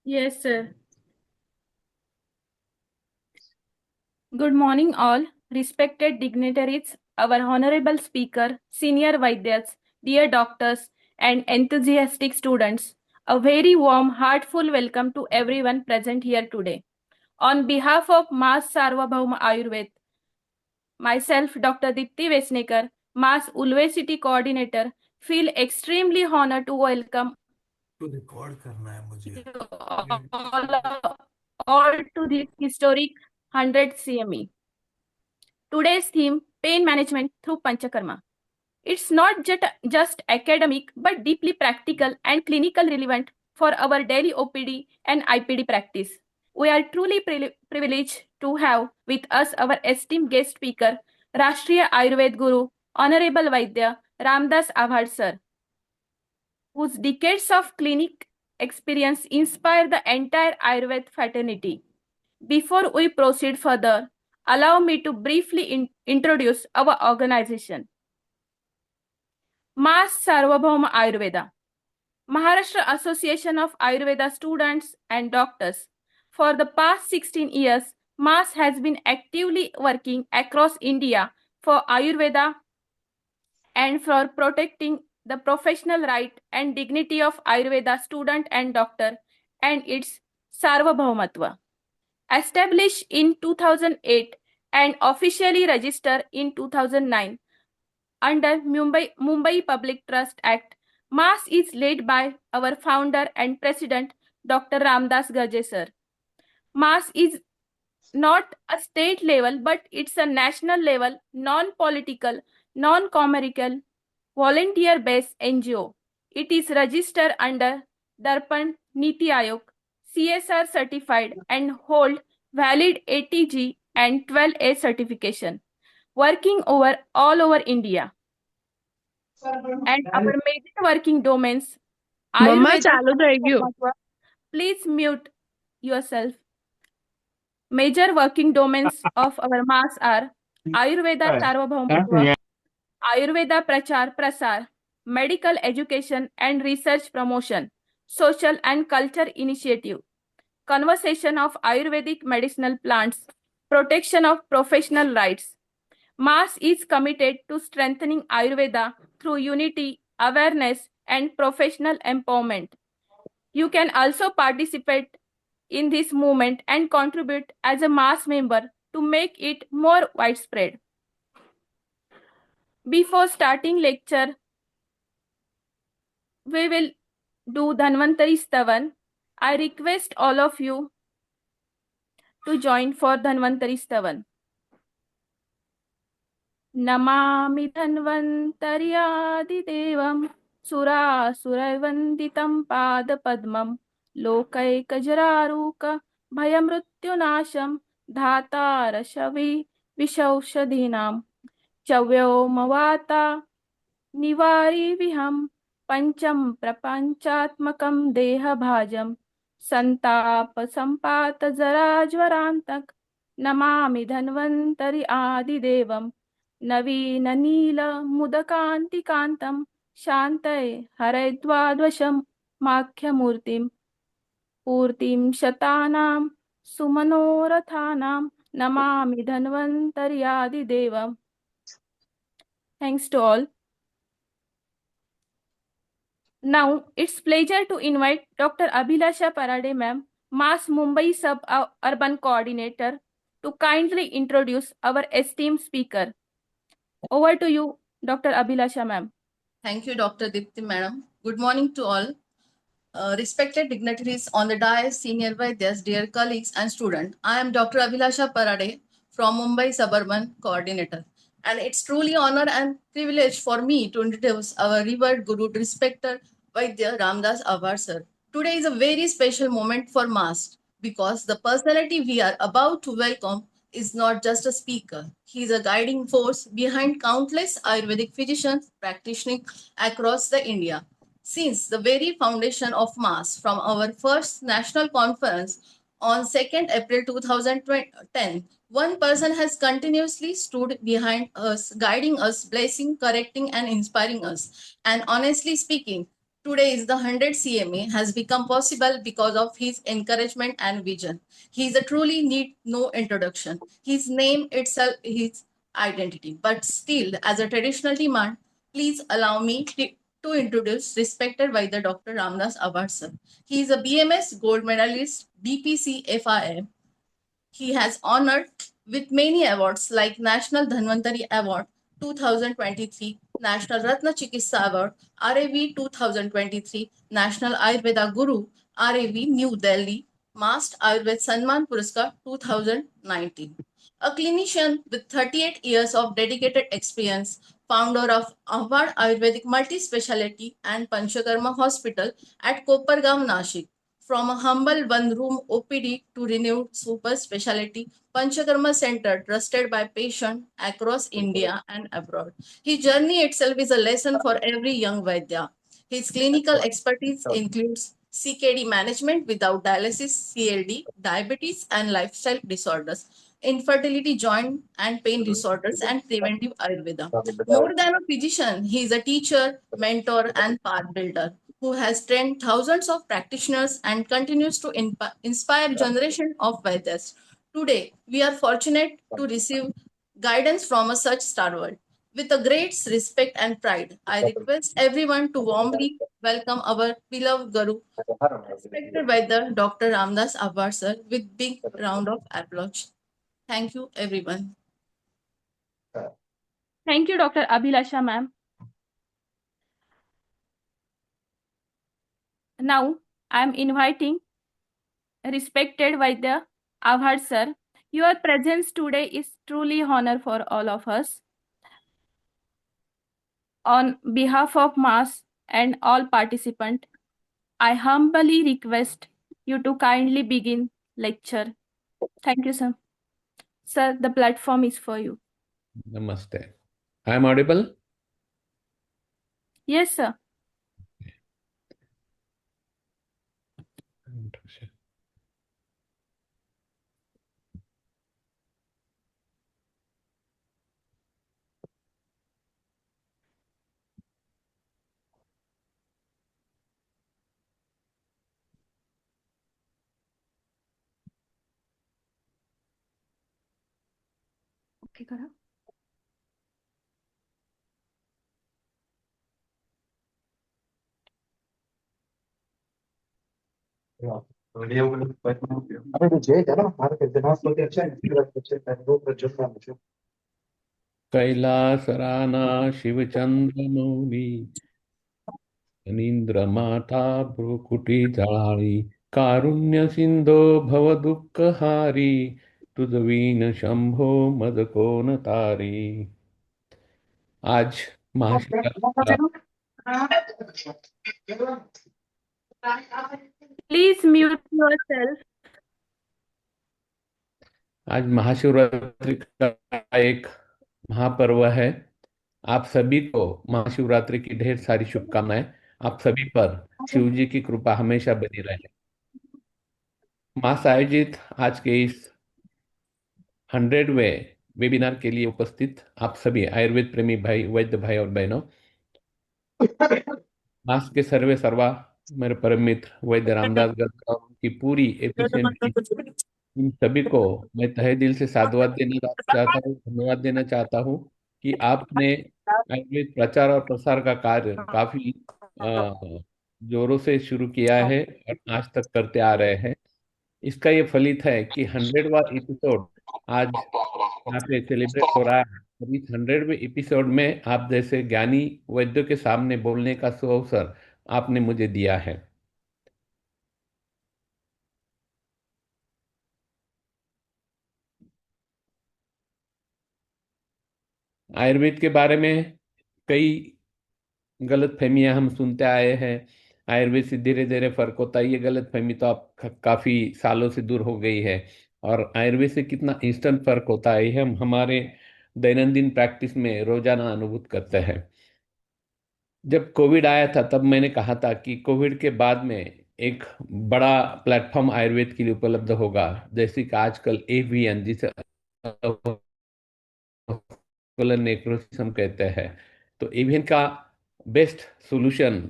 Yes, sir. Good morning, all respected dignitaries, our honorable speaker, senior Vaidyas, dear doctors, and enthusiastic students. A very warm, heartful welcome to everyone present here today. On behalf of Mass Sarvabhauma Ayurved, myself, Dr. Dipti Vesnekar, Mass Ulve City Coordinator, feel extremely honored to welcome तो record करना है मुझे। all, all to this historic 100 CME. Today's theme, pain management through Panchakarma. It's not just academic but deeply practical and clinical relevant for our daily OPD and IPD practice. We are truly privileged to have with us our esteemed guest speaker, Rashtriya Ayurved Guru, Honorable Vaidya Ramdas Avhad sir, whose decades of clinic experience inspire the entire Ayurved fraternity. Before we proceed further, allow me to briefly introduce our organization. Mass Sarvabhauma Ayurveda, Maharashtra Association of Ayurveda Students and Doctors. For the past 16 years, Mass has been actively working across India for Ayurveda and for protecting the professional right and dignity of Ayurveda student and doctor and its Sarvabhaumatva. Established in 2008 and officially registered in 2009 under Mumbai Public Trust Act, MAS is led by our founder and president, Dr. Ramdas Gaje sir. MAS is not a state level, but it's a national level, non-political, non-commercial, volunteer-based NGO. It is registered under Darpan Niti Aayog, CSR certified and hold valid ATG and 12A certification, working all over India. And our major working domains, mamma Ayurveda, चालू रहेगी हो. please mute yourself. Major working domains of our MAS are Ayurveda Sarvabhaumatva, Ayurveda Prachar Prasar, medical education and research promotion, social and culture initiative, conversation of Ayurvedic medicinal plants, protection of professional rights. MAS is committed to strengthening Ayurveda through unity, awareness, and professional empowerment. You can also participate in this movement and contribute as a MAS member to make it more widespread. Before starting lecture, we will do Dhanvantari Stavan. I request all of you to join for Dhanvantari Stavan. Namami धन्वन्तर्यादिदेवं सुरासुरवन्दितं पादपद्मं लोकैकजरारूक भयमृत्युनाशं धातारशवि विषौषधीनां चव्योमवाता निवारिविहं पञ्चं प्रपञ्चात्मकं देहभाजं सन्तापसम्पातजराज्वरान्तक Namami Dhanvantari आदिदेवं नवीननीलमुदकान्तिकान्तं शान्तये हरद्वाद्वशं माख्यमूर्तिं पूर्तिं शतानां सुमनोरथानां Namami Dhanvantari आदिदेवम्. Thanks to all. Now, it's pleasure to invite Dr. Abhilasha Parade ma'am, MAS Mumbai Sub-Urban Coordinator, to kindly introduce our esteemed speaker. Over to you, Dr. Abhilasha ma'am. Thank you, Dr. Dipti madam. Good morning to all. Respected dignitaries on the dais, senior Vaidyas, dear colleagues and students. I am Dr. Abhilasha Parade from Mumbai Suburban Coordinator. And it's truly honor and privilege for me to introduce our revered Guru, respected Vaidya Ramdas Avar sir. Today is a very special moment for MAS because the personality we are about to welcome is not just a speaker. He is a guiding force behind countless Ayurvedic physicians practicing across the India. Since the very foundation of MAS from our first national conference on 2nd April 2010, one person has continuously stood behind us, guiding us, blessing, correcting, and inspiring us. And honestly speaking, Today is the 100 CMA has become possible because of his encouragement and vision. He is a truly need no introduction. His name itself is identity. But still, as a traditional demand, please allow me to introduce respected by the Dr. Ramdas Award sir. He is a BMS gold medalist, BPC FIM. He has honored with many awards like National Dhanvantari Award 2023, National Ratna Chikitsa Award, RAV 2023, National Ayurveda Guru, RAV New Delhi, Master Ayurved Sanman Puraskar 2019. A clinician with 38 years of dedicated experience, founder of Ahvad Ayurvedic Multi-Speciality and Panchakarma Hospital at Kopargaon, Nashik. From a humble one-room OPD to renewed super specialty Panchakarma Center trusted by patients across India and abroad. His journey itself is a lesson for every young Vaidya. His clinical expertise includes CKD management without dialysis, CLD, diabetes and lifestyle disorders, infertility, joint and pain disorders, and preventive Ayurveda. More than a physician, he is a teacher, mentor, and path builder who has trained thousands of practitioners and continues to inspire generation of Vaidyas. Today, we are fortunate to receive guidance from a such stalwart. With a great respect and pride, I request everyone to warmly welcome our beloved Guru, respected by the Dr. Ramdas Abbar sir, with big round of applause. Thank you, everyone. Thank you, Dr. Abhilasha ma'am. Now, I am inviting respected Vaidya Avhad sir. Your presence today is truly honor for all of us. On behalf of MAS and all participants, I humbly request you to kindly begin lecture. Thank you, sir. Sir, the platform is for you. Namaste. I am audible? Yes, sir. Okay, करा. कैलासराना शिवचंद्रमौली फणींद्रमाता भ्रुकुटी जळाळी कारुण्य सिंधो भव दुःखहारी तुझवीन शंभो मद कोण तारी. आज महाशिवरात्रीला Please mute yourself. आज महाशिवरात्रि का एक महापर्व है. आप सभी को महाशिवरात्रि की ढेर सारी शुभकामनाएं. आप सभी पर शिव जी की कृपा हमेशा बनी रहे. मास आयोजित आज के इस 100वें वेबिनार के लिए उपस्थित आप सभी आयुर्वेद प्रेमी भाई, वैद्य भाई और बहनों, मास के सर्वे सर्वा मेरे परम मित्र वैद्य रामदास गर्ग और उनकी पूरी एफिशिएंट टीम, इन सभी को मैं तहे दिल से साधुवाद देना चाहता हूँ, धन्यवाद देना चाहता हूँ कि आपने आयुर्वेद प्रचार और प्रसार का कार्य काफी जोरों से शुरू किया है और आज तक करते आ रहे हैं. इसका ये फलित है कि 100वां एपिसोड आज यहाँ पे सेलिब्रेट हो रहा है. और इस 100वें एपिसोड में आप जैसे ज्ञानी वैद्यों के सामने बोलने का सुअवसर आपने मुझे दिया है. आयुर्वेद के बारे में कई गलत फहमियां हम सुनते आए हैं. आयुर्वेद से धीरे धीरे फर्क होता है, ये गलत फहमी तो आप काफी सालों से दूर हो गई है. और आयुर्वेद से कितना इंस्टेंट फर्क होता है ये हम हमारे दैनंदिन प्रैक्टिस में रोजाना अनुभूत करते हैं. जब कोविड आया था तब मैंने कहा था कि कोविड के बाद में एक बड़ा प्लेटफॉर्म आयुर्वेद के लिए उपलब्ध होगा, जैसे कि आजकल एवीएन जिसे नेक्रोसिस हम कहते हैं. तो एवीएन का बेस्ट सॉल्यूशन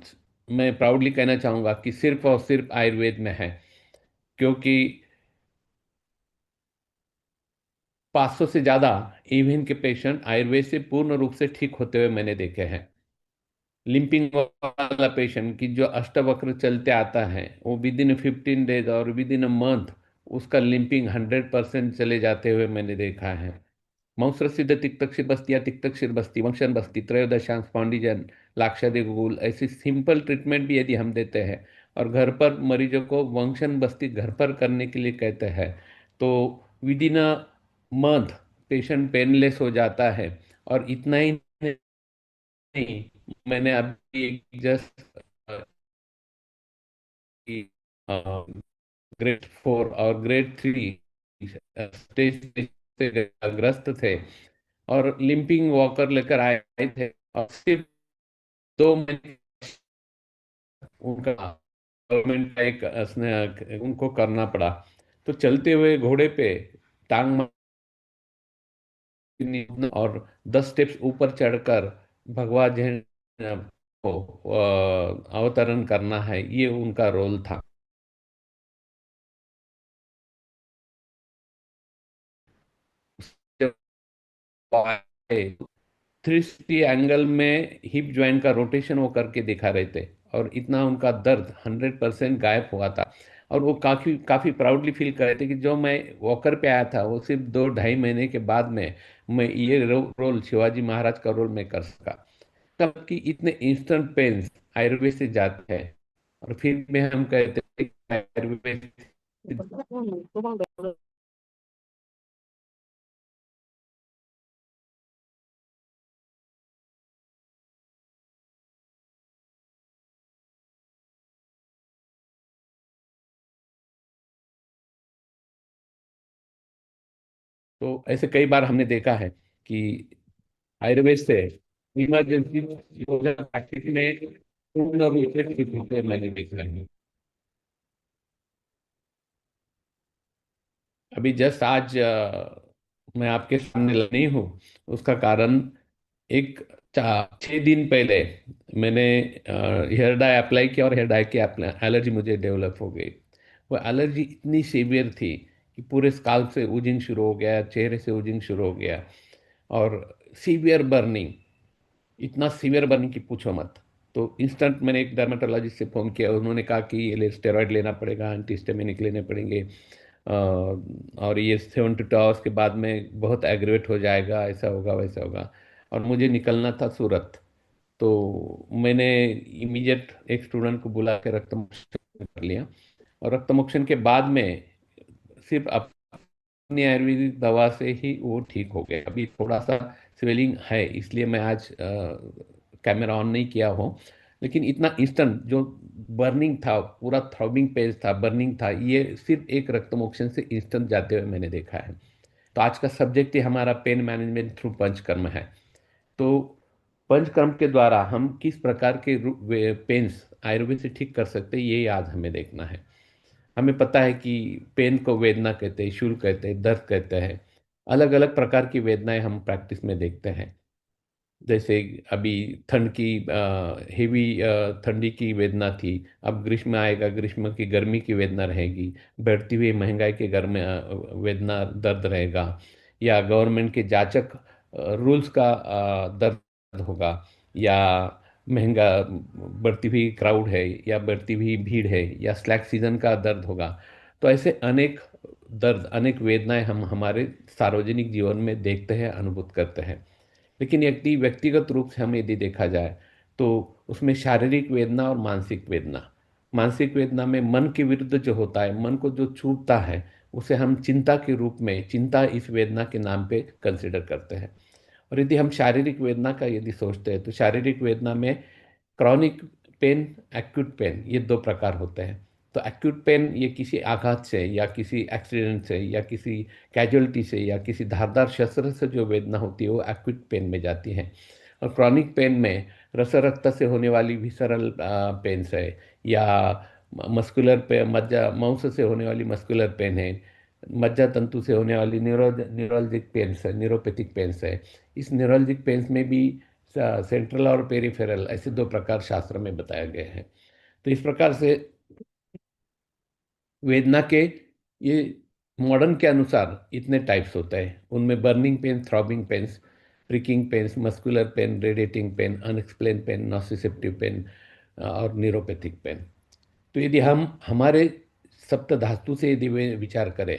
मैं प्राउडली कहना चाहूँगा कि सिर्फ और सिर्फ आयुर्वेद में है, क्योंकि 500 से ज़्यादा ईवीन के पेशेंट आयुर्वेद से पूर्ण रूप से ठीक होते हुए मैंने देखे हैं। लिंपिंग वाला पेशेंट की जो अष्टवक्र चलते आता है, वो विद इन 15 डेज और विद इन अ मंथ उसका लिंपिंग 100% चले जाते हुए मैंने देखा है। मंसरसिद्ध तिक्तक्षिर बस्ती या तिक्तक्षिर बस्ती, वंशन बस्ती, त्रयोदशांश पांडिजन, लाक्षादिक गुल, ऐसी सिंपल ट्रीटमेंट भी यदि हम देते हैं और घर पर मरीजों को वंशन बस्ती घर पर करने के लिए कहते हैं, तो with in a month patient painless हो जाता है। और इतना ही नहीं, मैंने अभी जस्ट ग्रेड 4 और ग्रेड 3 स्टेज से ग्रस्त थे और लिंपिंग वॉकर लेकर आए थे, और सिर्फ 2 महीने उनका गवर्नमेंट का एक उनको करना पड़ा। तो चलते हुए घोड़े पे टांग मारनी और 10 स्टेप्स ऊपर चढ़कर भगवान जैन को अवतरण करना है, ये उनका रोल था। जब आए 360 एंगल में हिप जॉइंट का रोटेशन वो करके दिखा रहे थे, और इतना उनका दर्द 100% गायब हुआ था। और वो काफी काफी प्राउडली फील कर रहे थे कि जो मैं वॉकर पे आया था वो सिर्फ 2 ढाई महीने के बाद में मैं ये रोल शिवाजी महाराज का रोल मैं कर सका। तब कि इतने इंस्टेंट पेन आयुर्वेद से जाते हैं, और फिर में हम कहते हैं कि आयुर्वेद तो ऐसे कई बार हमने देखा है कि आयुर्वेद से इमरजेंसी प्रैक्टिस में पूर्ण रूप से ठीक होते मैंने देखा है। अभी जस्ट आज मैं आपके सामने नहीं हूँ, उसका कारण एक 6 दिन पहले मैंने हेयर डाई अप्लाई किया, और हेयर डाई की एलर्जी मुझे डेवलप हो गई। वो एलर्जी इतनी सीवियर थी कि पूरे स्काल्प से उजिंग शुरू हो गया, चेहरे से उजिंग शुरू हो गया, और सीवियर बर्निंग, इतना सीवियर बर्निंग की पूछो मत। तो इंस्टेंट मैंने एक डर्मेटोलॉजिस्ट से फ़ोन किया, उन्होंने कहा कि ये स्टेरॉइड लेना पड़ेगा, एंटीहिस्टामिनिक लेने पड़ेंगे, और ये 72 आवर्स के बाद में बहुत एग्रेवेट हो जाएगा, ऐसा होगा वैसा होगा। और मुझे निकलना था सूरत। तो मैंने इमीडिएट एक स्टूडेंट को बुला के रक्तमोक्षण कर लिया, और रक्तमोक्षण के बाद में सिर्फ अपनी आयुर्वेदिक दवा से ही वो ठीक हो गया। अभी थोड़ा सा स्वेलिंग है, इसलिए मैं आज कैमरा ऑन नहीं किया हूँ, लेकिन इतना इंस्टेंट जो बर्निंग था, पूरा थ्रॉबिंग पेज था, बर्निंग था, ये सिर्फ एक रक्तमोक्षण से इंस्टेंट जाते हुए मैंने देखा है। तो आज का सब्जेक्ट ही हमारा पेन मैनेजमेंट थ्रू पंचकर्म है। तो पंचकर्म के द्वारा हम किस प्रकार के पेन्स आयुर्वेद से ठीक कर सकते हैं, ये आज हमें देखना है। हमें पता है कि पेन को वेदना कहते हैं, शूल कहते हैं, दर्द कहते हैं। अलग अलग प्रकार की वेदनाएं हम प्रैक्टिस में देखते हैं। जैसे अभी ठंड की हेवी ठंडी की वेदना थी, अब ग्रीष्म आएगा, ग्रीष्म की गर्मी की वेदना रहेगी। बढ़ती हुई महंगाई के घर में वेदना दर्द रहेगा, या गवर्नमेंट के जाचक रूल्स का दर्द होगा, या महंगा बढ़ती हुई क्राउड है, या बढ़ती हुई भीड़ है, या स्लैक सीजन का दर्द होगा। तो ऐसे अनेक दर्द, अनेक वेदनाएं हम हमारे सार्वजनिक जीवन में देखते हैं, अनुभूत करते हैं। लेकिन यदि व्यक्तिगत रूप से हम यदि देखा जाए, तो उसमें शारीरिक वेदना और मानसिक वेदना, मानसिक वेदना में मन के विरुद्ध जो होता है, मन को जो छूटता है, उसे हम चिंता के रूप में, चिंता इस वेदना के नाम पे कंसिडर करते हैं। और यदि हम शारीरिक वेदना का यदि सोचते हैं, तो शारीरिक वेदना में क्रॉनिक पेन, एक्यूट पेन, ये 2 प्रकार होते हैं। तो एक्यूट पेन ये किसी आघात से, या किसी एक्सीडेंट से, या किसी कैजुअलिटी से, या किसी धारदार शस्त्र से जो वेदना होती है, वो एक्यूट पेन में जाती है। और क्रॉनिक पेन में रस रक्त से होने वाली विसरल पेन है, या मस्कुलर पे मज्जा मांस से होने वाली मस्कुलर पेन है, मज्जा तंतु से होने वाली न्यूरोलजिक पेन्स है, न्यूरोपैथिक पेन्स है। इस न्यूरोलजिक पेन्स में भी सेंट्रल और पेरिफेरल, ऐसे दो प्रकार शास्त्र में बताए गए हैं। तो इस प्रकार से वेदना के ये मॉडर्न के अनुसार इतने टाइप्स होते हैं। उनमें burning pain, throbbing pains, pricking pains, muscular pain, radiating pain, unexplained pain, nociceptive pain और न्यूरोपैथिक पेन। तो यदि हम हमारे सप्त धातु से यदि वे विचार करें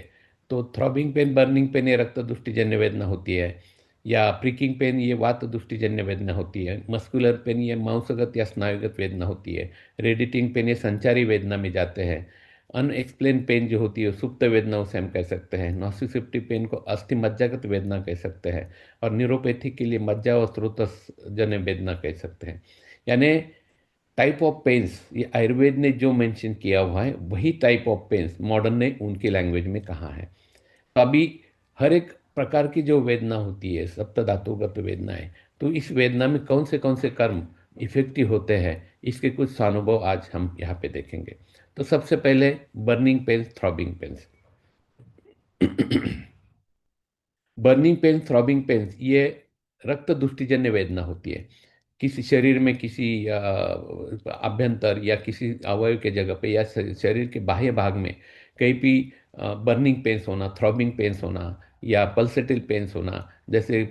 तो थ्रॉबिंग पेन, बर्निंग पेन ये रक्त दुष्टिजन्य वेदना होती है, या प्रिकिंग पेन ये वात दुष्टिजन्य वेदना होती है, मस्कुलर पेन ये मांसगत या स्नायुगत वेदना होती है, रेडिएटिंग पेन ये संचारी वेदना में जाते हैं, अनएक्सप्लेन पेन जो होती है सुप्त वेदना उसे हम कह सकते हैं, नॉसिसेप्टिव पेन को अस्थि मज्जागत वेदना कह सकते हैं, और न्यूरोपैथिक के लिए मज्जा और स्रोतस जन्य वेदना कह सकते हैं। यानी टाइप ऑफ पेन्स ये आयुर्वेद ने जो मेंशन किया हुआ है वही टाइप ऑफ पेन्स मॉडर्न ने उनकी लैंग्वेज में कहा है। तो अभी हर एक प्रकार की जो वेदना होती है सप्त धातुगत वेदनाएं, तो इस वेदना में कौन से कर्म इफेक्टिव होते हैं, इसके कुछ स्वानुभव आज हम यहाँ पे देखेंगे। तो सबसे पहले burning pains, throbbing pains. Burning pains, throbbing pains ये रक्त दुष्टिजन्य वेदना होती है। किसी शरीर में किसी अभ्यंतर या किसी अवयव के जगह पे या शरीर के बाह्य भाग में कहीं भी बर्निंग पेन्स होना, थ्रॉबिंग पेन्स होना या पल्सेटिल पेन्स होना, जैसे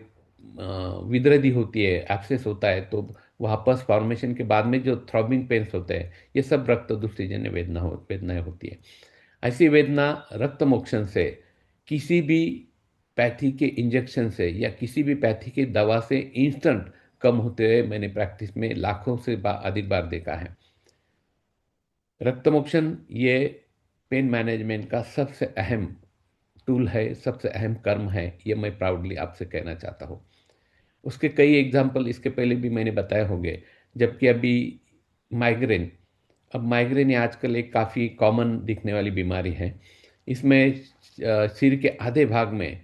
विद्रदी होती है, एब्सेस होता है, तो वहाँ पस फॉर्मेशन के बाद में जो थ्रॉबिंग पेन्स होते हैं ये सब रक्त दुष्टिजन्य वेदनाएं होती है। ऐसी वेदना रक्त मोक्षण से, किसी भी पैथी के इंजेक्शन से या किसी भी पैथी की दवा से इंस्टेंट कम होते हुए मैंने प्रैक्टिस में लाखों से अधिक बार देखा है। रक्त मोक्षण ये पेन मैनेजमेंट का सबसे अहम टूल है, सबसे अहम कर्म है, ये मैं प्राउडली आपसे कहना चाहता हूँ। उसके कई एग्जाम्पल इसके पहले भी मैंने बताए होंगे। जबकि अभी माइग्रेन, अब माइग्रेन ये आजकल एक काफ़ी कॉमन दिखने वाली बीमारी है। इसमें सिर के आधे भाग में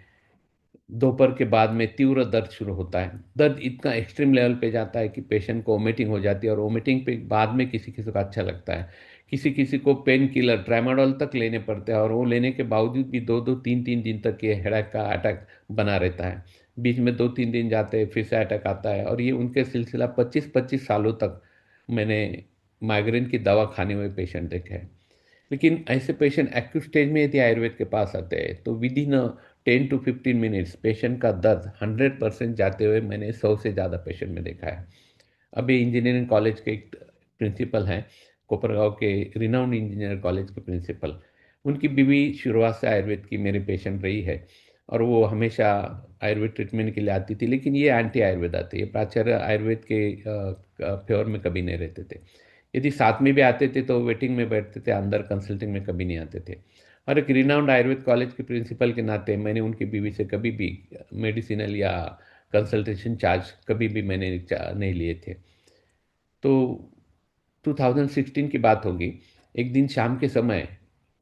दोपहर के बाद में तीव्र दर्द शुरू होता है। दर्द इतना एक्सट्रीम लेवल पे जाता है कि पेशेंट को वोमिटिंग हो जाती है, और वोमिटिंग पे बाद में किसी किसी को अच्छा लगता है। किसी किसी को पेन किलर ट्रामाडोल तक लेने पड़ते हैं, और वो लेने के बावजूद भी 2-2, 3-3 दिन तक ये हेडेक का अटैक बना रहता है। बीच में 2-3 दिन जाते हैं, फिर से अटैक आता है, और ये उनके सिलसिला 25-25 सालों तक मैंने माइग्रेन की दवा खाने हुए पेशेंट देखे हैं। लेकिन ऐसे पेशेंट एक्यूट स्टेज में यदि आयुर्वेद के पास आते हैं तो with in 10 to 15 minutes patient का दर्द 100% जाते हुए मैंने 100 से ज़्यादा पेशेंट में देखा है। अभी इंजीनियरिंग कॉलेज के एक प्रिंसिपल हैं, कोपरगांव के रिनाउंड इंजीनियर कॉलेज के प्रिंसिपल, उनकी बीवी शुरुआत से आयुर्वेद की मेरी पेशेंट रही है, और वो हमेशा आयुर्वेद ट्रीटमेंट के लिए आती थी। लेकिन ये एंटी आयुर्वेद आते, ये प्राचार्य आयुर्वेद के फेवर में कभी नहीं रहते थे। यदि साथ में भी आते थे तो वेटिंग में बैठते थे, अंदर कंसल्टिंग में कभी नहीं आते थे। और एक रिनाउंड आयुर्वेद कॉलेज के प्रिंसिपल के नाते मैंने उनकी बीवी से कभी भी मेडिसिनल या कंसल्टेशन चार्ज कभी भी मैंने नहीं लिए थे। तो 2016 की बात होगी। एक दिन शाम के समय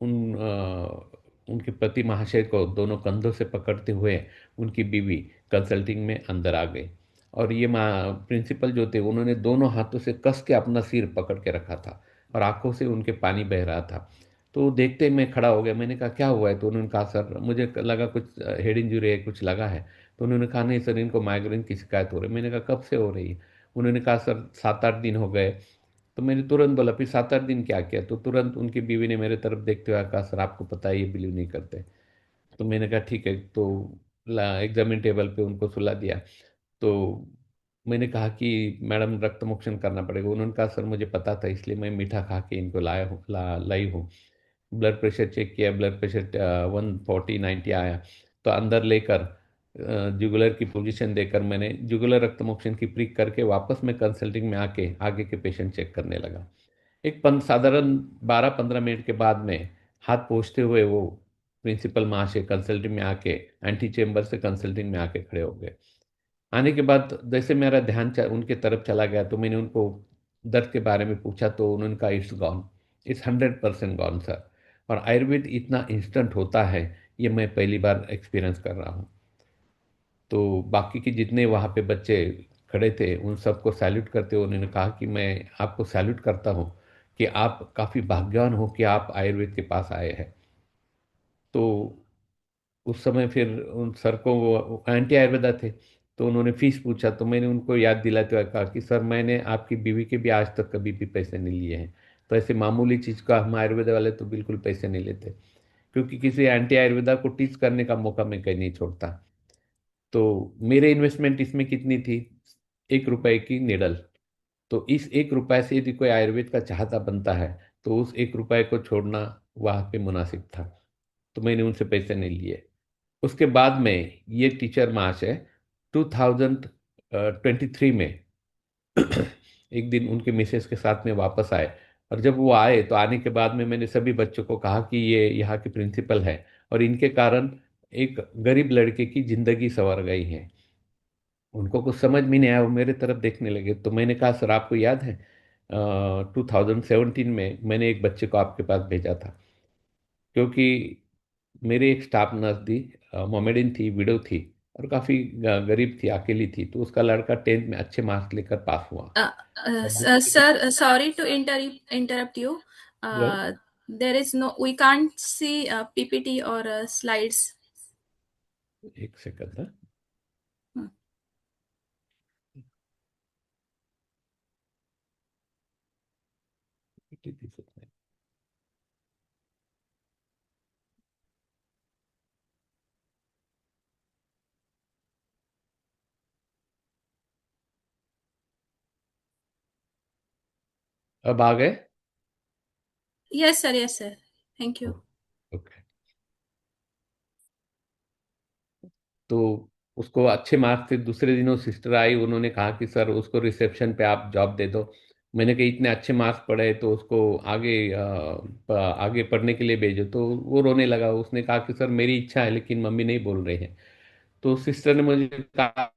उनके पति महाशय को दोनों कंधों से पकड़ते हुए उनकी बीवी कंसल्टिंग में अंदर आ गई, और ये माँ प्रिंसिपल जो थे उन्होंने दोनों हाथों से कस के अपना सिर पकड़ के रखा था, और आंखों से उनके पानी बह रहा था। तो देखते ही मैं खड़ा हो गया, मैंने कहा क्या हुआ है? तो उन्होंने कहा सर मुझे लगा कुछ हेड इंजरी है, कुछ लगा है। तो उन्होंने कहा नहीं सर, इनको माइग्रेन की शिकायत हो रही है। मैंने कहा कब से हो रही है? उन्होंने कहा सर 7-8 दिन हो गए। तो मैंने तुरंत बोला फिर 7-8 दिन क्या किया? तो तुरंत उनकी बीवी ने मेरे तरफ देखते हुए कहा सर आपको पता है ये बिलीव नहीं करते। तो मैंने कहा ठीक है। तो एग्जामिन टेबल पे उनको सुला दिया। तो मैंने कहा कि मैडम रक्त मोक्षण करना पड़ेगा। उन्होंने कहा सर मुझे पता था इसलिए मैं मीठा खा के इनको लाई हूँ। ब्लड प्रेशर चेक किया, ब्लड प्रेशर 140/90 आया। तो अंदर लेकर जुगुलर की पोजीशन देकर मैंने जुगुलर रक्त मोक्षण की प्रिक करके वापस मैं कंसल्टिंग में आके आगे के पेशेंट चेक करने लगा। एक साधारण 12-15 मिनट के बाद में हाथ पोंछते हुए वो प्रिंसिपल महाशय कंसल्टिंग में आके एंटी चेम्बर से कंसल्टिंग में आके खड़े हो गए। आने के बाद जैसे मेरा ध्यान उनके तरफ चला गया तो मैंने उनको दर्द के बारे में पूछा, तो उन्होंने कहा it's gone, it's 100% gone sir. और आयुर्वेद इतना इंस्टेंट होता है ये मैं पहली बार एक्सपीरियंस कर रहा हूँ। तो बाकी के जितने वहाँ पे बच्चे खड़े थे उन सबको सैल्यूट करते हुए उन्होंने कहा कि मैं आपको सैल्यूट करता हूँ कि आप काफ़ी भाग्यवान हो कि आप आयुर्वेद के पास आए हैं। तो उस समय फिर उन सर को वो एंटी आयुर्वेदा थे, तो उन्होंने फीस पूछा, तो मैंने उनको याद दिलाते हुए कहा कि सर मैंने आपकी बीवी के भी आज तक कभी भी पैसे नहीं लिए हैं। तो ऐसे मामूली चीज़ का हम आयुर्वेदा वाले तो बिल्कुल पैसे नहीं लेते, क्योंकि किसी एंटी आयुर्वेदा को टीच करने का मौका मैं कहीं नहीं छोड़ता। तो मेरे इन्वेस्टमेंट इसमें कितनी थी? 1 रुपए की निडल। तो इस 1 रुपए से यदि कोई आयुर्वेद का चाहता बनता है, तो उस 1 रुपए को छोड़ना वहाँ पे मुनासिब था। तो मैंने उनसे पैसे नहीं लिए। उसके बाद में ये टीचर महाशय 2023 में एक दिन उनके मिसेस के साथ में वापस आए। और जब वो आए तो आने के बाद में मैंने सभी बच्चों को कहा कि ये यहाँ के प्रिंसिपल है और इनके कारण एक गरीब लड़के की जिंदगी संवर गई है। उनको कुछ समझ में नहीं आया, वो मेरे तरफ देखने लगे। तो मैंने कहा सर आपको याद है 2017 में मैंने एक बच्चे को आपके पास भेजा था, क्योंकि मेरे एक स्टाफ नर्स थी, मोमेडिन थी, विडो थी और काफ़ी गरीब थी, अकेली थी। तो उसका लड़का 10th में अच्छे मार्क्स लेकर पास हुआ। और दूसरे दिन Sir, sorry to interrupt you. Hello, There is no, we can't see PPT or slides. एक सेकंड ना। Hmm. अब आ गए? Yes, sir. Yes, sir. Thank you. Okay. तो उसको अच्छे मार्क्स थे। दूसरे दिन वो सिस्टर आई, उन्होंने कहा कि सर उसको रिसेप्शन पे आप जॉब दे दो। मैंने कहा इतने अच्छे मार्क्स पढ़े तो उसको आगे आगे पढ़ने के लिए भेजो। तो वो रोने लगा। उसने कहा कि सर मेरी इच्छा है लेकिन मम्मी नहीं बोल रहे हैं। तो सिस्टर ने मुझे कहा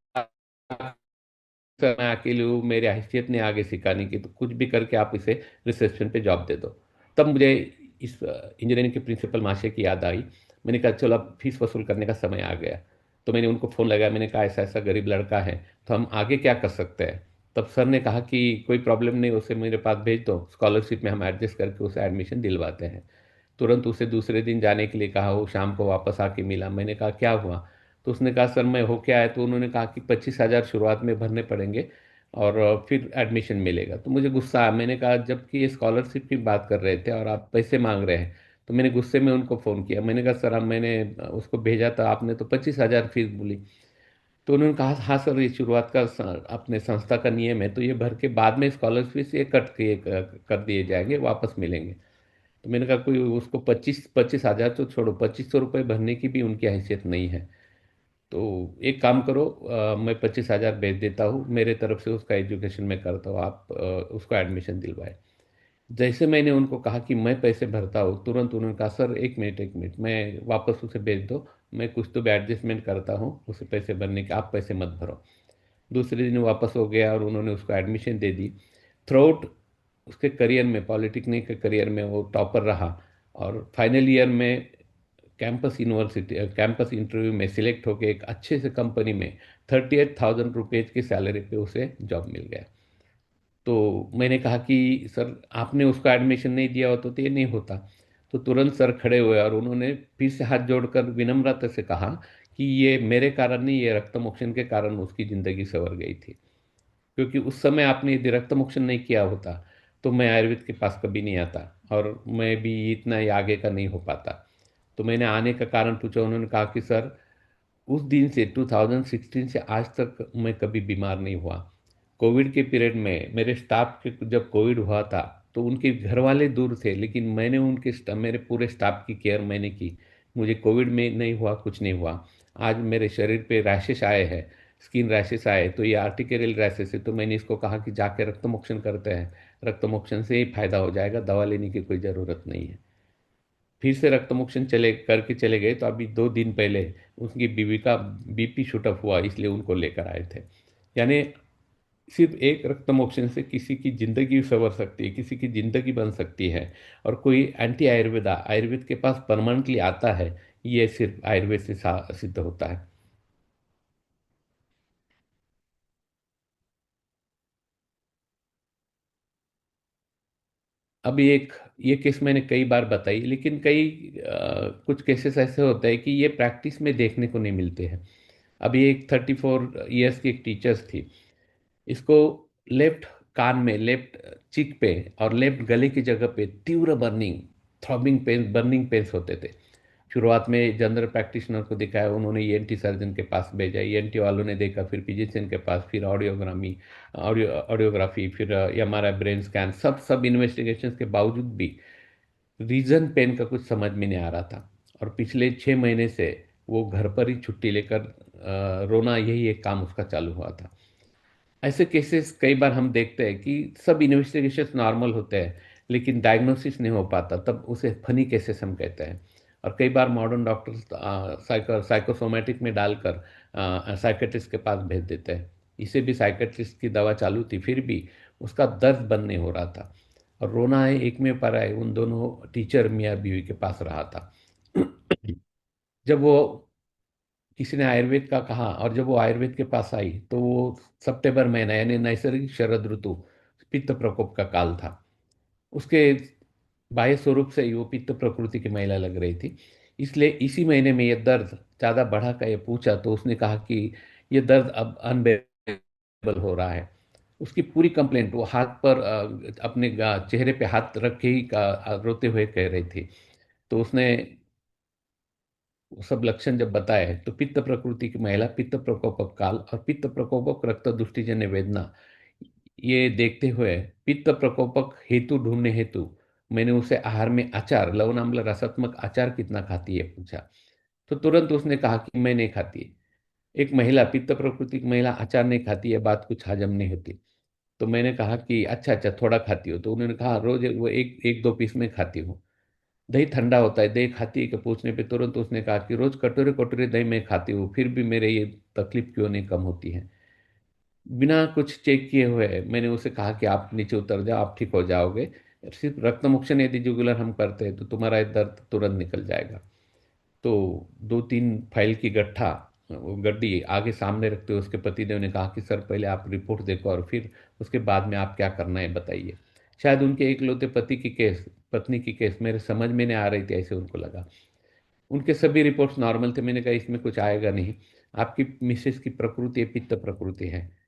सर मैं अकेली हूँ, मेरी हैसियत नहीं आगे सिखाने की, तो कुछ भी करके आप इसे रिसेप्शन पे जॉब दे दो। तब मुझे इस इंजीनियरिंग के प्रिंसिपल महाशय की याद आई। मैंने कहा चलो अब फीस वसूल करने का समय आ गया। तो मैंने उनको फ़ोन लगाया, मैंने कहा ऐसा ऐसा गरीब लड़का है, तो हम आगे क्या कर सकते हैं? तब सर ने कहा कि कोई प्रॉब्लम नहीं, उसे मेरे पास भेज दो, स्कॉलरशिप में हम एडजस्ट करके उसे एडमिशन दिलवाते हैं। तुरंत उसे दूसरे दिन जाने के लिए कहा। वो शाम को वापस आके मिला। मैंने कहा क्या हुआ? तो उसने कहा सर मैं होके आया। तो उन्होंने कहा कि 25,000 शुरुआत में भरने पड़ेंगे और फिर एडमिशन मिलेगा। तो मुझे गुस्सा आया। मैंने कहा जबकि ये स्कॉलरशिप की बात कर रहे थे और आप पैसे मांग रहे हैं। तो मैंने गुस्से में उनको फ़ोन किया। मैंने कहा सर अब मैंने उसको भेजा था, आपने तो 25,000 फीस बोली। तो उन्होंने कहा हाँ सर ये शुरुआत का अपने संस्था का नियम है, तो ये भर के बाद में स्कॉलरशिप से ये कट किए कर दिए जाएंगे, वापस मिलेंगे। तो मैंने कहा कोई उसको 25,000 तो छोड़ो, 2500 रुपये भरने की भी उनकी हैसियत नहीं है। तो एक काम करो, मैं 25,000 भेज देता हूँ, मेरे तरफ से उसका एजुकेशन मैं करता हूँ, आप उसको एडमिशन दिलवाए। जैसे मैंने उनको कहा कि मैं पैसे भरता हूँ, तुरंत उन्होंने कहा सर एक मिनट मैं वापस उसे भेज दो, मैं कुछ तो भी एडजस्टमेंट करता हूँ उसे पैसे भरने के, आप पैसे मत भरो। दूसरे दिन वापस हो गया और उन्होंने उसको एडमिशन दे दी। थ्रू उसके करियर में, पॉलिटेक्निक के करियर में वो टॉपर रहा। और फाइनल ईयर में कैंपस इंटरव्यू में सिलेक्ट होकर एक अच्छे से कंपनी में 38,000 रुपीज़ की सैलरी पे उसे जॉब मिल गया। तो मैंने कहा कि सर आपने उसका एडमिशन नहीं दिया होता तो ये नहीं होता। तो तुरंत सर खड़े हुए और उन्होंने फिर से हाथ जोड़कर विनम्रता से कहा कि ये मेरे कारण नहीं, ये रक्तमोक्षण के कारण उसकी ज़िंदगी संवर गई थी। क्योंकि उस समय आपने यदि रक्तमोक्षण नहीं किया होता तो मैं आयुर्वेद के पास कभी नहीं आता और मैं भी इतना ही आगे का नहीं हो पाता। तो मैंने आने का कारण पूछा। उन्होंने कहा कि सर उस दिन से 2016 से आज तक मैं कभी बीमार नहीं हुआ। कोविड के पीरियड में मेरे स्टाफ के जब कोविड हुआ था तो उनके घर वाले दूर थे, लेकिन मैंने मेरे पूरे स्टाफ की केयर मैंने की। मुझे कोविड में नहीं हुआ, कुछ नहीं हुआ। आज मेरे शरीर पे रैशेस आए हैं, स्किन रैशेस आए, तो ये आर्टिकेरियल रैशेस है। तो मैंने इसको कहा कि जाके रक्तमोक्षण करते हैं, रक्तमोक्षण से ही फायदा हो जाएगा, दवा लेने की कोई ज़रूरत नहीं है। फिर से रक्तमोक्षण चले गए। तो अभी 2 दिन पहले उसकी बीवी का बीपी शूट अप हुआ, इसलिए उनको लेकर आए थे। यानी सिर्फ एक रक्तमोक्षण से किसी की ज़िंदगी संवर सकती है, किसी की ज़िंदगी बन सकती है। और कोई एंटी आयुर्वेदा आयुर्वेद के पास परमानेंटली आता है, ये सिर्फ आयुर्वेद से सिद्ध होता है। अब ये केस मैंने कई बार बताई, लेकिन कुछ केसेस ऐसे होते हैं कि ये प्रैक्टिस में देखने को नहीं मिलते हैं। अभी एक 34 ईयर्स की एक टीचर्स थी, इसको लेफ्ट कान में, लेफ्ट चिक पे और लेफ्ट गले की जगह पे तीव्र burning, throbbing pain, burning pains होते थे। शुरुआत में जनरल प्रैक्टिशनर को दिखाया, उन्होंने ईएनटी सर्जन के पास भेजा, ईएनटी वालों ने देखा, फिर फिजिशियन के पास, फिर ऑडियोग्राफी, फिर एमआरआई, ब्रेन स्कैन, सब इन्वेस्टिगेशंस के बावजूद भी रीजन पेन का कुछ समझ में नहीं आ रहा था। और पिछले 6 महीने से वो घर पर ही छुट्टी लेकर रोना, यही एक काम उसका चालू हुआ था। ऐसे केसेस कई बार हम देखते हैं कि सब इन्वेस्टिगेशंस नॉर्मल होते हैं लेकिन डायग्नोसिस नहीं हो पाता, तब उसे फनी केसेस हम कहते हैं। और कई बार मॉडर्न डॉक्टर्स साइकोसोमेटिक में डालकर साइकेट्रिस्ट के पास भेज देते हैं। इसे भी साइकेट्रिस्ट की दवा चालू थी, फिर भी उसका दर्द बंद नहीं हो रहा था। और रोना है एक में पर है, उन दोनों टीचर मियाँ बीवी के पास रहा था। जब वो किसी ने आयुर्वेद का कहा और जब वो आयुर्वेद के पास आई तो वो सितंबर महीना यानी नैसर्गिक शरद ऋतु, पित्त प्रकोप का काल था। उसके बाह्य स्वरूप से ही वो पित्त प्रकृति की महिला लग रही थी। इसलिए इसी महीने में ये दर्द ज़्यादा बढ़ा कर ये पूछा तो उसने कहा कि ये दर्द अब अनबेरेबल हो रहा है। उसकी पूरी कंप्लेंट वो हाथ पर अपने चेहरे पे हाथ रख के ही रोते हुए कह रही थी। तो उसने वो सब लक्षण जब बताए तो पित्त प्रकृति की महिला, पित्त प्रकोपक काल और पित्त प्रकोपक रक्त दुष्टिजन्य वेदना, ये देखते हुए पित्त प्रकोपक हेतु ढूंढने हेतु मैंने उसे आहार में अचार, लवण अम्ल रसात्मक अचार कितना खाती है पूछा। तो तुरंत उसने कहा कि मैं नहीं खाती। एक महिला, पित्त प्रकृति की महिला अचार नहीं खाती है, बात कुछ हजम नहीं होती। तो मैंने कहा कि अच्छा अच्छा थोड़ा खाती हो? तो उन्होंने कहा रोज वो एक एक दो पीस में खाती हूँ। दही ठंडा होता है, दही खाती है कि पूछने पे तुरंत उसने कहा कि रोज कटोरे कटोरे दही मैं खाती हूँ, फिर भी मेरे ये तकलीफ क्यों नहीं कम होती है। बिना कुछ चेक किए हुए मैंने उसे कहा कि आप नीचे उतर जाओ, आप ठीक हो जाओगे। सिर्फ रक्त मुक्षण यदि जुगुलर हम करते हैं तो तुम्हारा ये दर्द तुरंत निकल जाएगा। तो 2-3 फाइल की गट्ठा, वो गड्डी आगे सामने रखते हुए उसके पतिदेव ने कहा कि सर पहले आप रिपोर्ट देखो और फिर उसके बाद में आप क्या करना है बताइए। शायद उनके इकलौते पत्नी की केस मेरे समझ में नहीं आ रही थी, ऐसे उनको लगा। उनके सभी रिपोर्ट्स नॉर्मल थे। मैंने कहा इसमें कुछ आएगा नहीं, आपकी मिसेस की प्रकृति पित्त प्रकृति है।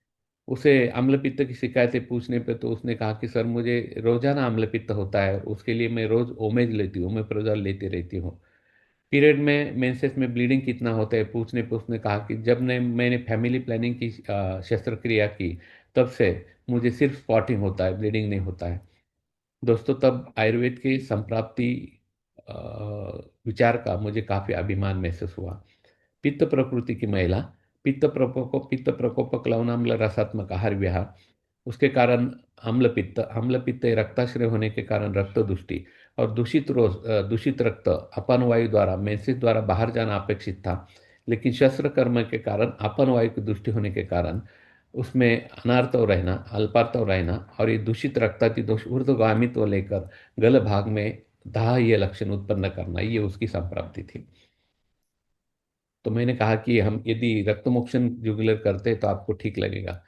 उसे अम्ल पित्त की शिकायतें पूछने पे तो उसने कहा कि सर मुझे रोजाना अम्ल पित्त होता है, उसके लिए मैं रोज ओमेज लेती हूँ, ओमेप्रोजोल लेती रहती हूँ। पीरियड में, मेंसेस में ब्लीडिंग कितना होता है पूछने पे उसने कहा कि जब ने मैंने फैमिली प्लानिंग की शस्त्रक्रिया की तब से मुझे सिर्फ स्पॉटिंग होता है, ब्लीडिंग नहीं होता है। दोस्तों तब आयुर्वेद के संप्राप्ति अ, विचार का मुझे काफी अभिमान महसूस हुआ। पित्त प्रकृति की महिला, पित्त प्रकोपक लवणाम्ल रसात्मक आहार विहार, उसके कारण अम्ल पित्त रक्ताश्रय होने के कारण रक्त दुष्टि और दूषित रक्त अपान वायु द्वारा, मेंसेस द्वारा बाहर जाना अपेक्षित था, लेकिन शस्त्र कर्म के कारण अपान वायु की दुष्टि होने के कारण उसमें अनार्तव रहना, अल्पार्तव रहना और ये दूषित रक्ताति दोष ऊर्ध्वगामित्व लेकर गल भाग में दाह ये लक्षण उत्पन्न करना, ये उसकी संप्राप्ति थी। तो मैंने कहा कि हम यदि रक्तमोक्षण जुगुलर करते तो आपको ठीक लगेगा।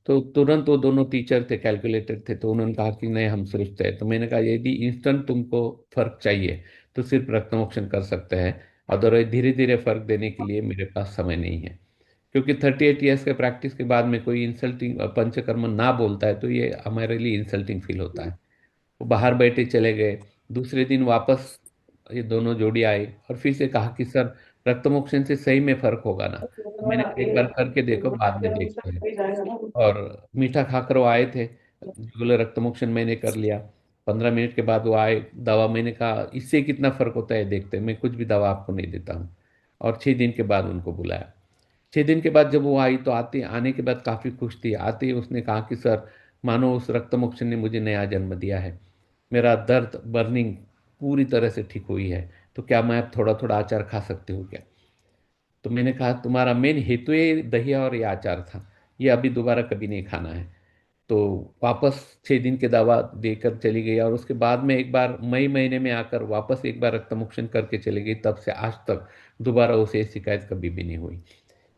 तो तुरंत वो दोनों टीचर थे, कैलकुलेटेड थे, तो उन्होंने कहा कि नहीं हम सुरक्षित है। तो मैंने कहा यदि इंस्टेंट तुमको फर्क चाहिए तो सिर्फ रक्तमोक्षण कर सकते हैं, अदरवाइज धीरे धीरे फर्क देने के लिए मेरे पास समय नहीं है। क्योंकि 38 ईयर्स के प्रैक्टिस के बाद में कोई इंसल्टिंग पंचकर्म ना बोलता है तो ये हमारे लिए इंसल्टिंग फील होता है। वो बाहर बैठे चले गए। दूसरे दिन वापस ये दोनों जोड़ी आए और फिर से कहा कि सर रक्तमोक्षण से सही में फर्क होगा ना। तो मैंने कहा एक बार करके देखो, बाद में देखते हैं। और मीठा खाकर वो आए थे, जुगुलर रक्तमोक्षण मैंने कर लिया। 15 मिनट के बाद वो आए, दवा मैंने कहा इससे कितना फर्क होता है देखते हैं, मैं कुछ भी दवा आपको नहीं देता हूँ। और 6 दिन के बाद उनको बुलाया। 6 दिन के बाद जब वो आई तो आने के बाद काफ़ी खुश थी। आते ही उसने कहा कि सर मानो उस रक्तमोक्षण ने मुझे नया जन्म दिया है, मेरा दर्द बर्निंग पूरी तरह से ठीक हुई है, तो क्या मैं अब थोड़ा थोड़ा अचार खा सकती हूँ क्या? तो मैंने कहा तुम्हारा मेन हेतु ये दहिया और ये अचार था, ये अभी दोबारा कभी नहीं खाना है। तो वापस 6 दिन की दवा देकर चली गई और उसके बाद में एक बार मई महीने में आकर वापस एक बार रक्तमोक्षण करके चली गई। तब से आज तक दोबारा उसे ये शिकायत कभी भी नहीं हुई।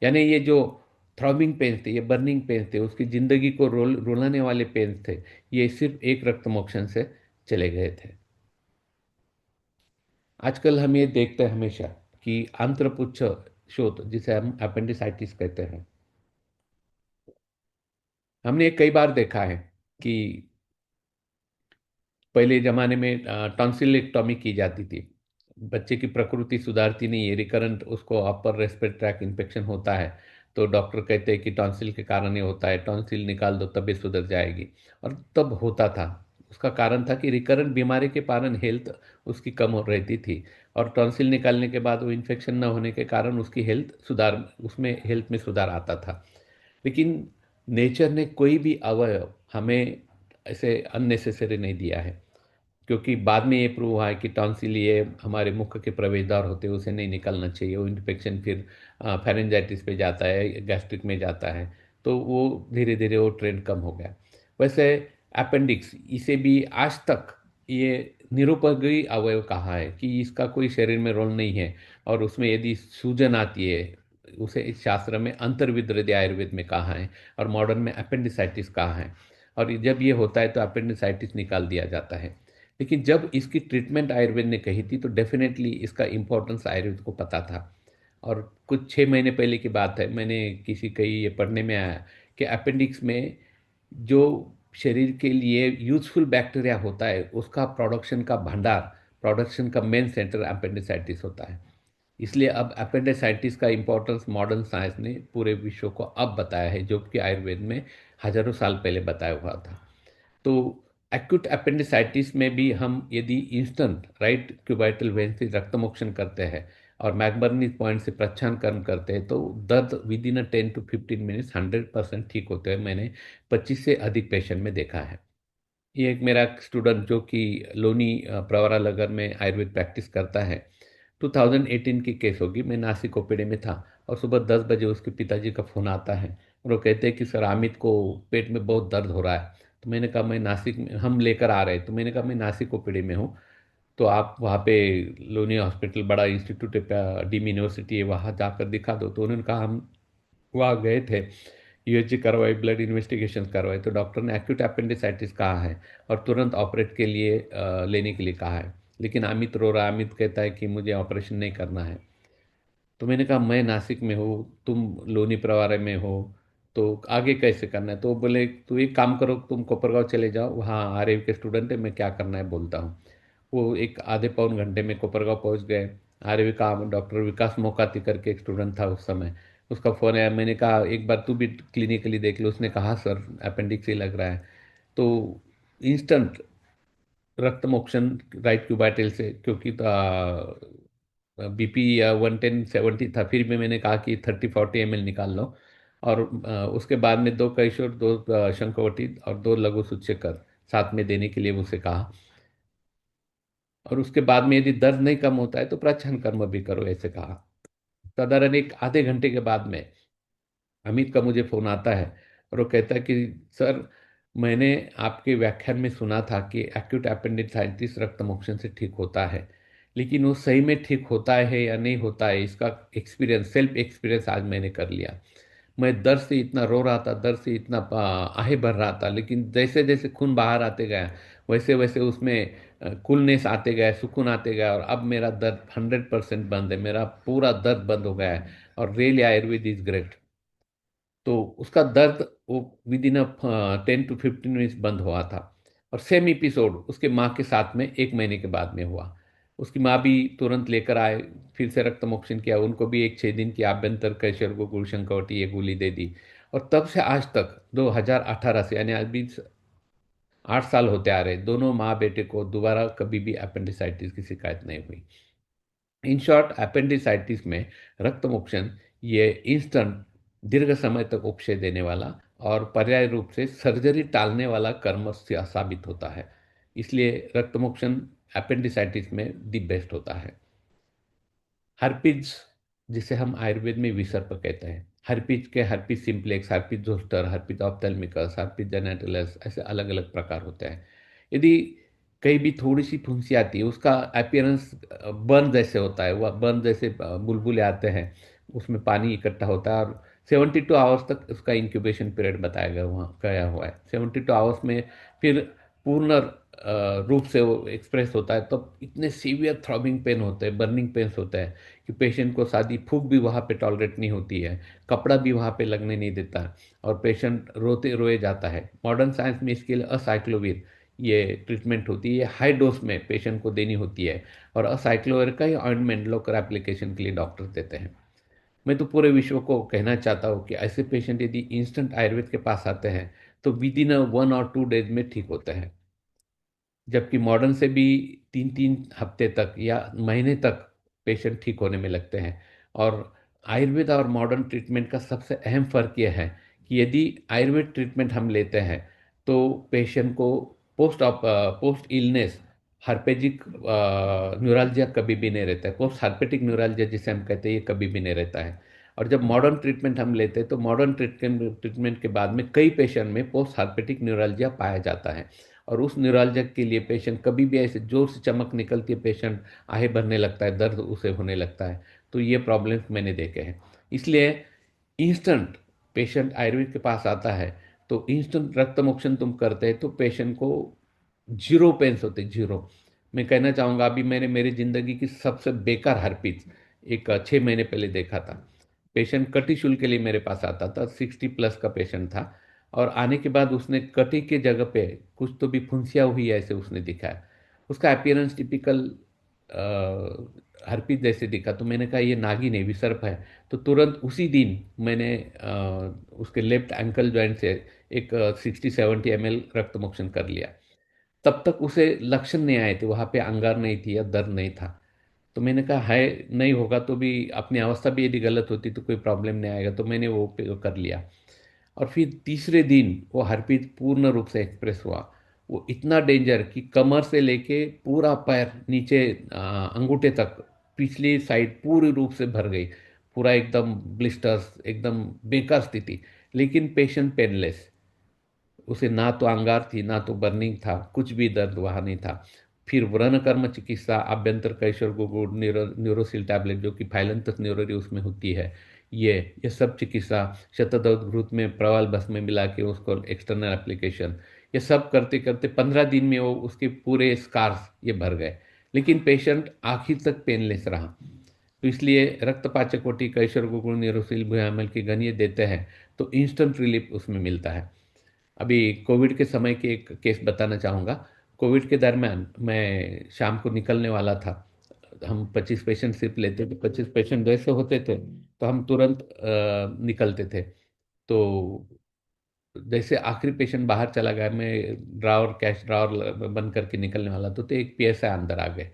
यानी ये जो थ्रॉबिंग पेन्स थे, ये बर्निंग पेन्स थे, उसकी जिंदगी को रुलाने वाले पेन्स थे, ये सिर्फ एक रक्तमोक्षण से चले गए थे। आजकल हम ये देखते हैं हमेशा कि आंत्रपुच्छ शोथ जिसे हम अपेंडिसाइटिस कहते हैं। हमने ये कई बार देखा है कि पहले जमाने में टॉन्सिलेक्टॉमी की जाती थी। बच्चे की प्रकृति सुधारती नहीं है, रिकरेंट उसको अपर रेस्पिरेटरी ट्रैक इन्फेक्शन होता है, तो डॉक्टर कहते हैं कि टॉन्सिल के कारण ये होता है, टॉन्सिल निकाल दो तबीयत सुधर जाएगी। और तब होता था, उसका कारण था कि रिकरेंट बीमारी के कारण हेल्थ उसकी कम हो रहती थी, और टॉन्सिल निकालने के बाद वो इन्फेक्शन न होने के कारण उसकी हेल्थ सुधार, उसमें हेल्थ में सुधार आता था। लेकिन नेचर ने कोई भी अवयव हमें ऐसे अननेसेसरी नहीं दिया है, क्योंकि बाद में ये प्रूव हुआ है कि टॉन्सिल ये हमारे मुख के प्रवेशद्वार होते हैं, उसे नहीं निकलना चाहिए, वो इन्फेक्शन फिर फेरेंजाइटिस पे जाता है, गैस्ट्रिक में जाता है, तो वो धीरे धीरे वो ट्रेंड कम हो गया। वैसे अपेंडिक्स, इसे भी आज तक ये निरुपयोगी अवयव कहा है कि इसका कोई शरीर में रोल नहीं है, और उसमें यदि सूजन आती है, उसे इस शास्त्र में अंतर्विद्रदि आयुर्वेद में कहा है, और मॉडर्न में अपेंडिसाइटिस कहा है। और जब ये होता है तो अपेंडिसाइटिस निकाल दिया जाता है। लेकिन जब इसकी ट्रीटमेंट आयुर्वेद ने कही थी तो डेफिनेटली इसका इम्पोर्टेंस आयुर्वेद को पता था। और कुछ 6 महीने पहले की बात है, मैंने किसी कहीं ये पढ़ने में आया कि अपेंडिक्स में जो शरीर के लिए यूजफुल बैक्टीरिया होता है, उसका प्रोडक्शन का भंडार, प्रोडक्शन का मेन सेंटर अपेंडिसाइटिस होता है। इसलिए अब अपेंडिसाइटिस का इम्पोर्टेंस मॉडर्न साइंस ने पूरे विश्व को अब बताया है, जो कि आयुर्वेद में हजारों साल पहले बताया हुआ था। तो एक्यूट अपेंडिसाइटिस में भी हम यदि इंस्टेंट राइट क्यूबाइटल वेन से रक्तमोक्षण करते हैं और मैकबर्नी पॉइंट से प्रच्छान कर्म करते हैं, तो दर्द विद इन 10 to 15 मिनट्स 100% ठीक होते हैं। मैंने 25 से अधिक पेशेंट में देखा है। ये एक मेरा स्टूडेंट जो कि लोनी प्रवरा नगर में आयुर्वेद प्रैक्टिस करता है, 2018 की केस होगी, मैं नासिक ओपीडी में था, और सुबह 10 बजे उसके पिताजी का फ़ोन आता है, और वो कहते हैं कि सर अमित को पेट में बहुत दर्द हो रहा है। तो मैंने कहा मैं नासिक में, हम लेकर आ रहे हैं, तो मैंने कहा मैं नासिक ओपीडी में हूँ, तो आप वहाँ पे लोनी हॉस्पिटल बड़ा इंस्टीट्यूट है, डीम यूनिवर्सिटी है, वहाँ जाकर दिखा दो। तो उन्होंने कहा हम वहाँ गए थे, यूएसजी करवाई, ब्लड इन्वेस्टिगेशन करवाए, तो डॉक्टर ने एक्यूट अपेंडिसाइटिस कहा है और तुरंत ऑपरेट के लिए लेने के लिए कहा है। लेकिन अमित रो रहा है, अमित कहता है कि मुझे ऑपरेशन नहीं करना है। तो मैंने कहा मैं नासिक में हूँ, तुम लोनी प्रवारा में हो, तो आगे कैसे करना है? तो बोले तो एक काम करो, तुम कोपरगांव चले जाओ, वहाँ आरएवी के स्टूडेंट है, मैं क्या करना है बोलता हूँ। वो एक आधे पौन घंटे में कोपरगांव पहुँच गए। आरएवी का डॉक्टर विकास मोकाती करके एक स्टूडेंट था उस समय, उसका फ़ोन आया, मैंने कहा एक बार तू भी क्लिनिकली देख लो। उसने कहा सर अपेंडिक्स ही लग रहा है। तो इंस्टेंट रक्त मोक्षण राइट क्यूबाइटल से, क्योंकि बीपी 110/70 था, फिर भी मैंने कहा कि 30-40 ml निकाल लो। और उसके बाद में 2 कैशोर, 2 शंखवटी और 2 लघु सूचकर साथ में देने के लिए उसे कहा। और उसके बाद में यदि दर्द नहीं कम होता है तो प्रच्छन्न कर्म भी करो, ऐसे कहा। साधारण एक आधे घंटे के बाद में अमित का मुझे फोन आता है, और वो कहता है कि सर मैंने आपके व्याख्यान में सुना था कि एक्यूट अपेंडिसाइटिस रक्त मोक्षण से ठीक होता है, लेकिन वो सही में ठीक होता है या नहीं होता है, इसका एक्सपीरियंस, सेल्फ एक्सपीरियंस आज मैंने कर लिया। मैं दर्द से इतना रो रहा था, दर्द से इतना आहे भर रहा था, लेकिन जैसे जैसे खून बाहर आते गया, वैसे वैसे उसमें कूलनेस आते गया, सुकून आते गया, और अब मेरा दर्द 100% बंद है, मेरा पूरा दर्द बंद हो गया है। और रियली आयुर्वेद इज ग्रेट। तो उसका दर्द वो विद इन 10 to 15 मिनट्स बंद हुआ था। और सेम एपिसोड उसके माँ के साथ में 1 महीने के बाद में हुआ। उसकी माँ भी तुरंत लेकर आए, फिर से रक्त मोक्षण किया, उनको भी एक 6 दिन की आभ्यंतर कैशर को गुलशंकवटी ये गोली दे दी। और तब से आज तक 2018 से, यानी अभी 8 साल होते आ रहे, दोनों माँ बेटे को दोबारा कभी भी अपेंडिसाइटिस की शिकायत नहीं हुई। इन शॉर्ट, अपेंडिसाइटिस में रक्त मोक्षण ये इंस्टेंट दीर्घ समय तक उपशय देने वाला और पर्याय रूप से सर्जरी टालने वाला कर्म साबित होता है। इसलिए रक्त मोक्षण अपेंडिसाइटिस में दी बेस्ट होता है। हर्पिज, जिसे हम आयुर्वेद में विसर्प कहते हैं, हर्पिज के herpes simplex, herpes zoster, herpes ophthalmicus, herpes genitalis, ऐसे अलग अलग प्रकार होते हैं। यदि कहीं भी थोड़ी सी फुंसी आती है, उसका अपीयरेंस बर्न जैसे होता है, वह बर्न जैसे बुलबुले आते हैं, उसमें पानी इकट्ठा होता है, और 72 आवर्स तक उसका इंक्यूबेशन पीरियड बताया गया हुआ है। 72 आवर्स में फिर पूर्ण रूप से वो एक्सप्रेस होता है, तब इतने सीवियर थ्रॉबिंग पेन होते हैं, बर्निंग पेन्स होते हैं कि पेशेंट को सादी फूंक भी वहाँ पे टॉलरेट नहीं होती है, कपड़ा भी वहाँ पे लगने नहीं देता है, और पेशेंट रोते रोए जाता है। मॉडर्न साइंस में इसके लिए असाइक्लोविर ये ट्रीटमेंट होती है, ये हाई डोज में पेशेंट को देनी होती है, और असाइक्लोविर का ही ऑइंटमेंट लोकल एप्लीकेशन के लिए डॉक्टर देते हैं। मैं तो पूरे विश्व को कहना चाहता हूँ कि ऐसे पेशेंट यदि इंस्टेंट आयुर्वेद के पास आते हैं तो विद इन 1 और 2 डेज में ठीक होते हैं, जबकि मॉडर्न से भी 3-3 हफ्ते तक या महीने तक पेशेंट ठीक होने में लगते हैं। और आयुर्वेद और मॉडर्न ट्रीटमेंट का सबसे अहम फ़र्क यह है कि यदि आयुर्वेद ट्रीटमेंट हम लेते हैं तो पेशेंट को पोस्ट इलनेस हार्पेजिक न्यूरालजिया कभी भी नहीं रहता है, पोस्ट हार्पेटिक न्यूरालजिया जिसे हम कहते हैं ये कभी भी नहीं रहता है। और जब मॉडर्न ट्रीटमेंट हम लेते हैं तो मॉडर्न ट्रीटमेंट के बाद में कई पेशेंट में पोस्ट हार्पेटिक न्यूरालजिया पाया जाता है, और उस न्यूरालजिया के लिए पेशेंट कभी भी ऐसे जोर से चमक निकलती है, पेशेंट आहे भरने लगता है, दर्द उसे होने लगता है। तो ये प्रॉब्लम्स मैंने देखे हैं। इसलिए इंस्टेंट पेशेंट आयुर्वेद के पास आता है तो इंस्टेंट रक्त मोक्षण तुम करते हैं तो पेशेंट को जीरो पेन्स होते, जीरो। मैं कहना चाहूँगा अभी मैंने मेरी ज़िंदगी की सबसे बेकार हर्पीज एक 6 महीने पहले देखा था। पेशेंट कटी शूल के लिए मेरे पास आता था, 60+ का पेशेंट था, और आने के बाद उसने कटी के जगह पे कुछ तो भी फुंसिया हुई है ऐसे उसने दिखाया। उसका अपीयरेंस टिपिकल हर्पीज जैसे दिखा, तो मैंने कहा ये नागिन है, विसर्प है। तो तुरंत उसी दिन मैंने उसके लेफ्ट एंकल जॉइंट से एक 60-70 ml रक्त मोक्षण कर लिया। तब तक उसे लक्षण नहीं आए थे, वहाँ पे अंगार नहीं थी या दर्द नहीं था। तो मैंने कहा है नहीं होगा तो भी अपनी अवस्था भी यदि गलत होती तो कोई प्रॉब्लम नहीं आएगा, तो मैंने वो कर लिया। और फिर तीसरे दिन वो हर्पीज पूर्ण रूप से एक्सप्रेस हुआ। वो इतना डेंजर कि कमर से लेके पूरा पैर नीचे अंगूठे तक पिछली साइड पूरी रूप से भर गई, पूरा एकदम ब्लिस्टर्स, एकदम बेकार स्थिति, लेकिन पेशेंट पेनलेस। उसे ना तो अंगार थी ना तो बर्निंग था, कुछ भी दर्द वहाँ नहीं था। फिर व्रणकर्म चिकित्सा, आभ्यंतर कैशोर गुगुड़, न्यूरोसिल टैबलेट जो कि फाइलेंथस न्यूरोरी उसमें होती है, ये सब चिकित्सा, शतदत्त घृत में प्रवाल भस्म में मिला के उसको एक्सटर्नल एप्लीकेशन, ये सब करते करते 15 दिन में वो उसके पूरे स्कार्स ये भर गए, लेकिन पेशेंट आखिर तक पेनलेस रहा। तो इसलिए रक्तपाचक कोटि कैशोर गुगुड़ न्यूरोसिल भुयामल की गन ये देते हैं तो इंस्टेंट रिलीफ उसमें मिलता है। अभी कोविड के समय के एक केस बताना चाहूँगा। कोविड के दरमियान मैं शाम को निकलने वाला था, हम 25 पेशेंट सिर्फ लेते थे, 25 पेशेंट जैसे होते थे तो हम तुरंत निकलते थे। तो जैसे आखिरी पेशेंट बाहर चला गया, मैं ड्रावर कैश ड्रावर बंद करके निकलने वाला तो एक पीएसआई अंदर आ गए,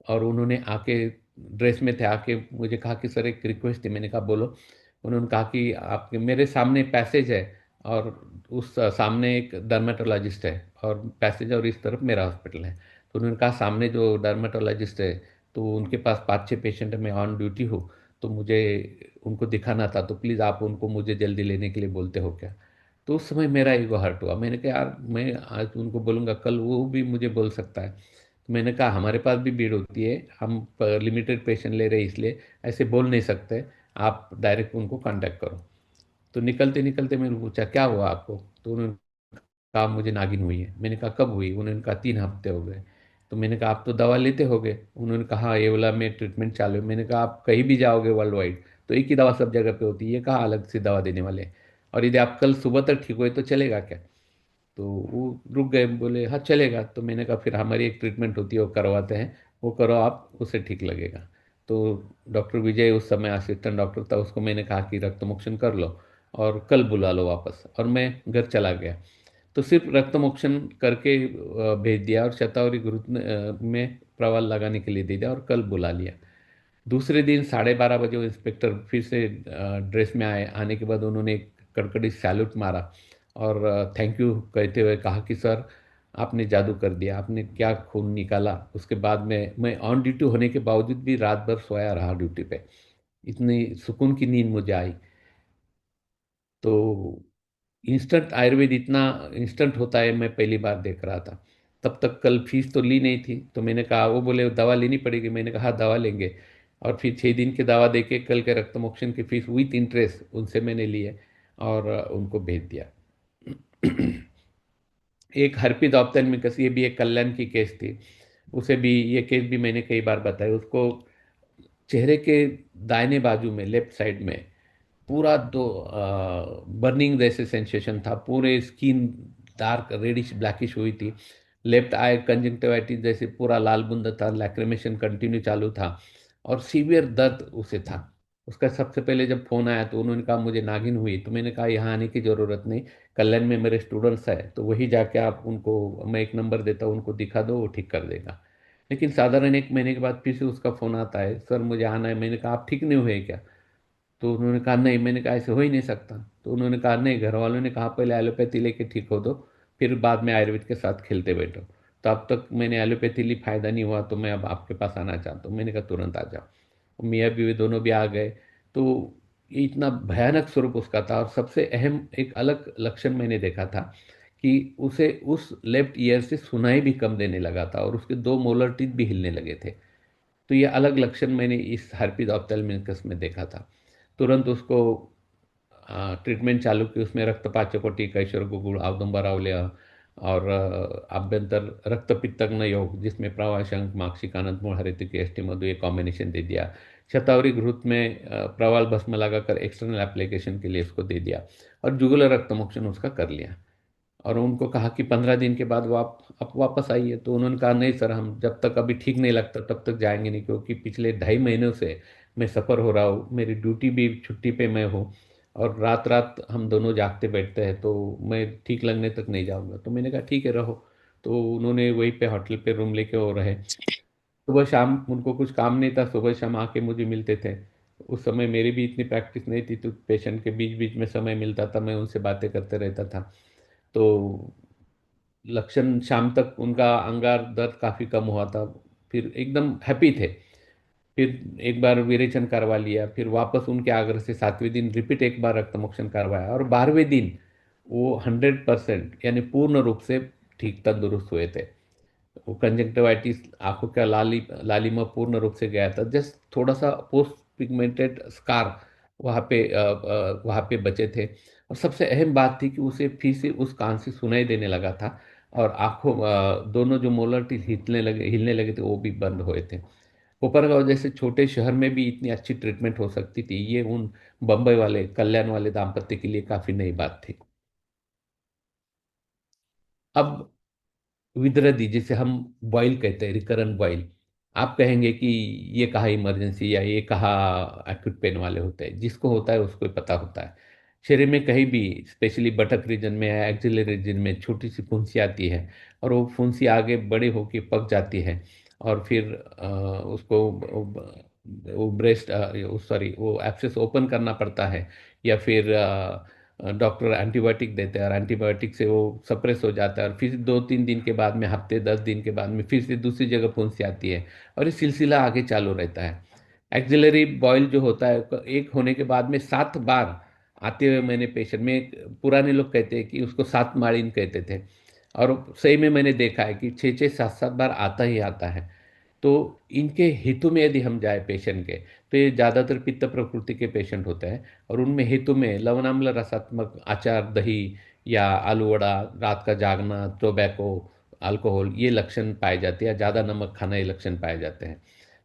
और उन्होंने आके ड्रेस में थे, आके मुझे कहा कि सर एक रिक्वेस्ट थी। मैंने कहा बोलो। उन्होंने कहा कि आपके मेरे सामने पैसेज है, और उस सामने एक डर्मेटोलॉजिस्ट है, और पैसेज और इस तरफ मेरा हॉस्पिटल है। तो उन्होंने कहा सामने जो डर्मेटोलॉजिस्ट है तो उनके पास 5-6 पेशेंट है, मैं ऑन ड्यूटी हूँ, तो मुझे उनको दिखाना था, तो प्लीज़ आप उनको मुझे जल्दी लेने के लिए बोलते हो क्या। तो उस समय मेरा ईगो हर्ट हुआ। मैंने कहा यार मैं आज उनको बोलूँगा, कल वो भी मुझे बोल सकता है। तो मैंने कहा हमारे पास भी भीड़ होती है, हम लिमिटेड पेशेंट ले रहे हैं इसलिए ऐसे बोल नहीं सकते, आप डायरेक्ट उनको कांटेक्ट करो। तो निकलते निकलते मैंने पूछा क्या हुआ आपको, तो उन्होंने कहा मुझे नागिन हुई है। मैंने कहा कब हुई, उन्होंने कहा 3 हफ्ते हो गए। तो मैंने कहा आप तो दवा लेते होगे, उन्होंने कहा हाँ ये वाला में ट्रीटमेंट चालू है। मैंने कहा आप कहीं भी जाओगे वर्ल्ड वाइड तो एक ही दवा सब जगह पे होती है, ये कहाँ अलग से दवा देने वाले हैं? और यदि आप कल सुबह तक ठीक हुए तो चलेगा क्या? तो वो रुक गए, बोले हाँ चलेगा। तो मैंने कहा फिर हमारी एक ट्रीटमेंट होती है वो करवाते हैं, वो करो आप, उससे ठीक लगेगा। तो डॉक्टर विजय उस समय असिस्टेंट डॉक्टर था, उसको मैंने कहा कि रक्त मोक्षण कर लो और कल बुला लो वापस, और मैं घर चला गया। तो सिर्फ रक्त मोक्षण करके भेज दिया, और शतावरी गुरुत में प्रवाल लगाने के लिए दे दिया, और कल बुला लिया। दूसरे दिन 12:30 बजे वो इंस्पेक्टर फिर से ड्रेस में आए। आने के बाद उन्होंने एक कड़कड़ी सैल्यूट मारा, और थैंक यू कहते हुए कहा कि सर आपने जादू कर दिया, आपने क्या खून निकाला। उसके बाद में मैं ऑन ड्यूटी होने के बावजूद भी रात भर सोया रहा ड्यूटी पे, इतनी सुकून की नींद मुझे आई। तो इंस्टेंट आयुर्वेद इतना इंस्टेंट होता है मैं पहली बार देख रहा था। तब तक कल फीस तो ली नहीं थी, तो मैंने कहा, वो बोले दवा लेनी पड़ेगी, मैंने कहा हाँ दवा लेंगे। और फिर 6 दिन की दवा देके कल के रक्त मोक्षण की फीस विथ इंटरेस्ट उनसे मैंने ली है, और उनको भेज दिया। एक हर्पिस ऑप्थेल्मिकस, ये भी एक कल्याण की केस थी। उसे भी, ये केस भी मैंने कई बार बताई उसको। चेहरे के दाहिने बाजू में, लेफ्ट साइड में, पूरा दो बर्निंग जैसे सेंसेशन था, पूरे स्किन डार्क रेडिश ब्लैकिश हुई थी। लेफ्ट आई कंजंक्टिवाइटिस जैसे पूरा लाल बुंद था, लैक्रिमेशन कंटिन्यू चालू था, और सीवियर दर्द उसे था। उसका सबसे पहले जब फोन आया तो उन्होंने कहा मुझे नागिन हुई, तो मैंने कहा यहाँ आने की ज़रूरत नहीं, कल्याण में मेरे स्टूडेंट्स हैं, तो वही जाके आप उनको, मैं एक नंबर देता हूँ, उनको दिखा दो, वो ठीक कर देगा। लेकिन साधारण एक महीने के बाद फिर से उसका फ़ोन आता है, सर मुझे आना है। मैंने कहा आप ठीक नहीं हुए क्या? तो उन्होंने कहा नहीं। मैंने कहा ऐसे हो ही नहीं सकता। तो उन्होंने कहा नहीं, घर वालों ने कहा पहले एलोपैथी लेके ठीक हो दो, फिर बाद में आयुर्वेद के साथ खेलते बैठो। तो अब तक मैंने एलोपैथी ली, फायदा नहीं हुआ, तो मैं अब आपके पास आना चाहता हूँ। मैंने कहा तुरंत आ जाओ। मियाँ बीवी दोनों भी आ गए। तो ये इतना भयानक स्वरूप उसका था। और सबसे अहम एक अलग लक्षण मैंने देखा था कि उसे उस लेफ्ट ईयर से सुनाई भी कम देने लगा था, और उसके दो मोलर टीथ भी हिलने लगे थे। तो ये अलग लक्षण मैंने इस हर्पिस ऑप्थेल्मिकस में देखा था। तुरंत उसको ट्रीटमेंट चालू की। उसमें रक्तपाचकोटी, कैशोर गुगुळ, औदुंबर अवलेह, और आभ्यंतर रक्तपित्तग्न योग, जिसमें प्रवाशंक, माक्षिक, आनंद मूल, हरित एस टी मधु, ये कॉम्बिनेशन दे दिया। शतावरी घृत में प्रवाल भस्म लगाकर एक्सटर्नल एप्लीकेशन के लिए इसको दे दिया, और जुगुलर रक्तमोक्षण उसका कर लिया। और उनको कहा कि 15 दिन के बाद वो आप वापस आइए। तो उन्होंने कहा नहीं सर, हम जब तक अभी ठीक नहीं लगता तब तक जाएंगे नहीं, क्योंकि पिछले 2.5 महीनों से मैं सफ़र हो रहा हूँ, मेरी ड्यूटी भी, छुट्टी पे मैं हूँ, और रात रात हम दोनों जागते बैठते हैं, तो मैं ठीक लगने तक नहीं जाऊँगा। तो मैंने कहा ठीक है, रहो। तो उन्होंने वहीं पे होटल पे रूम लेके वो रहे। सुबह शाम उनको कुछ काम नहीं था, सुबह शाम आके मुझे मिलते थे। उस समय मेरी भी इतनी प्रैक्टिस नहीं थी, तो पेशेंट के बीच बीच में समय मिलता था, मैं उनसे बातें करते रहता था। तो लक्षण शाम तक उनका अंगार दर्द काफ़ी कम हुआ था, फिर एकदम हैप्पी थे। फिर एक बार विरेचन करवा लिया, फिर वापस उनके आग्रह से 7वें दिन रिपीट एक बार रक्तमोक्षण करवाया, और 12वें दिन वो 100% यानी पूर्ण रूप से ठीक तंदुरुस्त हुए थे। वो कंजक्टिवाइटिस, आंखों का लालिमा पूर्ण रूप से गया था। जस्ट थोड़ा सा पोस्ट पिगमेंटेड स्कार वहाँ पे बचे थे। और सबसे अहम बात थी कि उसे फिर से उस कान से सुनाई देने लगा था, और आंखों दोनों जो मोलर टीथ हिलने लगे थे, वो भी बंद हुए थे। कोपरगांव जैसे छोटे शहर में भी इतनी अच्छी ट्रीटमेंट हो सकती थी, ये उन बम्बई वाले, कल्याण वाले दाम्पत्य के लिए काफी नई बात थी। अब विदरदी, जिसे हम बॉइल कहते हैं, रिकरेंट बॉइल, आप कहेंगे कि ये कहाँ इमरजेंसी, या ये कहाँ एक्यूट पेन वाले होते हैं। जिसको होता है उसको ही पता होता है। शरीर में कहीं भी, स्पेशली बटक रीजन में या एक्सिलरी रीजन में, छोटी सी फुंसी आती है, और वो फुंसी आगे बड़े होके पक जाती है, और फिर उसको वो ब्रेस्ट, सॉरी, वो एब्सेस ओपन करना पड़ता है, या फिर डॉक्टर एंटीबायोटिक देते हैं, और एंटीबायोटिक से वो सप्रेस हो जाता है, और फिर 2-3 दिन के बाद में, हफ्ते 10 दिन के बाद में, फिर से दूसरी जगह फुंसी आती है, और ये सिलसिला आगे चालू रहता है। एक्सिलरी बॉयल जो होता है, एक होने के बाद में 7 बार आते हुए मैंने पेशेंट में, पुराने लोग कहते हैं कि उसको 7 माड़ीन कहते थे, और सही में मैंने देखा है कि 6-6, 7-7 बार आता ही आता है। तो इनके हितों में यदि हम जाए पेशेंट के, तो ये ज़्यादातर पित्त प्रकृति के पेशेंट होते हैं, और उनमें हितों में लवणाम्ल रसात्मक आचार, दही या आलू वड़ा, रात का जागना, टोबैको, अल्कोहल, ये लक्षण पाए जाते हैं, या ज़्यादा नमक खाना, ये लक्षण पाए जाते हैं।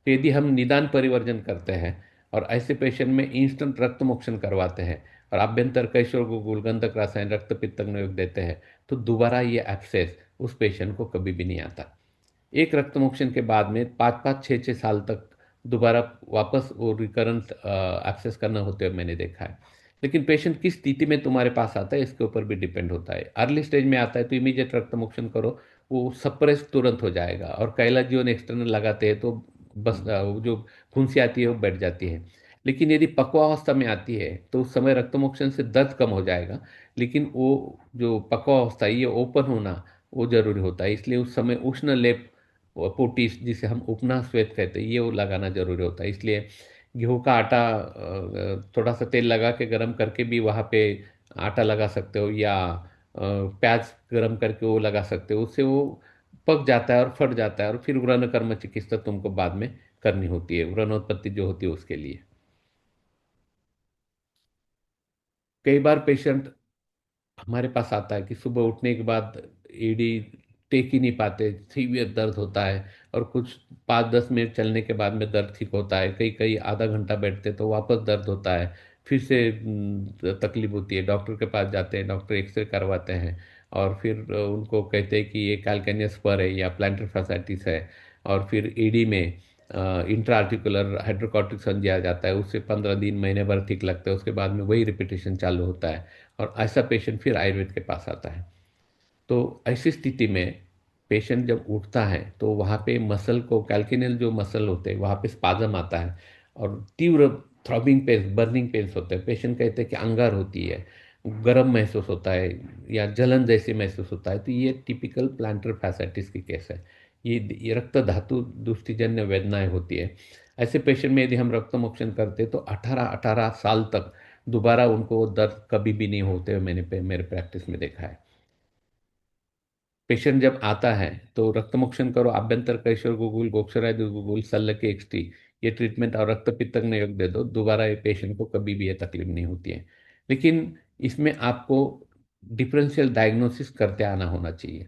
तो यदि हम निदान परिवर्जन करते हैं, और ऐसे पेशेंट में इंस्टेंट रक्त मोक्षण करवाते हैं, और आभ्यंतर कैशोर गुगुल, गंधक रसायन, रक्त पित्तग्न योग देते हैं, तो दोबारा ये एब्सेस उस पेशेंट को कभी भी नहीं आता। एक रक्तमोक्षण के बाद में 5-5, 6-6 साल तक दोबारा वापस वो रिकरेंट एक्सेस करना होते हुए मैंने देखा है। लेकिन पेशेंट किस स्थिति में तुम्हारे पास आता है, इसके ऊपर भी डिपेंड होता है। अर्ली स्टेज में आता है तो इमीडिएट रक्तमोक्षण करो, वो सप्रेस तुरंत हो जाएगा, और कैलाजीवन एक्सटर्नल लगाते हैं तो बस वो जो फुंसी आती है वो बैठ जाती है। लेकिन यदि पक्वावस्था में आती है तो उस समय रक्तमोक्षण से दर्द कम हो जाएगा, लेकिन वो जो पक्वावस्था है, ये ओपन होना वो जरूरी होता है। इसलिए उस समय उष्ण लेप, पोटिस, जिसे हम उपना श्वेत कहते हैं, ये वो लगाना जरूरी होता है। इसलिए गेहूं का आटा, थोड़ा सा तेल लगा के गर्म करके भी वहाँ पे आटा लगा सकते हो, या प्याज गर्म करके वो लगा सकते हो। उससे वो पक जाता है और फट जाता है, और फिर व्रण कर्म चिकित्सा तुमको बाद में करनी होती है, व्रणोत्पत्ति जो होती है उसके लिए। कई बार पेशेंट हमारे पास आता है कि सुबह उठने के बाद एडी टेक ही नहीं पाते, सीवियर दर्द होता है, और कुछ 5-10 मिनट चलने के बाद में दर्द ठीक होता है, कई कई आधा घंटा बैठते तो वापस दर्द होता है, फिर से तकलीफ होती है, डॉक्टर के पास जाते हैं, डॉक्टर एक्सरे करवाते हैं, और फिर उनको कहते हैं कि ये कैल्केनियस स्पर है या प्लांटर फैसाइटिस है, और फिर एडी में इंट्राआर्टिकुलर हाइड्रोकॉर्टिसोन दिया जाता है, उससे 15 दिन महीने भर ठीक लगता है, उसके बाद में वही रिपीटेशन चालू होता है, और ऐसा पेशेंट फिर आयुर्वेद के पास आता है। तो ऐसी स्थिति में पेशेंट जब उठता है तो वहाँ पे मसल को, कैल्किनल जो मसल होते हैं वहाँ पे स्पाजम आता है, और तीव्र थ्रॉबिंग पेन्स, बर्निंग पेन्स होते हैं, पेशेंट कहते हैं कि अंगार होती है, गर्म महसूस होता है या जलन जैसे महसूस होता है, तो ये टिपिकल प्लांटर फैसाइटिस की केस है। ये रक्त धातु दुष्टिजन्य वेदनाएं होती है। ऐसे पेशेंट में यदि हम रक्त मोक्षण करते तो 18-18 साल तक दोबारा उनको दर्द कभी भी नहीं होते हुए मेरे प्रैक्टिस में देखा है। पेशेंट जब आता है तो रक्तमोक्षण करो, आभ्यंतर कैशोर गुगुल, गोक्षरादि गुगुल, सल्ल के एक्सटी, ये ट्रीटमेंट और रक्त पित्तक योग दे दो, दोबारा ये पेशेंट को कभी भी ये तकलीफ नहीं होती है। लेकिन इसमें आपको डिफरेंशियल डायग्नोसिस करते आना होना चाहिए,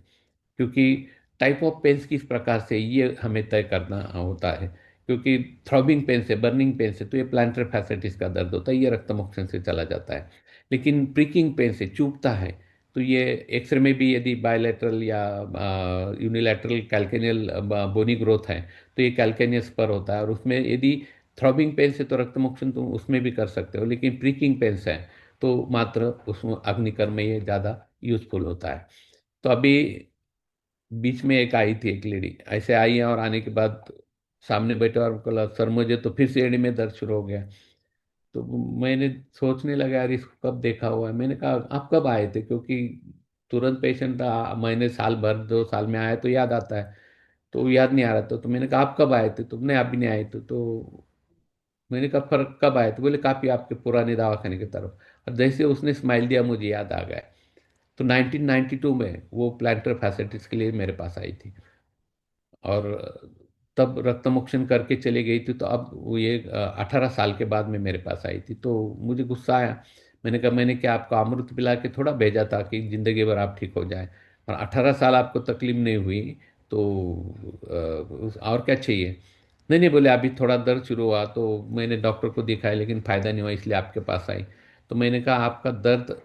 क्योंकि टाइप ऑफ पेन्स किस प्रकार से ये हमें तय करना होता है। क्योंकि थ्रॉबिंग पेन से, बर्निंग पेन से तो ये प्लांटर फैसाइटिस का दर्द होता है, ये रक्तमोक्षण से चला जाता है। लेकिन प्रिकिंग पेन से चुभता है, तो ये एक्सरे में भी यदि बायलैटरल या यूनिलैटरल कैल्केनियल बोनी ग्रोथ है तो ये कैल्केनियस पर होता है, और उसमें यदि थ्रॉबिंग पेन से तो रक्तमोक्षण तुम उसमें भी कर सकते हो, लेकिन प्रिकिंग पेन से है तो मात्र उसमें अग्निकर्म में ये ज़्यादा यूजफुल होता है। तो अभी बीच में एक आई थी, एक लेडी ऐसे आई है, और आने के बाद सामने बैठे और बोला सर मुझे तो फिर से एड़ी में दर्द शुरू हो गया। तो मैंने सोचने लगा यार इसको कब देखा हुआ है। मैंने कहा आप कब आए थे, क्योंकि तुरंत पेशेंट मैंने साल भर 2 साल में आया तो याद आता है, तो याद नहीं आ रहा था। तो मैंने कहा आप कब आए थे, तुमने अभी नहीं आए थे। तो मैंने कहा फर्क कब आए थे, बोले काफ़ी आपके पुराने दवाखाने की तरफ। और जैसे उसने स्माइल दिया मुझे याद आ गया। तो 1992 में वो प्लांटर फैसिलिटीज के लिए मेरे पास आई थी, और तब रक्तमोक्षण करके चली गई थी। तो अब वो ये 18 साल के बाद में मेरे पास आई थी, तो मुझे गुस्सा आया। मैंने कहा मैंने क्या आपको अमृत पिला के थोड़ा भेजा था कि ज़िंदगी भर आप ठीक हो जाए, और 18 साल आपको तकलीफ नहीं हुई, तो और क्या चाहिए। नहीं नहीं, बोले अभी थोड़ा दर्द शुरू हुआ तो मैंने डॉक्टर को दिखाया लेकिन फ़ायदा नहीं हुआ, इसलिए आपके पास आई। तो मैंने कहा आपका दर्द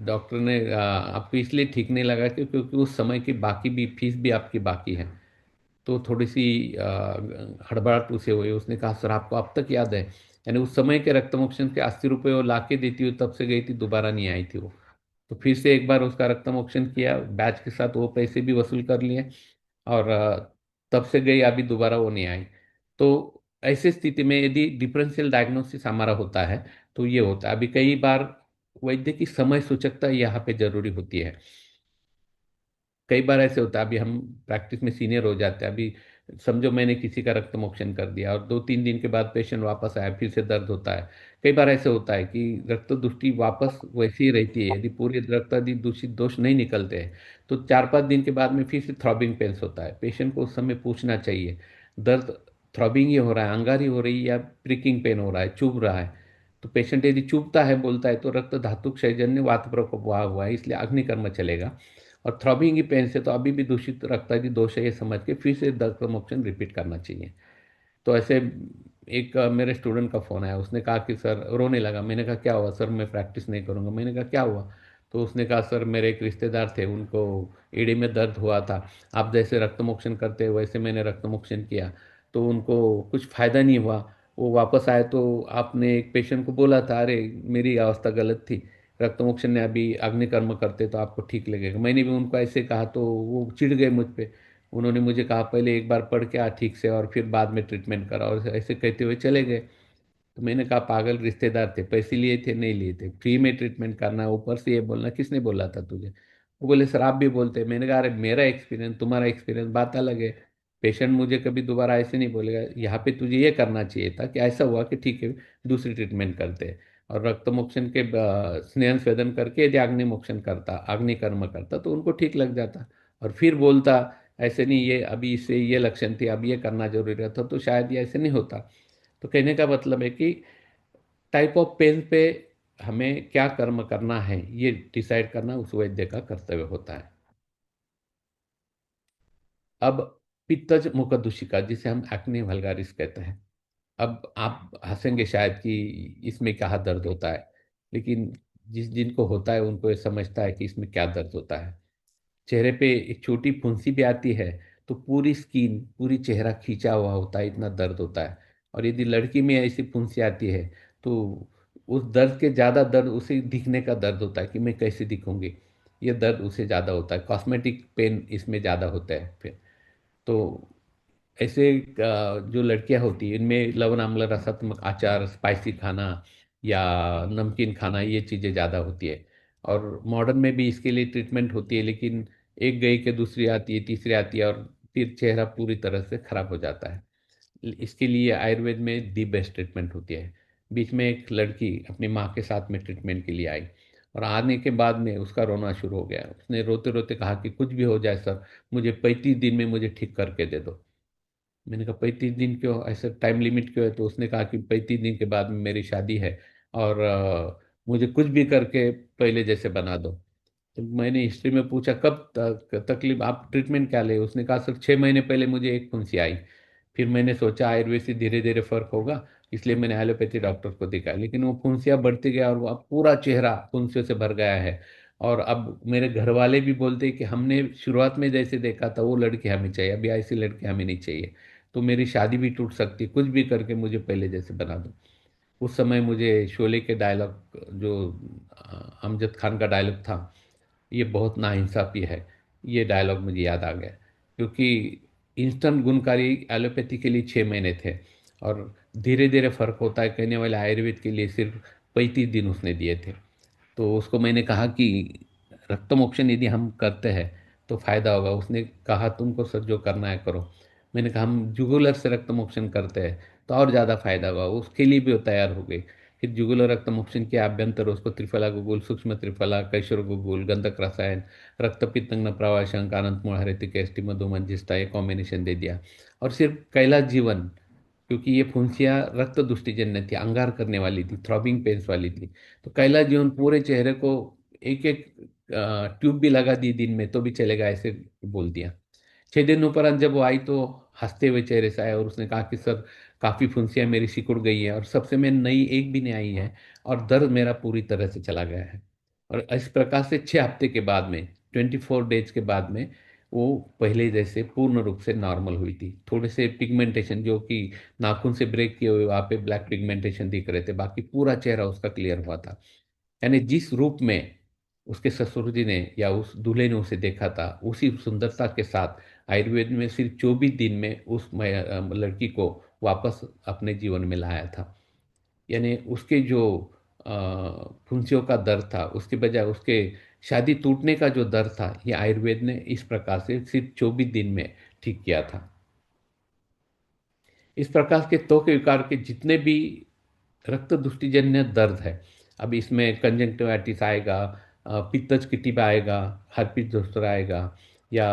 डॉक्टर ने आपको इसलिए ठीक नहीं लगा क्योंकि उस समय की बाकी भी फीस भी आपकी बाकी है। तो थोड़ी सी हड़बड़ाहट उसे हुई। उसने कहा सर आपको अब तक याद है, यानी उस समय के रक्तमोक्षण के 80 रुपये वो ला के देती हुई तब से गई थी, दोबारा नहीं आई थी वो। तो फिर से एक बार उसका रक्तमोक्षण किया, बैच के साथ वो पैसे भी वसूल कर लिए, और तब से गई, अभी दोबारा वो नहीं आई। तो ऐसी स्थिति में यदि डिफरेंशियल डायग्नोसिस हमारा होता है तो ये होता है। अभी कई बार वैद्य की समय सूचकता यहाँ पे जरूरी होती है। कई बार ऐसे होता है, अभी हम प्रैक्टिस में सीनियर हो जाते हैं, अभी समझो मैंने किसी का रक्त मोक्षण कर दिया और 2-3 दिन के बाद पेशेंट वापस आया, फिर से दर्द होता है। कई बार ऐसे होता है कि रक्त दुष्टि वापस वैसी ही रहती है, यदि पूरे रक्त आदि दूषित दोष नहीं निकलते हैं तो 4-5 दिन के बाद में फिर से थ्रॉबिंग पेन्स होता है। पेशेंट को उस समय पूछना चाहिए दर्द थ्रॉबिंग ही हो रहा है, अंगारी हो रही है, या प्रिकिंग पेन हो रहा है, चुभ रहा है। तो पेशेंट यदि चुभता है, बोलता है, तो रक्त धातु क्षयजन्य वात प्रकोप हुआ है, इसलिए अग्निकर्म चलेगा। और थ्रॉबिंग की पेन से तो अभी भी दूषित रक्तादि दोष है, ये समझ के फिर से दर्द मोक्षण रिपीट करना चाहिए। तो ऐसे एक मेरे स्टूडेंट का फ़ोन आया, उसने कहा कि सर, रोने लगा। मैंने कहा क्या हुआ सर, मैं प्रैक्टिस नहीं करूँगा। मैंने कहा क्या हुआ। तो उसने कहा सर मेरे एक रिश्तेदार थे, उनको एड़ी में दर्द हुआ था, आप जैसे रक्तमोक्षण करते हैं वैसे मैंने रक्तमोक्षण किया, तो उनको कुछ फ़ायदा नहीं हुआ। वो वापस आए तो आपने एक पेशेंट को बोला था अरे मेरी अवस्था गलत थी, रक्तमोक्षण ने अभी अग्निकर्म करते तो आपको ठीक लगेगा। मैंने भी उनको ऐसे कहा तो वो चिढ़ गए मुझ पे। उन्होंने मुझे कहा पहले एक बार पढ़ के आ ठीक से, और फिर बाद में ट्रीटमेंट करा, और ऐसे कहते हुए चले गए। तो मैंने कहा पागल रिश्तेदार थे, पैसे लिए थे नहीं लिए थे, फ्री में ट्रीटमेंट करना, ऊपर से ये बोलना, किसने बोला था तुझे। वो बोले सर आप भी बोलते हैं। मैंने कहा अरे मेरा एक्सपीरियंस तुम्हारा एक्सपीरियंस बात अलग है। पेशेंट मुझे कभी दोबारा ऐसे नहीं बोलेगा। यहाँ पे तुझे ये करना चाहिए था कि ऐसा हुआ कि ठीक है दूसरी ट्रीटमेंट करते हैं, और रक्त मोक्षण के स्नेहन स्वेदन करके यदि अग्नि मोक्षण करता, अग्निकर्म करता, तो उनको ठीक लग जाता। और फिर बोलता ऐसे नहीं, ये अभी इससे ये लक्षण थी, अब ये करना जरूरी रहता, तो शायद ये ऐसे नहीं होता। तो कहने का मतलब है कि टाइप ऑफ पेन पे हमें क्या कर्म करना है ये डिसाइड करना उस वैद्य का कर्तव्य होता है। अब पित्तज मुखदूषिका, जिसे हम एक्ने वल्गारिस कहते हैं। अब आप हंसेंगे शायद कि इसमें क्या दर्द होता है, लेकिन जिनको होता है उनको ये समझता है कि इसमें क्या दर्द होता है। चेहरे पे एक छोटी फुंसी भी आती है तो पूरी स्किन, पूरी चेहरा खींचा हुआ होता है, इतना दर्द होता है। और यदि लड़की में ऐसी फुंसी आती है तो उस दर्द के ज़्यादा दर्द उसे दिखने का दर्द होता है कि मैं कैसे दिखूंगी, ये दर्द उसे ज़्यादा होता है। कॉस्मेटिक पेन इसमें ज़्यादा होता है फिर। तो ऐसे जो लड़कियां होती हैं इनमें लवण आम्ल रसात्मक आचार, स्पाइसी खाना या नमकीन खाना, ये चीज़ें ज़्यादा होती है। और मॉडर्न में भी इसके लिए ट्रीटमेंट होती है, लेकिन एक गई के दूसरी आती है, तीसरी आती है, और फिर चेहरा पूरी तरह से खराब हो जाता है। इसके लिए आयुर्वेद में दी बेस्ट ट्रीटमेंट होती है। बीच में एक लड़की अपनी माँ के साथ में ट्रीटमेंट के लिए आई, और आने के बाद में उसका रोना शुरू हो गया। उसने रोते रोते कहा कि कुछ भी हो जाए सर, मुझे 35 दिन में मुझे ठीक करके दे दो। मैंने कहा 35 दिन क्यों, ऐसा टाइम लिमिट क्यों है? तो उसने कहा कि 35 दिन के बाद में मेरी शादी है, और मुझे कुछ भी करके पहले जैसे बना दो। तो मैंने हिस्ट्री में पूछा कब तकलीफ, आप ट्रीटमेंट क्या ले? उसने कहा सर 6 महीने पहले मुझे एक फुंसी आई। फिर मैंने सोचा आयुर्वेद से धीरे धीरे फर्क होगा, इसलिए मैंने एलोपैथी डॉक्टर को दिखाया, लेकिन वो फुंसियाँ बढ़ती गया और वो अब पूरा चेहरा फुंसियों से भर गया है। और अब मेरे घर वाले भी बोलते हैं कि हमने शुरुआत में जैसे देखा था वो लड़की हमें चाहिए, अभी ऐसी लड़की हमें नहीं चाहिए। तो मेरी शादी भी टूट सकती, कुछ भी करके मुझे पहले जैसे बना दो। उस समय मुझे शोले के डायलॉग, जो अमजद खान का डायलॉग था, ये बहुत नाइंसाफ़ी है, ये डायलॉग मुझे याद आ गया। क्योंकि इंस्टेंट गुणकारी एलोपैथी के लिए 6 महीने थे, और धीरे धीरे फर्क होता है कहने वाले आयुर्वेद के लिए सिर्फ 35 दिन उसने दिए थे। तो उसको मैंने कहा कि रक्तमोक्षण यदि हम करते हैं तो फायदा होगा। उसने कहा तुमको सर जो करना है करो। मैंने कहा हम जुगुलर से रक्तमोक्षण करते हैं तो और ज़्यादा फायदा होगा। उसके लिए भी वो तैयार हो गई। फिर जुगुलर रक्तमोक्षण के आभ्यंतर उसको त्रिफला गुगुल, सूक्ष्म त्रिफला, कैशोर गुगुल, गंधक रसायन, रक्तपित्तंगन प्रवाशंक, अनंत हरितिक एस्टी, मधुमंजिष्ठा, ये कॉम्बिनेशन दे दिया। और सिर्फ कैलाश जीवन, क्योंकि ये फुंसियाँ रक्त दुष्टिजन्य थी, अंगार करने वाली थी, थ्रॉबिंग पेन्स वाली थी। तो कैलाश जीवन पूरे चेहरे को एक एक ट्यूब भी लगा दी दिन में तो भी चलेगा, ऐसे बोल दिया। 6 दिन उपरांत जब वो आई तो हंसते हुए चेहरे से आया, और उसने कहा कि सर काफ़ी फुंसियाँ मेरी सिकुड़ गई है, और सबसे में नई एक भी नहीं आई है, और दर्द मेरा पूरी तरह से चला गया है। और इस प्रकार से 6 हफ्ते के बाद में, 24 डेज के बाद में, वो पहले जैसे पूर्ण रूप से नॉर्मल हुई थी। थोड़े से पिगमेंटेशन, जो कि नाखून से ब्रेक किए हुए वहाँ पे ब्लैक पिगमेंटेशन दिख रहे थे, बाकी पूरा चेहरा उसका क्लियर हुआ था। यानी जिस रूप में उसके ससुर जी ने या उस दूल्हे ने उसे देखा था, उसी सुंदरता के साथ आयुर्वेद में सिर्फ 24 दिन में उस लड़की को वापस अपने जीवन में लाया था। यानी उसके जो अ, फुंसियों का दर्द था, उसके बजाय उसके शादी टूटने का जो दर्द था, ये आयुर्वेद ने इस प्रकार से सिर्फ 24 दिन में ठीक किया था। इस प्रकार के त्वक विकार के जितने भी रक्त दुष्टिजन्य दर्द है, अब इसमें कंजंक्टिवाइटिस आएगा, पित्तज की टिब आएगा, हर्पिस जोस्टर आएगा, या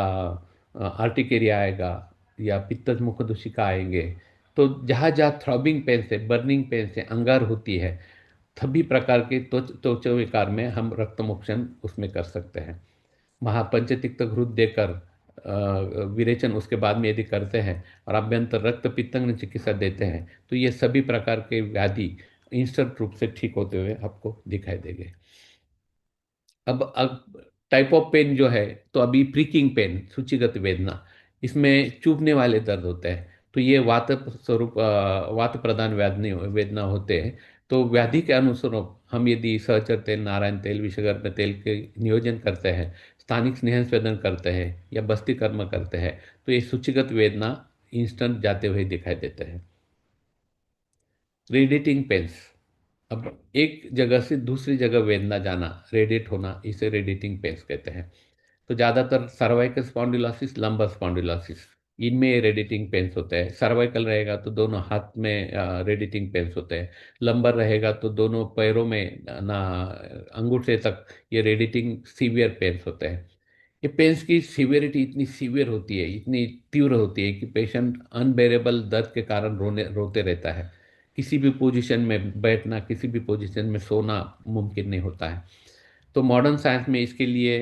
आर्टिकेरिया आएगा, या पित्तज मुखदूषिका आएंगे। तो जहाँ जहाँ थ्रॉबिंग पेन से, बर्निंग पेन से अंगार होती है, सभी प्रकार के त्वचा विकार में हम रक्तमोक्षण उसमें कर सकते हैं। महापंचतिक्त घृत देकर विरेचन उसके बाद में यदि करते हैं, और अभ्यंतर रक्त पित्तंग चिकित्सा देते हैं, तो ये सभी प्रकार के व्याधि इंस्टेंट रूप से ठीक होते हुए आपको दिखाई देंगे। अब टाइप ऑफ पेन जो है, तो अभी प्रीकिंग पेन, सूचिगत वेदना, इसमें चुभने वाले दर्द होते हैं। तो ये वात स्वरूप वात प्रधान व्याधि वेदना होते हैं। तो व्याधि के अनुसार हम यदि सहचर तेल, नारायण तेल, विषगर्भ तेल के नियोजन करते हैं, स्थानिक स्नेह स्वेदन करते हैं, या बस्ती कर्म करते हैं, तो ये सूचिगत वेदना इंस्टेंट जाते हुए दिखाई देते हैं। रेडिएटिंग पेन्स, अब एक जगह से दूसरी जगह वेदना जाना, रेडिएट होना, इसे रेडिएटिंग पेन्स कहते हैं। तो ज़्यादातर सर्वाइकल स्पॉन्डिलोसिस, लंबर स्पॉन्डिलोसिस, इनमें रेडिएटिंग पेन्स होते हैं। सर्वाइकल रहेगा तो दोनों हाथ में रेडिएटिंग पेन्स होते हैं। लंबर रहेगा तो दोनों पैरों में ना अंगूठे तक ये रेडिएटिंग सीवियर पेन्स होते हैं। ये पेन्स की सीवियरिटी इतनी सीवियर होती है, इतनी तीव्र होती है कि पेशेंट अनबेरेबल दर्द के कारण रोते रहता है। किसी भी पोजीशन में बैठना, किसी भी पोजीशन में सोना मुमकिन नहीं होता है। तो मॉडर्न साइंस में इसके लिए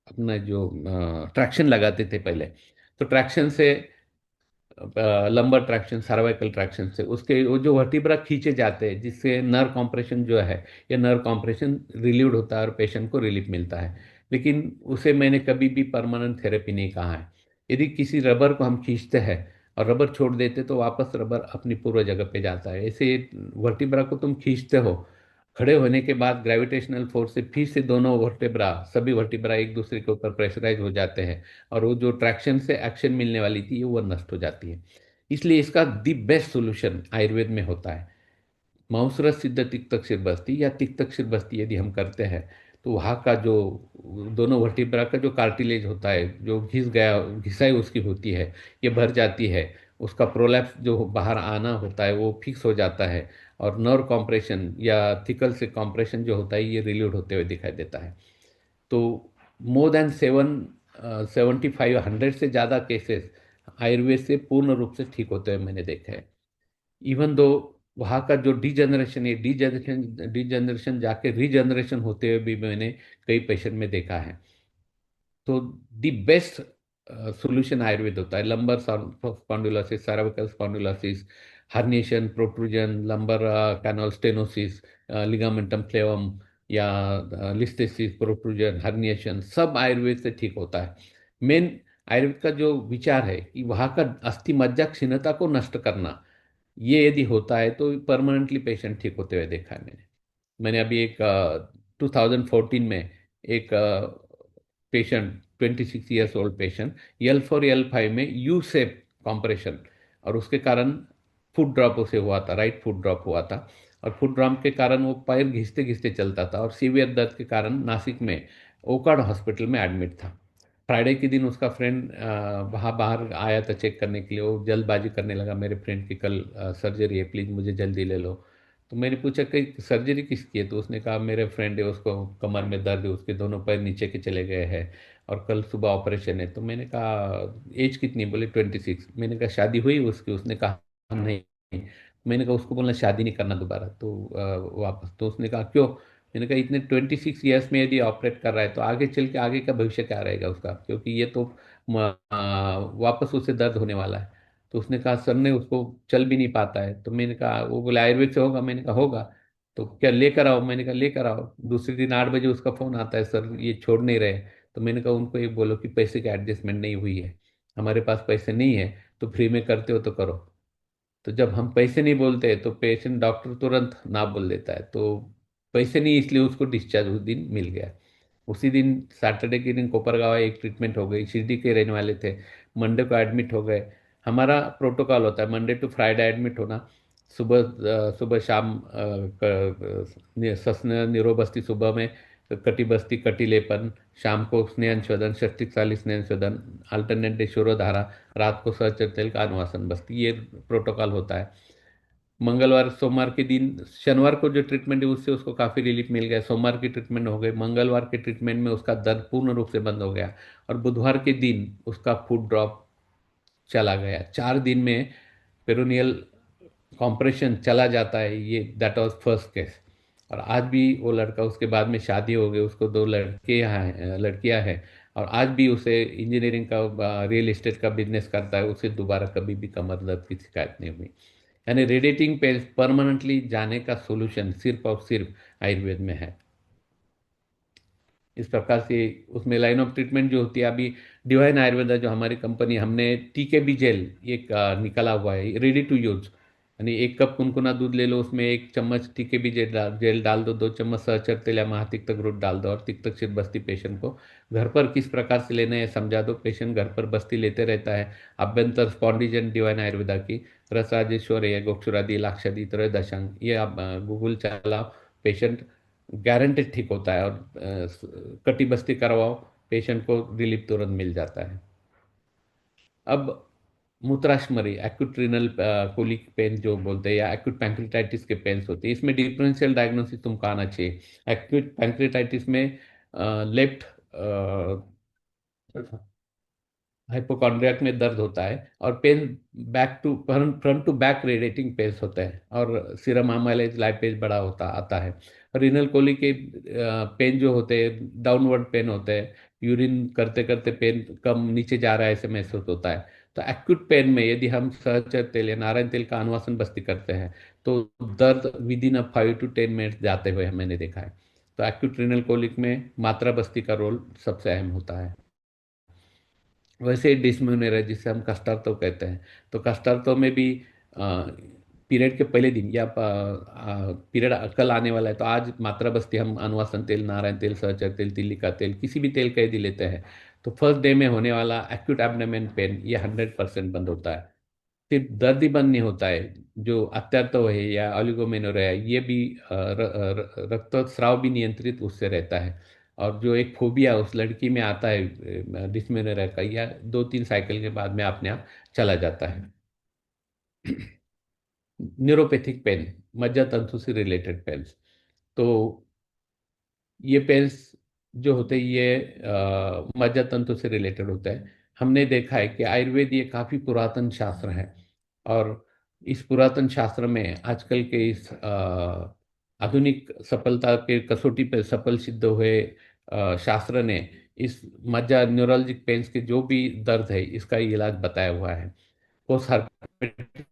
अपना जो ट्रैक्शन लगाते थे पहले, तो ट्रैक्शन से लंबर ट्रैक्शन, सर्वाइकल ट्रैक्शन से उसके वो जो वर्टिब्रा खींचे जाते हैं, जिससे नर्व कॉम्प्रेशन जो है, ये नर्व कॉम्प्रेशन रिलीव्ड होता है और पेशेंट को रिलीफ मिलता है। लेकिन उसे मैंने कभी भी परमानेंट थेरेपी नहीं कहा है। यदि किसी रबर को हम खींचते हैं और रबर छोड़ देते तो वापस रबर अपनी पूर्व जगह पे जाता है। ऐसे वर्टिब्रा को तुम खींचते हो, खड़े होने के बाद ग्रेविटेशनल फोर्स से फिर से दोनों वर्टिब्रा, सभी वर्टिब्रा एक दूसरे के ऊपर प्रेशराइज हो जाते हैं, और वो जो ट्रैक्शन से एक्शन मिलने वाली थी वो नष्ट हो जाती है। इसलिए इसका दी बेस्ट सोल्यूशन आयुर्वेद में होता है। मांसरस सिद्ध तिक्तक शिरबस्ती या तिक्तक शिरबस्ती यदि हम करते हैं, तो वहाँ का जो दोनों वर्टिब्रा का जो कार्टिलेज होता है, जो घिस गया, घिसाई उसकी होती है, ये भर जाती है। उसका प्रोलैप्स जो बाहर आना होता है वो फिक्स हो जाता है, और नर्व कॉम्प्रेशन या थिकल से कॉम्प्रेशन जो होता है ये रिलीव होते हुए दिखाई देता है। तो मोर देन 75-100 से ज़्यादा केसेस आयुर्वेद से पूर्ण रूप से ठीक होते हुए मैंने देखे हैं। इवन दो वहाँ का जो डिजनरेशन है, डिजनरेशन डिजनरेशन जाके रीजनरेशन होते हुए भी मैंने कई पेशेंट में देखा है। तो द बेस्ट सॉल्यूशन आयुर्वेद होता है। Lumbar spondylosis, cervical spondylosis, herniation, protrusion, lumbar canal stenosis, ligamentum flavum या लिस्थेसिस, प्रोट्रूजन, हर्निएशन, सब आयुर्वेद से ठीक होता है। मेन आयुर्वेद का जो विचार है कि वहाँ का अस्थि मज्जा क्षीणता को नष्ट करना, ये यदि होता है तो परमानेंटली पेशेंट ठीक होते हुए देखा है मैंने। मैंने अभी एक 2014 में एक patient, 26 years old patient, L4 L5 में यू सेप कॉम्प्रेशन, और उसके कारण फुट ड्रॉप उसे हुआ था, राइट फुट ड्रॉप हुआ था, और फुट ड्रॉप के कारण वो पैर घिसते घिसते चलता था, और सीवियर दर्द के कारण नासिक में ओकाड हॉस्पिटल में एडमिट था। फ्राइडे के दिन उसका फ्रेंड वहाँ बाहर आया था चेक करने के लिए। वो जल्दबाजी करने लगा मेरे फ्रेंड की, कल सर्जरी है, प्लीज़ मुझे जल्दी ले लो। तो मैंने पूछा कि सर्जरी किसकी है, तो उसने कहा मेरे फ्रेंड है, उसको कमर में दर्द है, उसके दोनों पैर नीचे के चले गए हैं और कल सुबह ऑपरेशन है। तो मैंने कहा एज कितनी, बोले 26। मैंने कहा शादी हुई उसकी, उसने कहा नहीं। मैंने कहा उसको बोलना शादी नहीं करना दोबारा, तो वापस। तो उसने कहा क्यों? मैंने कहा इतने 26 ईयर्स में यदि ऑपरेट कर रहा है तो आगे चल के आगे का भविष्य क्या रहेगा उसका, क्योंकि ये तो वापस उसे दर्द होने वाला है। तो उसने कहा सर ने उसको चल भी नहीं पाता है। तो मैंने कहा, वो बोले आयुर्वेद से होगा। मैंने कहा होगा, तो क्या लेकर आओ। मैंने कहा लेकर आओ। दूसरे दिन 8 बजे उसका फ़ोन आता है, सर ये छोड़ नहीं रहे। तो मैंने कहा उनको ये बोलो कि पैसे की एडजस्टमेंट नहीं हुई है, हमारे पास पैसे नहीं है, तो फ्री में करते हो तो करो। तो जब हम पैसे नहीं बोलते तो पेशेंट, डॉक्टर तुरंत ना बोल देता है। तो पैसे नहीं, इसलिए उसको डिस्चार्ज उस दिन मिल गया। उसी दिन सैटरडे के दिन कोपरगांव एक ट्रीटमेंट हो गई। शिरडी के रहने वाले थे, मंडे को एडमिट हो गए। हमारा प्रोटोकॉल होता है मंडे टू फ्राइडे एडमिट होना। सुबह शाम सस्न निरोबस्ती सुबह में, कटी बस्ती कटी लेपन, शाम को स्नेहन षष्टिक स्नेहन, अल्टरनेट डे शिरोधारा, रात को सहचर तेल का अनुवासन बस्ती, ये प्रोटोकॉल होता है। मंगलवार सोमवार के दिन, शनिवार को जो ट्रीटमेंट है उससे उसको काफ़ी रिलीफ मिल गया। सोमवार की ट्रीटमेंट हो गई, मंगलवार के ट्रीटमेंट में उसका दर्द पूर्ण रूप से बंद हो गया, और बुधवार के दिन उसका फुट ड्रॉप चला गया। 4 दिन में पेरोनियल कॉम्प्रेशन चला जाता है। ये दैट वाज फर्स्ट केस। और आज भी वो लड़का, उसके बाद में शादी हो गई, उसको 2 लड़कियां हैं, और आज भी उसे इंजीनियरिंग का, रियल एस्टेट का बिजनेस करता है। उसे दोबारा कभी भी कमर दर्द की शिकायत नहीं हुई। यानी रेडिएटिंग पेन परमानेंटली जाने का सोल्यूशन सिर्फ और सिर्फ आयुर्वेद में है। इस प्रकार से उसमें लाइन ऑफ ट्रीटमेंट जो होती है, अभी डिवाइन आयुर्वेदा जो हमारी कंपनी, हमने टीकेबी जेल एक निकाला हुआ है, रेडी टू यूज। यानी 1 कप कुनकुना दूध ले लो, उसमें 1 चम्मच टीकेबी जेल डाल दो, 2 चम्मच सहचर तेल या महातिक्तक रूट डाल दो, और तिक्तक सिर बस्ती पेशेंट को घर पर किस प्रकार से लेना है समझा दो। पेशेंट घर पर बस्ती लेते रहता है। अभ्यंतर स्पॉन्डिजन डिवाइन आयुर्वेदा की रसाजेश्वर है, गोक्षुरादि, लाक्षादि, त्रयोदशांग, ये आप गूगल चलाओ, पेशेंट गारंटेड ठीक होता है। और कटी बस्ती करवाओ, पेशेंट को रिलीफ तुरंत मिल जाता है। अब मूत्राशमरी, एक्यूट रीनल कोलिक पेन जो बोलते हैं, या एक्यूट पैंक्रिटाइटिस के पेन्स होते हैं, इसमें डिफरेंशियल डायग्नोसिस तुमको आना चाहिए। एक्यूट पैंक्रिटाइटिस में लेफ्ट हाइपोकॉन्ड्रियाक में दर्द होता है, और pain back to front to back radiating pains होते हैं, और सीरम अमाइलेज लाइपेज बड़ा होता आता है। रीनल कोली के पेन जो होते हैं डाउनवर्ड पेन होते हैं, यूरिन करते करते पेन कम नीचे जा रहा है ऐसे महसूस होता है। तो एक्यूट पेन में यदि हम सहचर तेल या नारायण तेल का अनुवासन बस्ती करते हैं तो दर्द विद इन 5 to 10 मिनट जाते हुए मैंने देखा है। तो एक्यूट रीनल कोलिक में मात्रा बस्ती का रोल सबसे अहम होता है। वैसे ही डिस्म्यूनर है जिसे हम कष्टार्थ कहते हैं, तो कष्टार्थ में भी पीरियड के पहले दिन या पीरियड कल आने वाला है तो आज मात्रा बस्ती हम अनुवासन तेल, नारायण तेल, सहचर तेल, तिल्ली का तेल, किसी भी तेल का यदि लेते हैं तो फर्स्ट डे में होने वाला एक्यूट एब्डोमेन पेन ये 100% बंद होता है। सिर्फ दर्द ही बंद नहीं होता है, जो अत्यर्थ है या ऑलिगोमेनोरिया है ये भी रक्तस्राव भी नियंत्रित उससे रहता है। और जो एक फोबिया उस लड़की में आता है डिस्मेनोरिया का, या 2-3 साइकिल के बाद में अपने आप चला जाता है। न्यूरोपैथिक पेन, मज्जा तंतु से रिलेटेड पेन्स, तो ये पेन्स जो होते हैं ये मज्जा तंतु से रिलेटेड होता है। हमने देखा है कि आयुर्वेद ये काफी पुरातन शास्त्र है, और इस पुरातन शास्त्र में आजकल के इस आधुनिक सफलता के कसौटी पर सफल सिद्ध हुए शास्त्र ने इस मज्जा न्यूरोलॉजिक पेन्स के जो भी दर्द है इसका इलाज बताया हुआ है। पोस्ट हार्पेटिक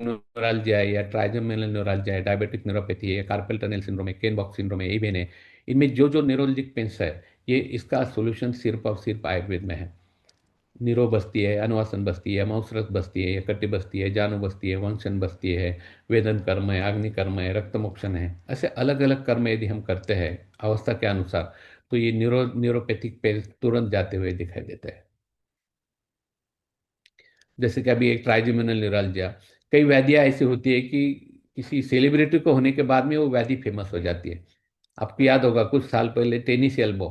न्यूरालजिया है या ट्राइजेमिनल न्यूरालजिया है, डायबिटिक न्यूरोपैथी है या कार्पेल टनल सिंड्रोम है, केन बॉक्स सिंड्रोम है, एबेन है, इनमें जो जो न्यूरोलॉजिक पेन्स है ये इसका सॉल्यूशन सिर्फ और सिर्फ आयुर्वेद में है। नीरो बस्ती है, अनुवासन बस्ती है, मांसरस बस्ती है, या कट्टी बस्ती है, जानु बस्ती है, वंशन बस्ती है, वेदन कर्म है, अग्नि कर्म है, रक्त मोक्षण है, ऐसे अलग अलग कर्म यदि हम करते हैं अवस्था के अनुसार तो ये न्यूरोपैथिक पेन तुरंत जाते हुए दिखाई देते हैं। जैसे कि अभी एक ट्राइजेमिनल न्यूरालजिया, कई व्याधियाँ ऐसी होती है कि किसी सेलिब्रिटी को होने के बाद में वो व्याधि फेमस हो जाती है। आपको याद होगा कुछ साल पहले टेनिस एल्बो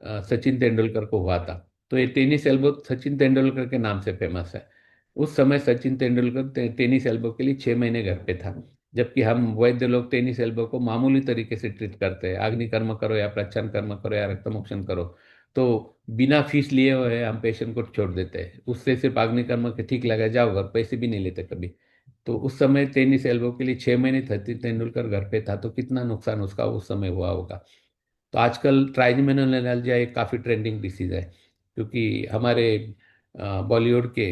सचिन तेंदुलकर को हुआ था, तो ये टेनिस एल्बो सचिन तेंदुलकर के नाम से फेमस है। उस समय सचिन तेंदुलकर टेनिस एल्बो के लिए 6 महीने घर पे था, जबकि हम वैद्य लोग टेनिस एल्बो को मामूली तरीके से ट्रीट करते हैं, अग्नि कर्म करो या प्रच्छन्न कर्म करो या रक्तमोक्षण करो, तो बिना फीस लिए हुए हम पेशेंट को छोड़ देते हैं, उससे सिर्फ अग्नि कर्म के ठीक लगा जाओ घर, पैसे भी नहीं लेते कभी। तो उस समय टेनिस एल्बो के लिए 6 महीने सचिन तेंदुलकर घर पे था, तो कितना नुकसान उसका उस समय हुआ होगा। तो आजकल ट्राइजेमिनल एनाल्जिया एक काफ़ी ट्रेंडिंग डिसीज है, क्योंकि हमारे बॉलीवुड के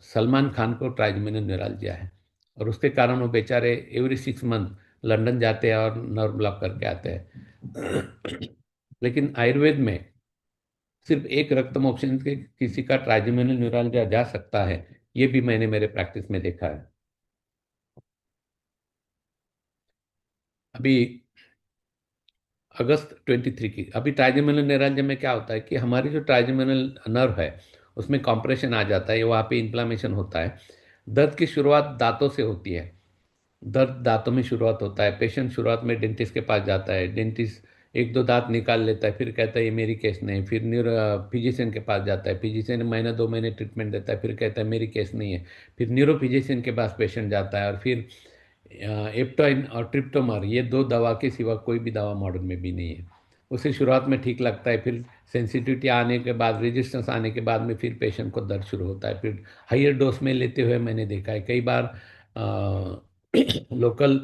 सलमान खान को ट्राइजेमिनल न्यूरालजिया है, और उसके कारण वो बेचारे एवरी 6 मंथ लंदन जाते हैं और नर्व ब्लॉक करके आते हैं। लेकिन आयुर्वेद में सिर्फ एक रक्त मोक्षण के किसी का ट्राइजेमिनल न्यूरालजिया जा सकता है, ये भी मैंने मेरे प्रैक्टिस में देखा है। अभी अगस्त 23 की अभी ट्राइजेमिनल न्यूरालजिया में क्या होता है कि हमारी जो ट्राइजेमिनल नर्व है उसमें कॉम्प्रेशन आ जाता है, वहाँ पे इन्फ्लामेशन होता है। दर्द की शुरुआत दांतों से होती है, दर्द दांतों में शुरुआत होता है, पेशेंट शुरुआत में डेंटिस्ट के पास जाता है, डेंटिस्ट एक दो दांत निकाल लेता है, फिर कहता है ये मेरी केस नहीं, फिर फिजिशियन के पास जाता है, फिजिशियन महीना 2 महीने ट्रीटमेंट देता है, फिर कहता है मेरी केस नहीं है, फिर न्यूरो फिजिशियन के पास पेशेंट जाता है, और फिर एप्टाइन और ट्रिप्टोमर ये दो दवा के सिवा कोई भी दवा मॉडर्न में भी नहीं है। उसे शुरुआत में ठीक लगता है, फिर सेंसिटिविटी आने के बाद, रेजिस्टेंस आने के बाद में फिर पेशेंट को दर्द शुरू होता है, फिर हाइयर डोज में लेते हुए मैंने देखा है कई बार लोकल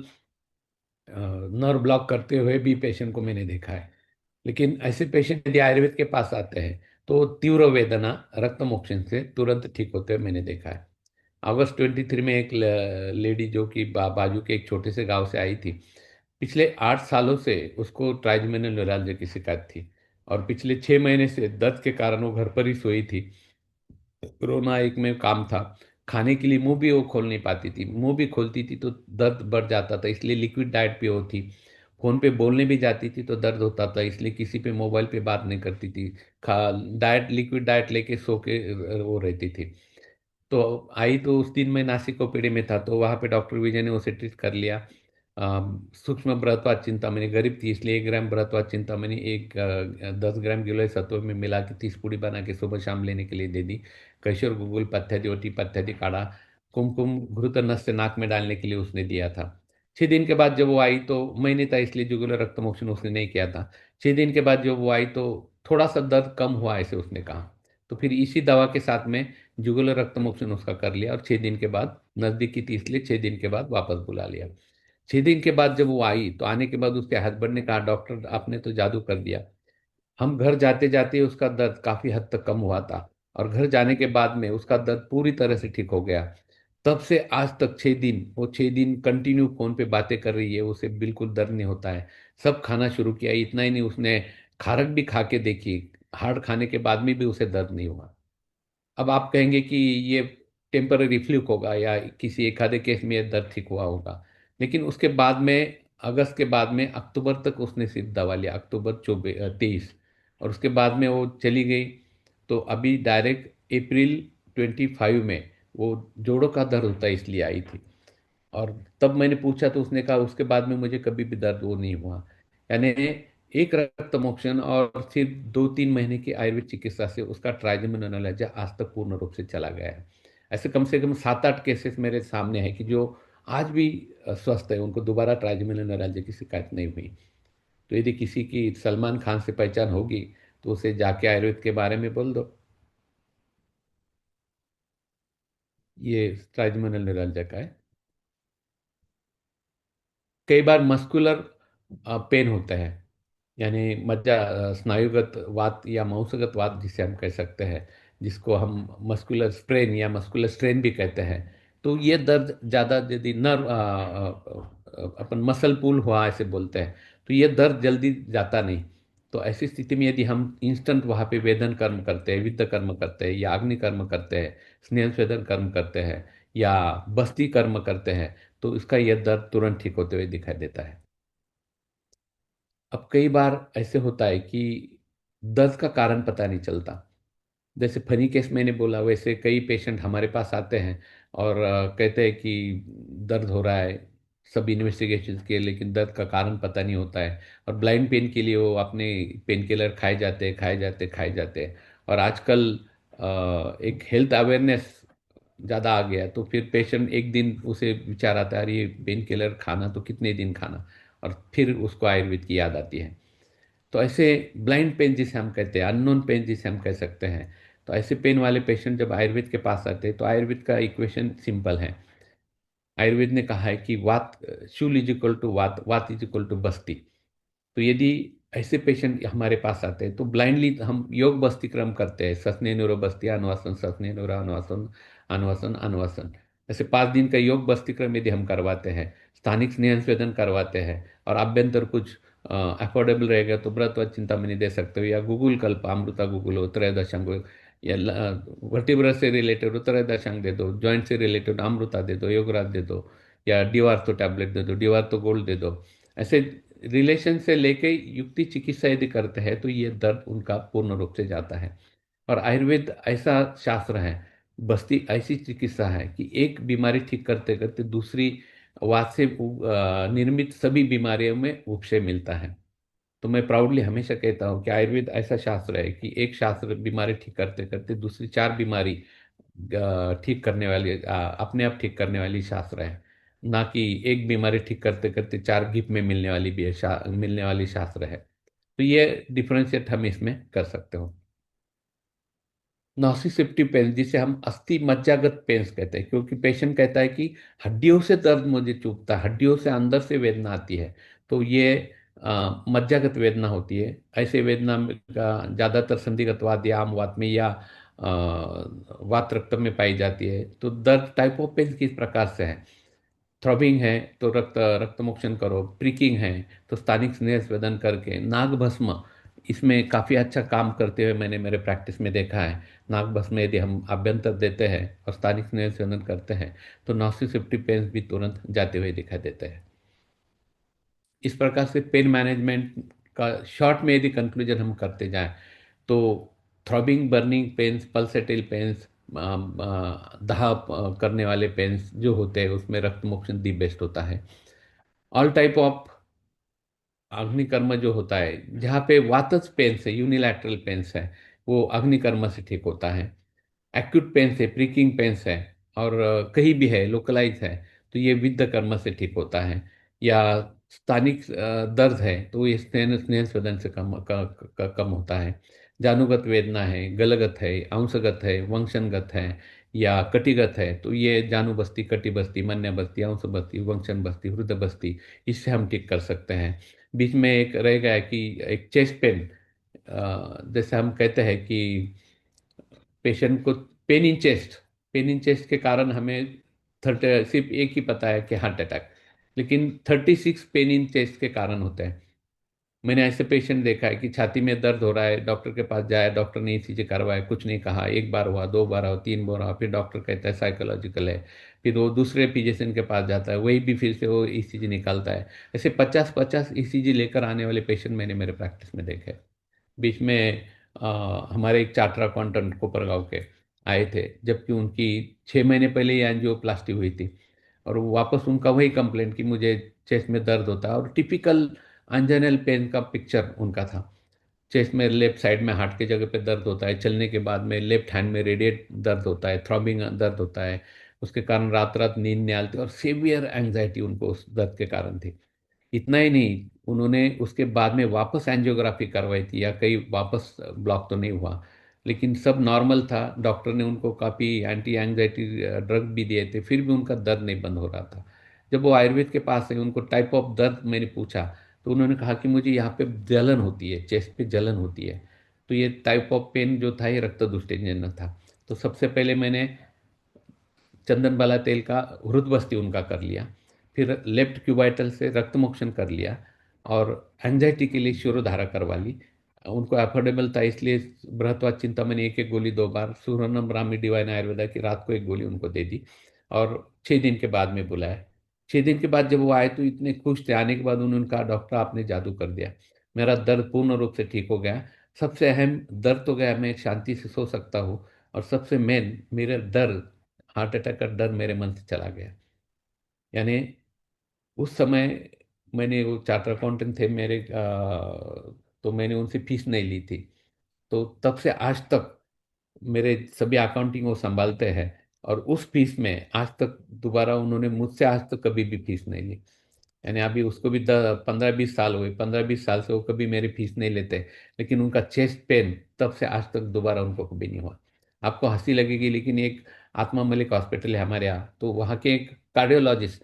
नर्व ब्लॉक करते हुए भी पेशेंट को मैंने देखा है। लेकिन ऐसे पेशेंट यदि आयुर्वेद के पास आते हैं तो तीव्र वेदना रक्त मोक्षण से तुरंत ठीक होते हुए मैंने देखा है। अगस्त 23 में एक लेडी जो कि बाजू के एक छोटे से गांव से आई थी, पिछले 8 सालों से उसको ट्राइजेमिनल न्यूरालजिया की शिकायत थी, और पिछले 6 महीने से दर्द के कारण वो घर पर ही सोई थी। कोरोना एक में काम था, खाने के लिए मुंह भी वो खोल नहीं पाती थी, मुंह भी खोलती थी तो दर्द बढ़ जाता था, इसलिए लिक्विड डाइट पे होती, फोन पे बोलने भी जाती थी तो दर्द होता था, इसलिए किसी पे मोबाइल पे बात नहीं करती थी, खा डाइट लिक्विड डाइट लेके सो के वो रहती थी। तो आई तो उस दिन मैं नासिक ओपीडी में था, तो वहाँ पे डॉक्टर विजय ने उसे ट्रीट कर लिया। सूक्ष्म बृहत्वाद चिंतामणि, गरीब थी इसलिए 1 ग्राम बृहत्वाद चिंतामणि 10 ग्राम गिलोय सत्व में मिला के 30 पूड़ी बना के सुबह शाम लेने के लिए दे दी। कैशोर गुगुल पथ्यादि ओटी पथ्यादि काढ़ा, कुमकुम घृत नस्य नाक में डालने के लिए उसने दिया था। 6 दिन के बाद जब वो आई तो मैंने था इसलिए जुगुलर रक्त मोक्षण उसने नहीं किया था। 6 दिन के बाद जब वो आई तो थोड़ा सा दर्द कम हुआ ऐसे उसने कहा, तो फिर इसी दवा के साथ में जुगुलर रक्तमोक्षण उसका कर लिया और 6 दिन के बाद नज़दीकी थी इसलिए 6 दिन के बाद वापस बुला लिया। 6 दिन के बाद जब वो आई तो आने के बाद उसके हस्बैंड ने कहा डॉक्टर आपने तो जादू कर दिया। हम घर जाते जाते उसका दर्द काफी हद तक कम हुआ था और घर जाने के बाद में उसका दर्द पूरी तरह से ठीक हो गया। तब से आज तक 6 दिन, वो 6 दिन कंटिन्यू फोन पे बातें कर रही है, उसे बिल्कुल दर्द नहीं होता है। सब खाना शुरू किया, इतना ही नहीं उसने खारक भी खा के देखी, हार्ड खाने के बाद में भी उसे दर्द नहीं हुआ। अब आप कहेंगे कि ये टेम्पररी फ्लूक होगा या किसी एक आधे केस में ये दर्द ठीक हुआ होगा, लेकिन उसके बाद में अगस्त के बाद में अक्टूबर तक उसने सिर्फ दवा लिया, अक्टूबर 23, और उसके बाद में वो चली गई। तो अभी डायरेक्ट अप्रैल 25 में वो जोड़ों का दर्द होता है इसलिए आई थी। और तब मैंने पूछा तो उसने कहा उसके बाद में मुझे कभी भी दर्द वो नहीं हुआ। यानी एक रक्त मोक्षण और सिर्फ 2-3 महीने की आयुर्वेद चिकित्सा से उसका ट्राइजेमिनल एलर्जी आज तक पूर्ण रूप से चला गया है। ऐसे कम से कम 7-8 केसेस मेरे सामने है कि जो आज भी स्वस्थ है, उनको दोबारा ट्राइजेमिनल एलर्जी की शिकायत नहीं हुई। तो यदि किसी की सलमान खान से पहचान होगी तो उसे जाके आयुर्वेद के बारे में बोल दो, ये ट्राइजेमिनल एलर्जी का है। कई बार मस्कुलर पेन होता है, यानी मज्जा स्नायुगत वात या मांसगत वात जिसे हम कह सकते हैं, जिसको हम मस्कुलर स्ट्रेन या मस्कुलर स्ट्रेन भी कहते हैं। तो ये दर्द ज़्यादा यदि नर्व अपन मसल पुल हुआ ऐसे बोलते हैं, तो ये दर्द जल्दी जाता नहीं। तो ऐसी स्थिति में यदि हम इंस्टेंट वहाँ पे वेदन कर्म करते हैं, विद्ध कर्म करते हैं या अग्नि कर्म करते हैं, स्नेह स्वेदन कर्म करते हैं या बस्ती कर्म करते हैं, तो इसका यह दर्द तुरंत ठीक होते हुए दिखाई देता है। अब कई बार ऐसे होता है कि दर्द का कारण पता नहीं चलता। जैसे फनी केस मैंने बोला, वैसे कई पेशेंट हमारे पास आते हैं और कहते हैं कि दर्द हो रहा है, सब इन्वेस्टिगेशन किए लेकिन दर्द का कारण पता नहीं होता है। और ब्लाइंड पेन के लिए वो अपने पेन किलर खाए जाते हैं, खाए जाते हैं, खाए जाते हैं। और आजकल एक हेल्थ अवेयरनेस ज़्यादा आ गया, तो फिर पेशेंट एक दिन उसे विचार आता है अरे ये पेन किलर खाना तो कितने दिन खाना, और फिर उसको आयुर्वेद की याद आती है। तो ऐसे ब्लाइंड पेन जिसे हम कहते हैं, अननोन पेन जिसे हम कह सकते हैं, तो ऐसे पेन वाले पेशेंट जब आयुर्वेद के पास आते हैं तो आयुर्वेद का इक्वेशन सिंपल है। आयुर्वेद ने कहा है कि वात, शूल इज इक्वल टू वात, वात इज इक्वल टू बस्ती। तो यदि ऐसे पेशेंट हमारे पास आते हैं तो ब्लाइंडली हम योग बस्ती क्रम करते हैं, ससने नुरो बस्ती अनुवासन, ससने नुरो अनुवासन, अनुवासन अनुवासन। ऐसे 5 दिन का योग बस्ती क्रम यदि हम करवाते हैं, स्थानिक स्नेह संवेदन करवाते हैं और आभ्यंतर कुछ अफोर्डेबल रहेगा तो व्रत व चिंतामणि दे सकते हो, या गूगल कल्प अमृता गूगल हो त्रयोदशांग, या वर्टिब्रा से रिलेटेड हो त्रयोदशांग दे दो, जॉइंट से रिलेटेड अमृता दे दो, योगराज दे दो, या डिवार्थो टैबलेट दे दो, डिवार्थो गोल्ड दे दो। ऐसे रिलेशन से लेके युक्ति चिकित्सा यदि करते हैं तो ये दर्द उनका पूर्ण रूप से जाता है। और आयुर्वेद ऐसा शास्त्र है, बस्ती ऐसी चिकित्सा है कि एक बीमारी ठीक करते करते दूसरी वात से निर्मित सभी बीमारियों में उपशय मिलता है। तो मैं प्राउडली हमेशा कहता हूँ कि आयुर्वेद ऐसा शास्त्र है कि एक शास्त्र बीमारी ठीक करते करते दूसरी 4 बीमारी ठीक करने वाली, अपने आप ठीक करने वाली शास्त्र है। ना कि एक बीमारी ठीक करते करते 4 गिफ्ट में मिलने वाली भी है, मिलने वाली शास्त्र है। तो ये डिफरेंशिएट हम इसमें कर सकते हो। नॉसिसेप्टिव पेन जिसे हम अस्थि मज्जागत पेन्स कहते हैं, क्योंकि पेशेंट कहता है कि हड्डियों से दर्द मुझे चुभता है, हड्डियों से अंदर से वेदना आती है। तो ये मज्जागत वेदना होती है। ऐसे वेदना का ज़्यादातर संधिगत वात या आम वात में या वात रक्त में पाई जाती है। तो दर्द टाइप ऑफ पेन किस प्रकार से है? थ्रॉबिंग है तो रक्त मोक्षण करो, प्रिकिंग है तो स्थानिक स्नेह स्वेदन करके, नाग भस्म इसमें काफ़ी अच्छा काम करते हुए मैंने मेरे प्रैक्टिस में देखा है। नाग भस्म यदि हम अभ्यंतर देते हैं और स्थानिक स्नेह स्वेदन करते हैं तो नॉसिसेप्टिव पेन्स भी तुरंत जाते हुए दिखाई देते हैं। इस प्रकार से पेन मैनेजमेंट का शॉर्ट में यदि कंक्लूजन हम करते जाएं तो थ्रॉबिंग, बर्निंग पेन्स, पल्सेटिल पेन्स, दाह करने वाले पेन्स जो होते हैं उसमें रक्त मोक्षण दी बेस्ट होता है। ऑल टाइप ऑफ अग्निकर्म जो होता है, जहाँ पे वातज पेन्स है, यूनिलैटरल पेन्स है, वो अग्निकर्म से ठीक होता है। एक्यूट पेन्स है, प्रीकिंग पेन्स है और कहीं भी है, लोकलाइज है, तो ये विद्ध कर्म से ठीक होता है। या स्थानिक दर्द है तो ये स्नेह स्नेह स्वेदन से कम होता है। जानुगत वेदना है, गलगत है, अंशगत है, वंशनगत है या कटिगत है, तो ये जानु बस्ती, कटि बस्ती, मन्य बस्ती, अंश बस्ती, वंशन बस्ती, हृदय बस्ती, इससे हम ठीक कर सकते हैं। बीच में एक रह गया है कि एक चेस्ट पेन, जैसे हम कहते हैं कि पेशेंट को pain in chest, pain in chest के कारण हमें 30 सिर्फ एक ही पता है कि हार्ट अटैक, लेकिन 36 पेन इन चेस्ट के कारण होते हैं। मैंने ऐसे पेशेंट देखा है कि छाती में दर्द हो रहा है, डॉक्टर के पास जाए, डॉक्टर ने ईसीजी करवाया, कुछ नहीं कहा, एक बार हुआ, दो बार हुआ, तीन बार हुआ, फिर डॉक्टर कहता है साइकोलॉजिकल है, फिर वो दूसरे फिजिशियन के पास जाता है, वही भी फिर से वो ईसीजी निकालता है। ऐसे 50-50 ईसीजी लेकर आने वाले पेशेंट मैंने मेरे प्रैक्टिस में देखे। बीच में हमारे एक चार्टर अकाउंटेंट कोपरगांव के आए थे, जबकि उनकी 6 महीने पहले ही एंजियोप्लास्टी हुई थी, और वो वापस उनका वही कंप्लेंट कि मुझे चेस्ट में दर्द होता है, और टिपिकल अंजनल पेन का पिक्चर उनका था। चेस्ट में लेफ्ट साइड में हार्ट की जगह पे दर्द होता है, चलने के बाद में लेफ्ट हैंड में रेडिएट दर्द होता है, थ्रॉबिंग दर्द होता है, उसके कारण रात रात नींद नहीं आती, और सीवियर एंजाइटी उनको उस दर्द के कारण थी। इतना ही नहीं, उन्होंने उसके बाद में वापस एंजियोग्राफी करवाई थी, या कहीं वापस ब्लॉक तो नहीं हुआ, लेकिन सब नॉर्मल था। डॉक्टर ने उनको काफ़ी एंटी एंजाइटी ड्रग भी दिए थे, फिर भी उनका दर्द नहीं बंद हो रहा था। जब वो आयुर्वेद के पास है, उनको टाइप ऑफ दर्द मैंने पूछा, तो उन्होंने कहा कि मुझे यहाँ पे जलन होती है, चेस्ट पे जलन होती है। तो ये टाइप ऑफ पेन जो था, ये रक्त दुष्टजनक था। तो सबसे पहले मैंने चंदन बाला तेल का हृद बस्ती उनका कर लिया, फिर लेफ्ट क्यूबाइटल से रक्त मोक्षण कर लिया, और एंजाइटी के लिए शिरोधारा करवा ली। उनको अफोर्डेबल था इसलिए बृहत्वाद चिंतामणि एक एक गोली 2 बार, सूर्यनम ब्राह्मी डिवाइन आयुर्वेदा की रात को एक गोली उनको दे दी, और 6 दिन के बाद में बुलाया। 6 दिन के बाद जब वो आए तो इतने खुश थे। आने के बाद उन्होंने कहा, डॉक्टर आपने जादू कर दिया, मेरा दर्द पूर्ण रूप से ठीक हो गया। सबसे अहम, दर्द तो गया, मैं शांति से सो सकता हूँ, और सबसे मेन, मेरा दर्द, हार्ट अटैक का डर मेरे मन से चला गया। यानी उस समय मैंने, वो चार्टर अकाउंटेंट थे मेरे, तो मैंने उनसे फीस नहीं ली थी। तो तब से आज तक मेरे सभी अकाउंटिंग वो संभालते हैं, और उस फीस में आज तक दोबारा उन्होंने मुझसे आज तक कभी भी फीस नहीं ली। यानी अभी उसको भी 15-20 साल हुए, 15-20 साल से वो कभी मेरी फीस नहीं लेते, लेकिन उनका चेस्ट पेन तब से आज तक दोबारा उनको कभी नहीं हुआ। आपको हंसी लगेगी, लेकिन एक आत्मा मलिक हॉस्पिटल है हमारे यहाँ, तो वहाँ के एक कार्डियोलॉजिस्ट,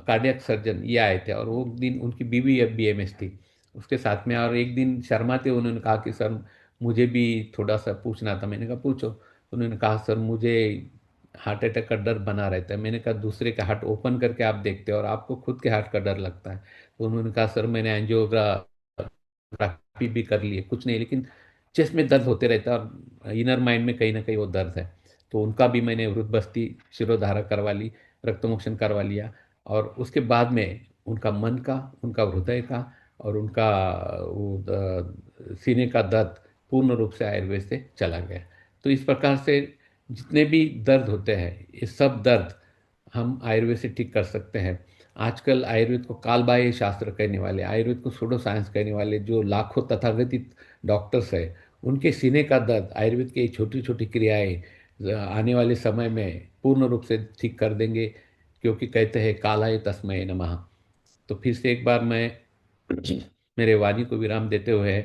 कार्डियक सर्जन ये आए थे, और वो दिन उनकी बीवी अब बीएमएस थी उसके साथ में। और एक दिन शर्माते उन्होंने कहा कि सर, मुझे भी थोड़ा सा पूछना था। मैंने कहा पूछो। तो उन्होंने कहा, सर मुझे हार्ट अटैक का डर बना रहता है। मैंने कहा, दूसरे का हार्ट ओपन करके आप देखते हो और आपको खुद के हार्ट का डर लगता है। तो उन्होंने कहा, सर मैंने एंजियोग्राफी भी कर ली है, कुछ नहीं, लेकिन चेस्ट में दर्द होते रहता है, और इनर माइंड में कहीं ना कहीं वो दर्द है। तो उनका भी मैंने वृद्ध बस्ती शिरोधारा करवा ली, रक्तमोक्षण करवा लिया, और उसके बाद में उनका मन का, उनका हृदय का, और उनका वो सीने का दर्द पूर्ण रूप से आयुर्वेद से चला गया। तो इस प्रकार से जितने भी दर्द होते हैं, ये सब दर्द हम आयुर्वेद से ठीक कर सकते हैं। आजकल आयुर्वेद को कालबाह्य शास्त्र कहने वाले, आयुर्वेद को सूडो साइंस कहने वाले जो लाखों तथाकथित डॉक्टर्स हैं, उनके सीने का दर्द आयुर्वेद की छोटी छोटी क्रियाएं आने वाले समय में पूर्ण रूप से ठीक कर देंगे, क्योंकि कहते हैं कालाय तस्मय नमः। तो फिर से एक बार मैं मेरे वाणी को विराम देते हुए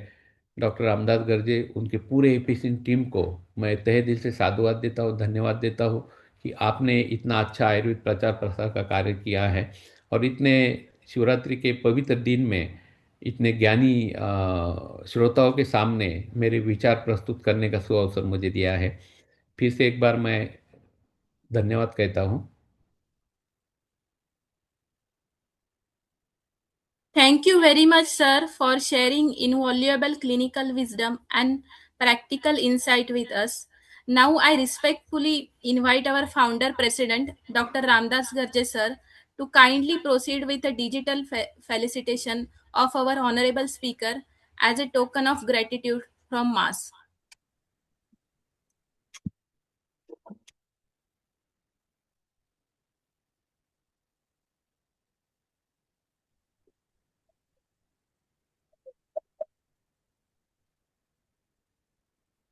डॉक्टर रामदास गर्जे, उनके पूरे एफिशिएंट टीम को मैं तहे दिल से साधुवाद देता हूँ, धन्यवाद देता हूँ कि आपने इतना अच्छा आयुर्वेद प्रचार प्रसार का कार्य किया है, और इतने शिवरात्रि के पवित्र दिन में इतने ज्ञानी श्रोताओं के सामने मेरे विचार प्रस्तुत करने का सुअवसर मुझे दिया है। फिर से एक बार मैं धन्यवाद कहता हूँ। Thank you very much, sir, for sharing invaluable clinical wisdom and practical insight with us. Now, I respectfully invite our founder president, Dr. Ramdas Garje, sir, to kindly proceed with a digital felicitation of our honorable speaker as a token of gratitude from Mass.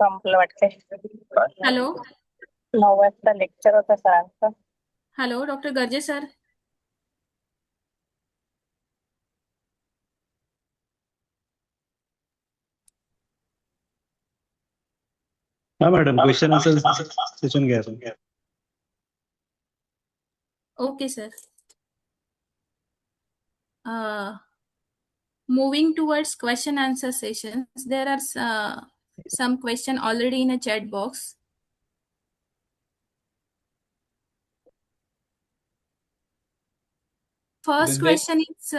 संपलं वाटते. Hello, 9 वाजता lecture होतं सरांचं. hello, Dr. Garje, sir. हाँ madam, question answer session गया था। Okay, sir. Moving towards question answer sessions, there are some question already in a chat box. First Good day. question is,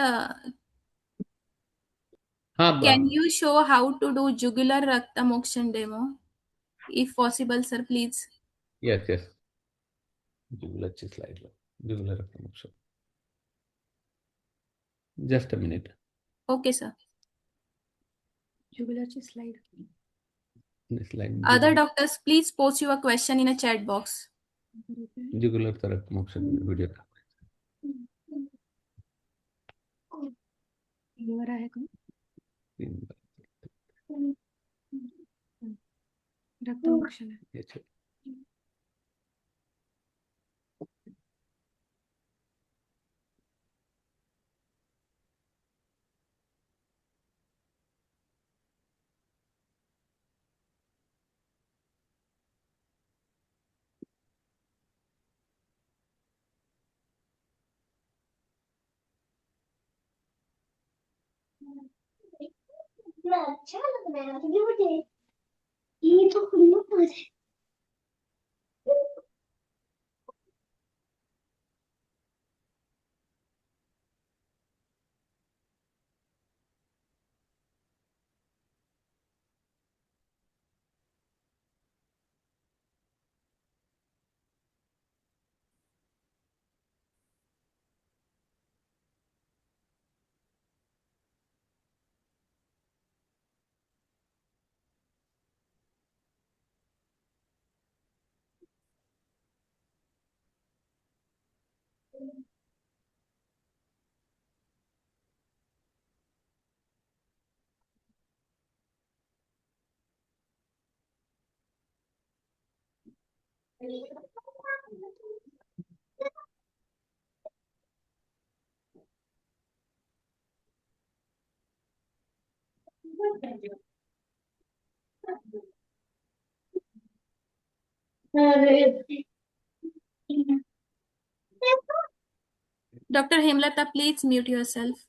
हाँ can you show how to do jugular rakta mokshan demo? If possible, sir, please. yes, yes. जुगुलची slide low. Jugular रक्त मोक्ष. Just a minute. Okay, sir. Jugularची slide. This slide. Other doctors, please post your question in a chat box. Jugular रक्त मोक्ष video. Liver आहे का? रक्तमोक्षण आहे. याचे. अच्छा लग रहा है मुझे। ये तो खुल्ला है। Dr. Hemlata, please mute yourself.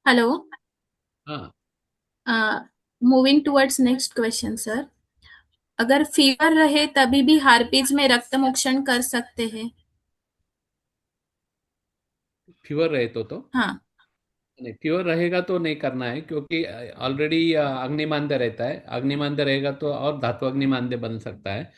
Hello. हाँ. Moving towards next question sir. अगर फीवर रहे तभी भी हार्पिज में रक्त मोक्षण कर सकते हैं? फीवर रहे तो हाँ. नहीं, फीवर रहेगा तो नहीं करना है, क्योंकि ऑलरेडी अग्निमांद्य रहता है। अग्निमांद्य रहेगा तो और धातु अग्निमांद्य बन सकता है।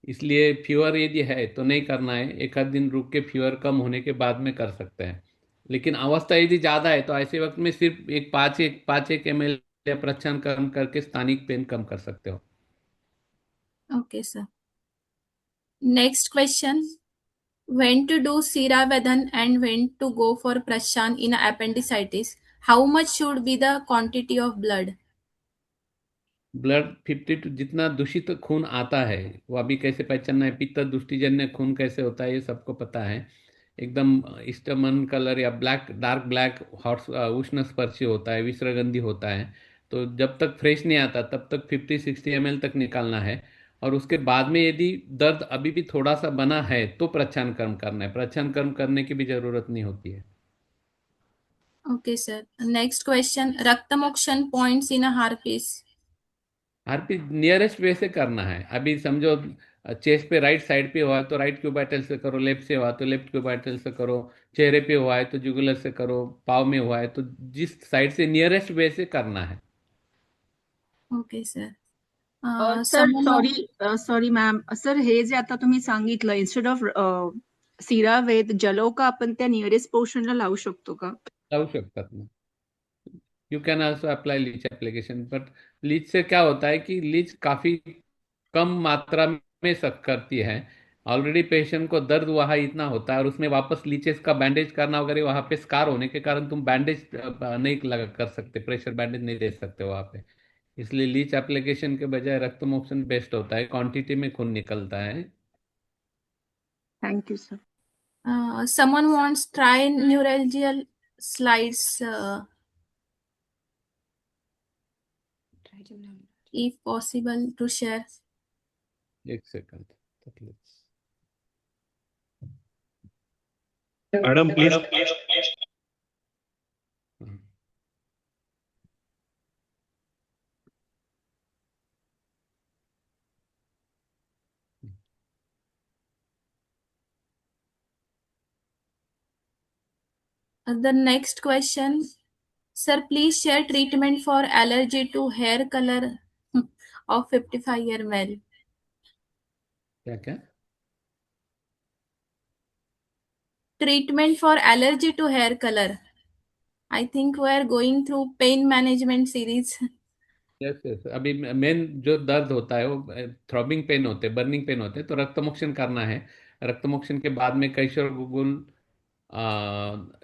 इसलिए फीवर यदि है तो नहीं करना है। एक आध दिन रुक के फीवर कम होने के बाद में कर सकते हैं। लेकिन अवस्था यदि ज़्यादा है तो ऐसे वक्त में सिर्फ एक 5 ml या प्रच्छन कम करके स्थानिक पेन कम कर सकते हो। Okay sir. Next question. When to do Siravedhan and when to go for Prashan in appendicitis? How much should be the quantity of blood? Blood 52, जितना दूषित खून आता है वो अभी कैसे पहचानना है, पित्त दुष्टिजन्य खून कैसे होता है ये सबको पता है। एकदम स्टमन कलर या ब्लैक, डार्क ब्लैक, हॉट, उष्ण स्पर्शी होता है, विसर्गंधी होता है। तो जब तक फ्रेश नहीं आता तब तक 50-60 ml तक निकालना है। और उसके बाद में यदि दर्द अभी भी थोड़ा सा बना है तो प्रच्छन्न कर्म करना है। प्रच्छन्न कर्म करने की भी जरूरत नहीं होती है। Okay, sir. Next question. Raktamokshan points in a harpies. RP nearest way से करना है। अभी समझो चेस्ट पे राइट साइड पे हुआ है तो राइट क्यूबाइटल से करो, लेफ्ट से हुआ तो लेफ्ट क्यूबाइटल से करो, चेहरे पे हुआ है तो जुगुलर से करो, पाव में हुआ है तो जिस साइड से नियरेस्ट वे से करना है। Okay, sir. Sir Someone sorry ma'am, sir हे जे आता तुम्ही सांगितलं, इन्स्टेड ऑफ सीरा वेद जलो का आपण त्या नियरेस्ट पोर्शनला लावू शकतो का? लावू शकतात ना। You can also apply leech application, but leech से क्या होता है कि लीच काफी कम मात्रा में सक करती है। ऑलरेडी पेशेंट को दर्द वहाँ इतना होता है और उसमें वापस लीचेस का बैंडेज करना वगैरह, वहाँ पे स्कार होने के कारण तुम बैंडेज नहीं लगा कर सकते, प्रेशर बैंडेज नहीं दे सकते वहाँ पे। इसलिए लीच एप्लीकेशन के बजाय रक्त मोक्षण बेस्ट होता है, क्वांटिटी में खून निकलता है। Thank you sir. someone wants try neuralgial slides, if possible to share. एक सेकंड तकलीफ। Madam please. The next question. Sir, please share treatment for allergy to hair color of 55-year male. क्या क्या? Treatment for allergy to hair color. I think we are going through pain management series. Yes yes, अभी main जो दर्द होता है वो throbbing pen होते हैं, बर्निंग पेन होते हैं, तो रक्तमोक्षण करना है। रक्तमोक्षण के बाद में कैशोर गुगुल,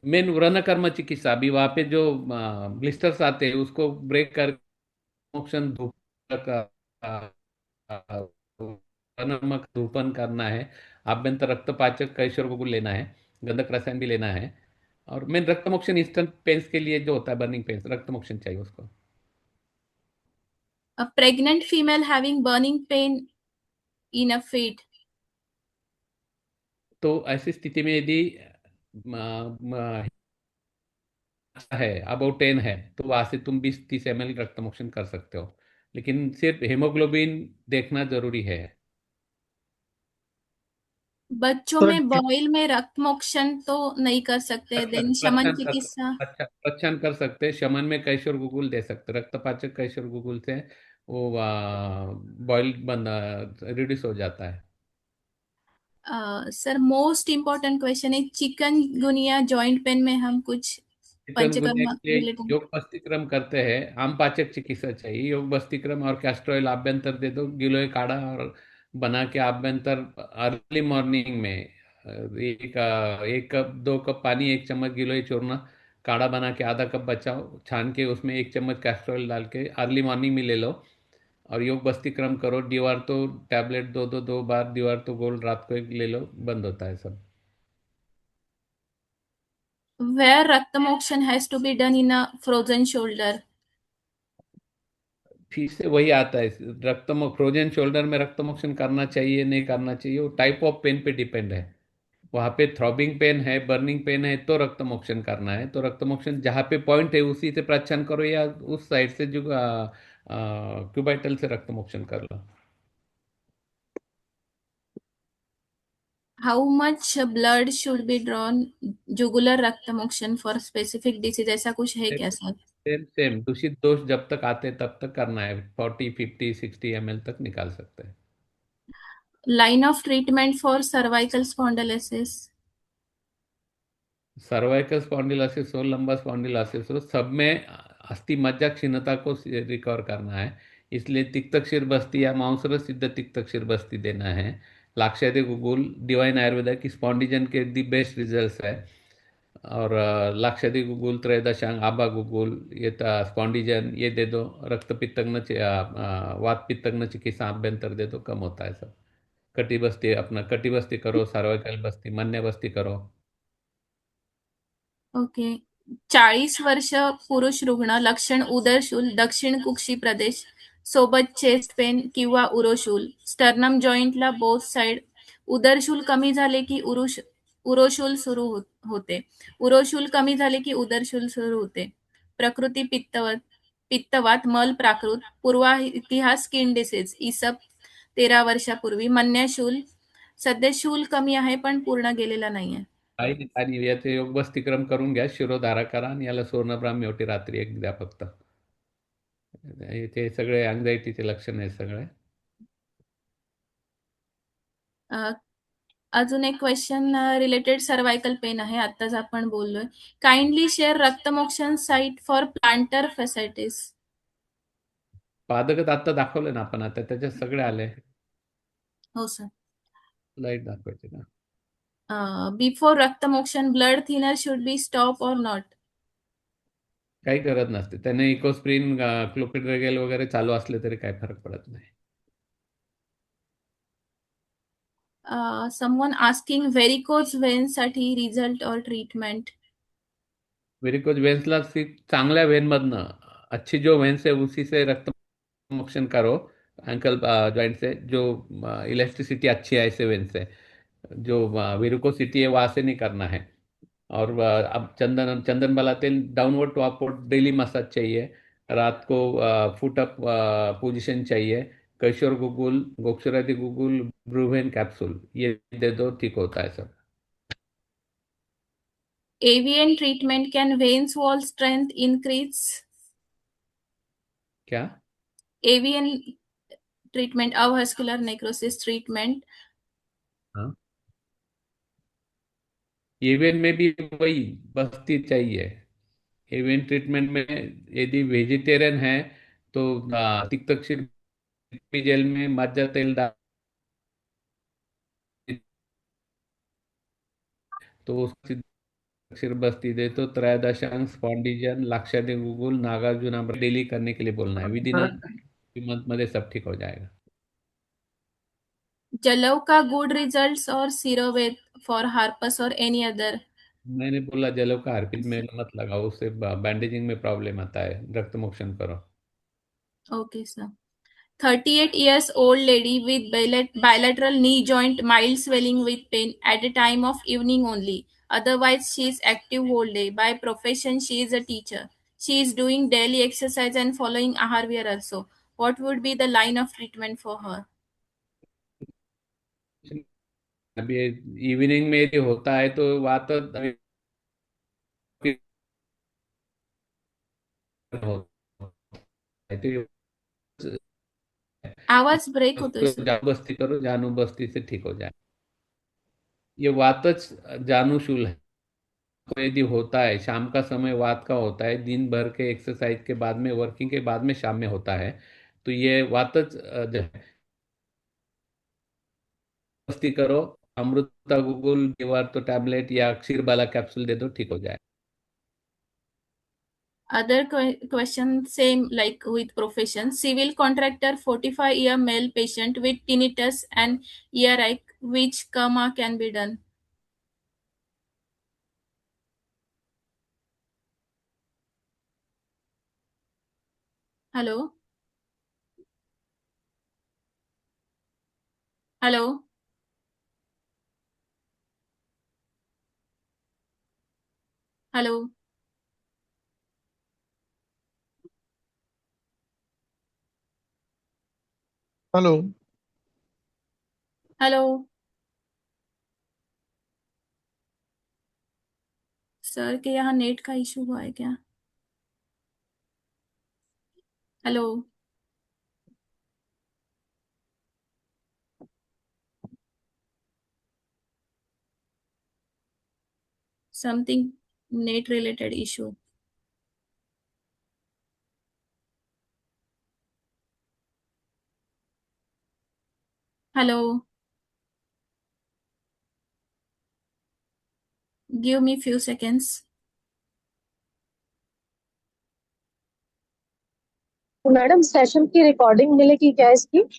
मेन व्रणकर्म चिकित्सा, अभी वहाँ पे जो ब्लिस्टर्स आते हैं उसको ब्रेक कर मोक्षण धूप नमक धूपन करना है। आभ्यंतर रक्तपाचक कैशोर गुगुल लेना है, गंधक रसायन भी लेना है। और मेन रक्तमोक्षण इंस्टेंट पेन्स के लिए जो होता है बर्निंग पेन्स, रक्तमोक्षण चाहिए उसको। A pregnant female having burning pain in a feet. तो ऐसी स्थिति में यदि म- म- है अबाउट 10 है तो वहां से तुम 20-30 ml रक्तमोक्षण कर सकते हो। लेकिन सिर्फ हेमोग्लोबिन देखना जरूरी है। बच्चों सर में बॉयल में रक्त मोक्षण तो नहीं कर सकते. देन शमन चिकित्सा. अच्छा, प्रच्छन कर सकते हैं। शमन में कैशोर गुगुल दे सकते हैं। रक्तपाचक कैशोर गुगुल से वो बॉयल बंद रिड्यूस हो जाता है। सर मोस्ट इम्पोर्टेंट क्वेश्चन है चिकन गुनिया जॉइंट पेन में हम कुछ चिकनगुनिया पंचकर्मा के लिए रिलेटेड. योग बस्तिक्रम करते हैं। आम पाचक चिकित्सा चाहिए। योग बस्तिक्रम और कैस्ट्रोइल आभ्यंतर दे दो, गिलोय काढ़ा और बना के आभ्यंतर अर्ली मॉर्निंग में एक कप 2 कप पानी, 1 चम्मच गिलोय चूर्ण काढ़ा बना के आधा कप बचाओ, छान के उसमें 1 चम्मच कैस्ट्रोइल डाल के अर्ली मॉर्निंग में ले लो और योग बस्तिक्रम करो। दीवार तो टैबलेट 2 बार, दीवार तो गोल्ड रात को एक ले लो, बंद होता है सब। Where rakta mokshana has to be done in a frozen shoulder. फिर से वही आता है, फ्रोजन शोल्डर में रक्तमोक्षण करना चाहिए नहीं करना चाहिए, वो टाइप ऑफ पेन पे डिपेंड है। वहां पे थ्रॉबिंग पेन है, बर्निंग पेन है, तो रक्तमोक्षण करना है। तो रक्तमोक्षण जहाँ पे पॉइंट है उसी से प्रच्छन करो, या उस साइड से जो क्यूबाइटल से रक्तमोक्षण कर लो। How much blood should be drawn jugular रक्तमोक्षण for specific disease? ऐसा कुछ है क्या सर? सेम सेम, दूषित दोष जब तक आते तब तक करना है। 40, 50, 60 ml तक निकाल सकते हैं। Line of treatment for cervical spondylosis. Cervical spondylosis हो, लंबा स्पॉन्डिलोसिस हो, सब में अस्थि मज्जा क्षीणता को रिकवर करना है। इसलिए तिक्तक्षीर बस्ती या मांसरस सिद्ध तिक्तक्षीर बस्ती देना है। लाक्षादी गुगुल डिवाइन आयुर्वेदा की स्पॉन्डिजन के दी बेस्ट रिजल्ट्स है। और लाक्षादी गुगुल, त्रयोदशांग, आबा गुगुल, ये स्पॉन्डिजन ये दे दो। रक्त पित्तग्न वात पित्तग्न चिकित्सा अभ्यंतर दे दो, कम होता है सब। कटी बस्ती, अपना कटी बस्ती करो, सर्वाइकल बस्ती, मन्य बस्ती करो। ओके. 40 वर्ष पुरुष रुग्ण, लक्षण उदरशूल, दक्षिण कुक्षी प्रदेश, सोबत चेस्ट पेन किंवा उरोशूल, स्टर्नम जॉइंटला बोथ साइड. उदरशूल कमी झाले की उरोशूल सुरू होते. उरोशूल कमी झाले की उदरशूल सुरू होते. प्रकृती पित्तवात, मल प्राकृत, पूर्वा इतिहास स्किन डिसीज, इसप 13 वर्षापूर्वी. मन्याशूल, सध्या शूल कमी आहे पण पूर्ण गेलेला नाहीये. आणि याचे योग बस्तीक्रम करून घ्या, शिरोधारा करा आणि याला सुवर्णब्राह्मी रात्री एक द्या फक्त. ते सगळे अँझायटीचे लक्षण आहे सगळे. अजून एक क्वेश्चन रिलेटेड सर्वायकल पेन आहे, आत्ताच आपण बोललोय. Kindly share raktamokshana site for plantar fasciitis. पादकात आता दाखवलं ना आपण, आता त्याच्यात सगळे आले. हो सर. लाईट दाखवायचे ना. Before raktamokshana blood thinner should be stop or not. काही करत नसते त्याने. इकोस्प्रिन, क्लोपिड्रेगेल वगैरे चालू असले तरी काही फरक पडत नाही. समवन आस्किंग व्हेरिकोज वेन साठी रिझल्ट और ट्रीटमेंट. वेरिकोज वेन्सला चांगल्या वेन मधनं, अच्छी जो वेन्स है उसी से रक्त मोक्षण करो। एंकल जॉइंट से जो इलेक्ट्रिसिटी अच्छी है ऐसे वेन से, जो वेरिकोसिटी है वहां से नहीं करना है। और अब चंदन वाला तेल downward to upward daily massage चाहिए। रात को फुट अप पोजीशन चाहिए। कैशोर गुगुल, गोक्षरादी गुगुल, ब्रूवेन कैप्सूल ये दे दो, ठीक होता है सब। AVN treatment can veins wall strength increase. क्या? AVN treatment, avascular necrosis treatment. हाँ, एवियन में भी वही बस्ती चाहिए। एवियन ट्रीटमेंट में यदि वेजिटेरियन है तो तिक्तक्षीर जेल में मज्जा तेल डाल, तो उसको तिक्तक्षीर बस्ती दे तो त्रयोदशांग, स्पॉन्डिजन, लाक्षादी गुगुल, नागार्जुन डेली करने के लिए बोलना है। विद इन मंथ मध्ये सब ठीक हो जाएगा। जलव का गुड रिजल्ट्स और सिरोवेद फॉर हार्पस और एनी अदर. मैंने बोला जलो का हरपित में मत लगाओ, उससे बैंडेजिंग में प्रॉब्लम आता है। रक्त मोक्षण करो। Okay, sir. 38 years old lady with bilateral knee joint, mild swelling with pain at the time of evening only. Otherwise, she is active whole day. By profession, she is a teacher. She is doing daily exercise and following Aharvir also. What would be the line of treatment for her? अभी evening में यदि होता है तो वहाँ तो आवाज break होतोय उसको सर. जानू बस्ती करो, जानू बस्ती से ठीक हो जाए। ये वातच जानूशूल है। तो यदि होता है शाम का समय, वात का होता है, दिन भर के एक्सरसाइज के बाद में, वर्किंग के बाद में शाम में होता है, तो ये वातच जो है, बस्ती करो। अमृता गुगुल, दीवार तो टैबलेट या क्षीरबाला कैप्सूल दे दो, ठीक हो जाए। Other question, same like with profession. Civil contractor, 45-year male patient with tinnitus and earache, which comma can be done? Hello? Hello? Hello hello. Hello sir के यहाँ नेट का इशू हुआ है क्या? Hello something net related issue. Hello give me few seconds. Madam session की recording मिलेगी क्या इसकी?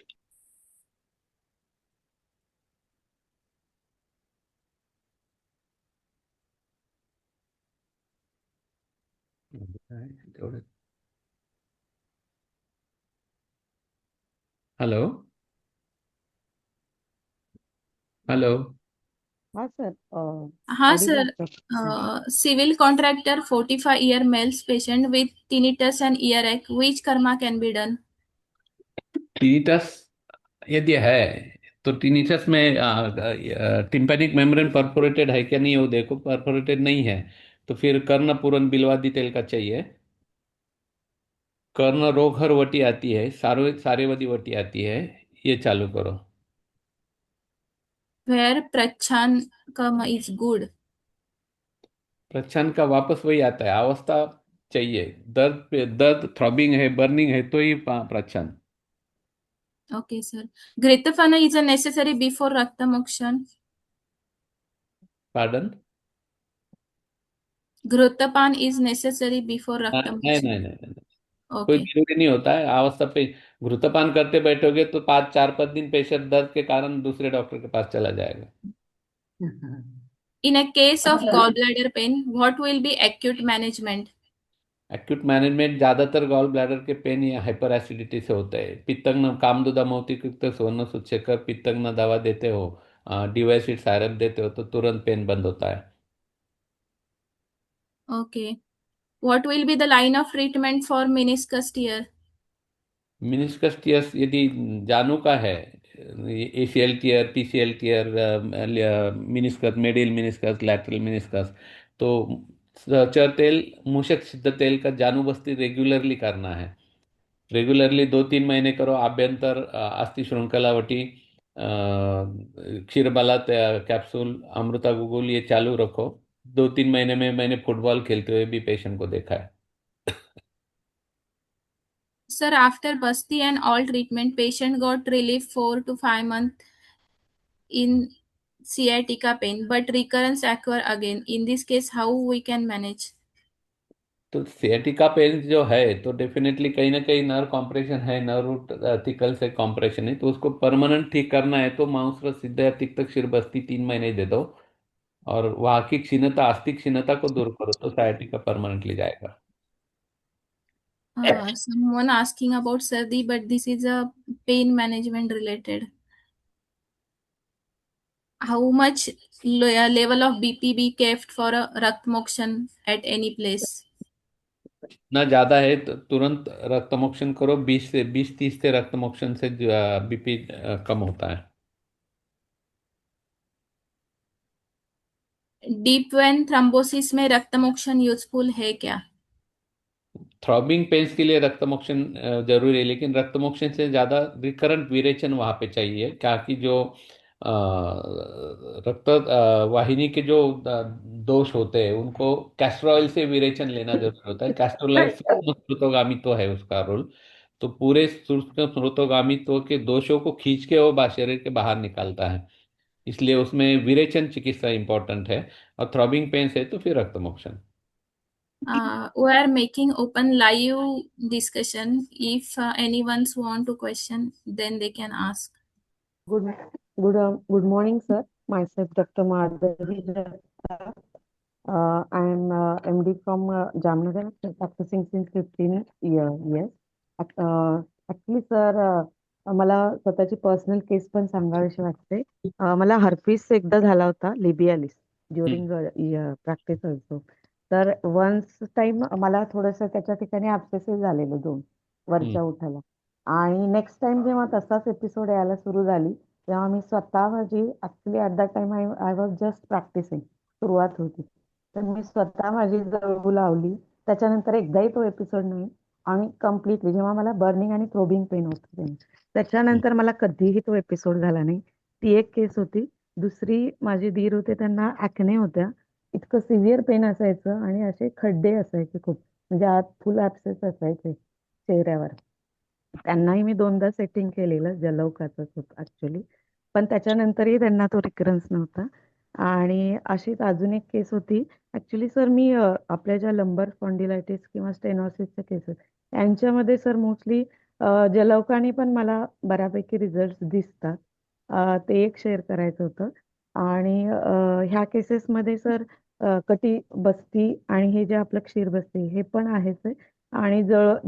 हेलो हेलो हाँ सर हाँ ऑडिबल सर. आप Civil contractor 45-year males patient with tinnitus and earache. Which karma can be done? Tinnitus यदि है तो टीनिटस में टिम्पैनिक मेम्ब्रेन परफोरेटेड है क्या नहीं, वो देखो परफोरेटेड नहीं है तो फिर कर्ण पूरन बिलवादी तेल का चाहिए. कर्ण रोगहर वटी आती है, सारेवदी वटी आती है, ये चालू करो. Where prachan karma is good. प्रच्छन्न का वापस वही आता है, अवस्था चाहिए. दर्द पे दर्द, थ्रॉबिंग है, बर्निंग है तो ही प्रच्छन्न. Okay, sir. Gretapana is a necessary before Rakta mokshan. Pardon. Grotapan is necessary before Rakta नहीं नहीं mokshan. नहीं नहीं, कोई Okay. जरूरी नहीं होता है अवस्था पे. घृतपान करते बैठोगे तो 4-5 दिन पेशेंट दर्द के कारण दूसरे डॉक्टर के पास चला जाएगा. In a case of gallbladder pain, what will be acute management? Acute management ज्यादातर गॉल ब्लैडर के पेन या हाइपर एसिडिटी से होता है. पित्तंग कामदुदा मौतिकृत स्वर्ण सुचेकर पित्तंग दवा देते हो, डिवाइसिड सायरप देते हो तो तुरंत पेन बंद होता है. Okay. What will be the line of treatment for meniscus tear? Meniscus tears यदि जानू का है, ACL tear, PCL tear, meniscus, medial meniscus, lateral meniscus, तो चर तेल, मूषक सिद्ध तेल का जानू बस्ती रेगुलरली करना है. रेगुलरली 2-3 महीने करो. आभ्यंतर अस्थि श्रृंखलावटी, क्षीरबाला कैप्सूल, अमृता गुगुल ये चालू रखो. 2-3 महीने में मैंने फुटबॉल खेलते हुए भी पेशेंट को देखा है. Sir, after Basti and all treatment, patient got relief 4 to 5 months in sciatica pain, but recurrence occur again. In this case, how we can manage? तो सियाटिका पेन जो है तो डेफिनेटली कहीं ना कहीं नर्व कॉम्प्रेशन है, नर्व रूट थिकल से compression है, तो उसको परमानेंट ठीक करना है तो माउस रस सिद्ध या तिक्तक शिरबस्ती 3 महीने दे दो और वहाँ की क्षीणता, अस्थि क्षीणता को दूर करो तो सायाटिका परमानेंटली जाएगा. Someone asking about Sardi, but this is a pain management related. How much level of BP be kept for a Rakt mokshan at any place? ना ज्यादा है तो तुरंत रक्तमोक्षण करो. 20 से रक्तमोक्षण से बीपी कम होता है. डीप वेन थ्रोम्बोसिस में रक्त मोक्षण यूजफुल है क्या? थ्रॉबिंग पेन्स के लिए रक्तमोक्षण जरूरी है, लेकिन रक्तमोक्षण से ज़्यादा रिकरेंट विरेचन वहाँ पे चाहिए, क्या कि जो रक्त वाहिनी के जो दोष होते हैं उनको कैस्टर ऑयल से विरेचन लेना जरूरी होता है. कैस्टर ऑयल सूक्ष्म स्रोतोगामित्व है उसका रोल. तो पूरे सूक्ष्म स्रोतोगामित्व के दोषों को खींच के वो शरीर के बाहर निकालता है, इसलिए उसमें विरेचन चिकित्सा इंपॉर्टेंट है. और थ्रॉबिंग पेन्स है तो फिर रक्तमोक्षण. We are making open live discussion. If anyone want to question, then they can ask. Good morning, sir. Myself, Dr. Madhavi Datta. I am MD from Jamnagar, practicing since 15 years. Actually, sir, मला स्वतःची personal case पण सांगावीशी वाटते. मला herpes एकदा झाला होता, लिबियालिस during practice also. तर ones time मला थोडंसं त्याच्या ठिकाणी ॲब्सेसेस झालेले 2 वरच्या ओठाला. आणि नेक्स्ट टाइम जेव्हा तसाच एपिसोड यायला सुरू झाली, तेव्हा मी स्वतः माझी actually at that time I was just practicing, सुरुवात होती. तर मी स्वतः माझी जळू लावली. त्याच्यानंतर एकदाही तो एपिसोड नाही आणि कम्प्लिटली जेव्हा मला बर्निंग आणि थ्रोबिंग पेन होत होते, त्याच्यानंतर मला कधीही तो एपिसोड झाला नाही. ती एक केस होती. दुसरी माझे दीर होते, त्यांना ॲक्ने होत्या. इतकं सिव्हिअर पेन असायचं आणि असे खड्डे असायचे खूप, म्हणजे आत फुल ॲब्सेस असायचे चेहऱ्यावर. त्यांनाही मी 2दा सेटिंग केलेलं, जलौकाचंच होतं ॲक्चुअली. पण त्याच्यानंतरही त्यांना तो रिकरन्स नव्हता. आणि अशीच अजून एक केस होती. ॲक्चुअली सर मी आपल्या ज्या लंबर स्पॉन्डिलायटिस किंवा स्टेनोसिसच्या केसेस यांच्यामध्ये सर मोस्टली जलौकाने पण मला बऱ्यापैकी रिझल्ट्स दिसतात. ते एक शेअर करायचं होतं. आणि ह्या केसेसमध्ये सर कटी बस्ती आणि हे जे आपलं क्षीरबस्ती हे पण आहेच आहे. आणि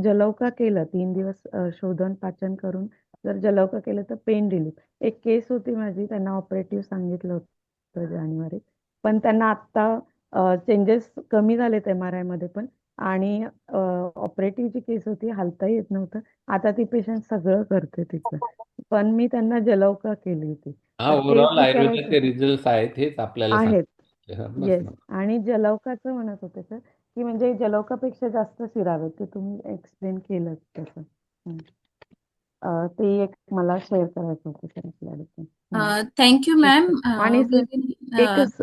जलौका केलं 3 दिवस शोधन पाचन करून जर जलौका केलं तर पेन रिलीफ. एक केस होती माझी, त्यांना ऑपरेटिव्ह सांगितलं होतं जानेवारीत. पण त्यांना आत्ता चेंजेस कमी झालेत MRIमध्ये पण. आणि ऑपरेटिव्ह जी केस होती हालता येत नव्हतं. आता ती पेशंट सगळं करते तिचं. पण मी त्यांना जलौका केली होती. हा, तर ते ओव्हरऑल विचारायचं आयुर्वेदाचे रिझल्ट आहेत हेच आपल्याला आहेत. सांगितलं. बस येस. ना. आणि जलौकाचं म्हणत होते सर, की म्हणजे जलौकापेक्षा जास्त सिरावे, ते तुम्ही एक्सप्लेन केलं तसं. हं. ते एक मला शेअर करायचं होतं सर आपल्याकडे. Thank you, ठीक ma'am. आहे. आणि We सर will, एकच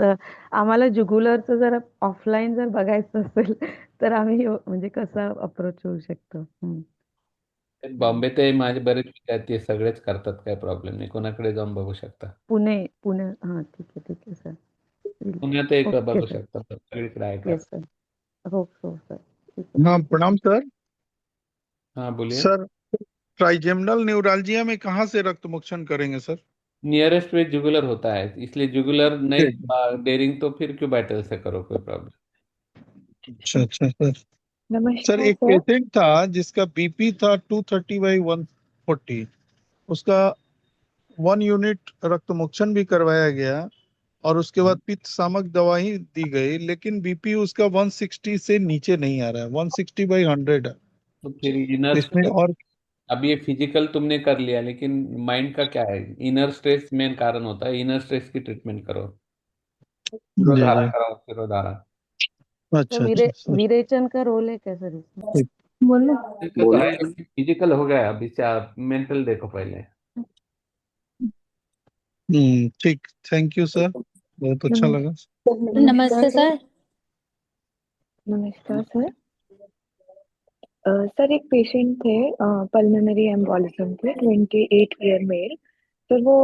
आम्हाला जुगुलरचं जर ऑफलाईन जर बघायचं असेल तर आम्ही म्हणजे कसं अप्रोच होऊ शकतो? बॉम्बे ते माझे बरेच विद्यार्थी सगळेच करतात, काही प्रॉब्लेम नाही. कोणाकडे जाऊन बघू शकता. पुणे हां, ठीक आहे सर. पुण्यात एक ओके बघू सर. शकता, सगळीकडे आहे का? Yes sir. हो सर. ठीक आहे. हाँ, प्रणाम सर। हाँ, बोलिए। सर, ट्राइजेमिनल न्यूरालजिया में कहाँ से रक्त मोक्षण करेंगे सर? नियरेस्ट वे जुगुलर होता है, इसलिए जुगुलर नहीं ठीक। डेयरिंग तो फिर क्यों बैटल से करो, कोई प्रॉब्लम। अच्छा सर। सर नमस्कार एक सर। पेशेंट था जिसका बीपी था 230/140, उसका 1 यूनिट रक्त मोक्षण भी करवाया गया और उसके बाद पित्त शामक दवाई दी गई, लेकिन बीपी उसका 160 से नीचे नहीं आ रहा है, 160/100 है। तो फिर इनर इसमें और अब ये फिजिकल तुमने कर लिया, लेकिन माइंड का क्या है? इनर स्ट्रेस मेन कारण होता है, इनर स्ट्रेस की ट्रीटमेंट करो, जी शिरोधारा जी। कराओ, शिरोधारा। तो अच्छा सर। विरेचन का रोल है क्या सर इसमें? बोलो। तो है, फिजिकल हो गया, अभी मेंटल देखो पहले। ठीक, थैंक यू सर, बहुत अच्छा लगा। नमस्ते सर। नमस्कार सर। सर एक पेशेंट थे, पल्मोनरी एम्बोलिज्म थे, 28 ईयर मेल। सर वो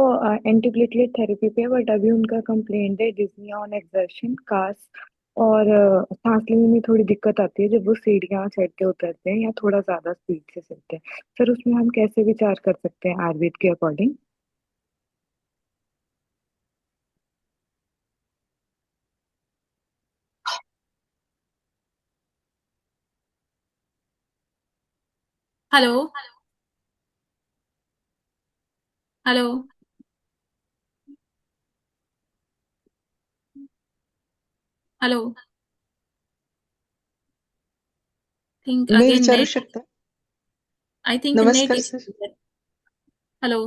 एंटीप्लेटलेट थेरेपी पे, बट अभी उनका कंप्लेंट है डिस्निया ऑन एक्सर्शन, कास और सांस लेने में थोड़ी दिक्कत आती है जब वो सीढ़ियाँ चढ़ते उतरते हैं या थोड़ा ज्यादा स्पीड से चलते हैं। सर उसमें हम कैसे विचार कर सकते हैं आयुर्वेद के according? hello, hello, hello. Think मी again विचारू net. शकते? I think net नमस्कार is सर. hello.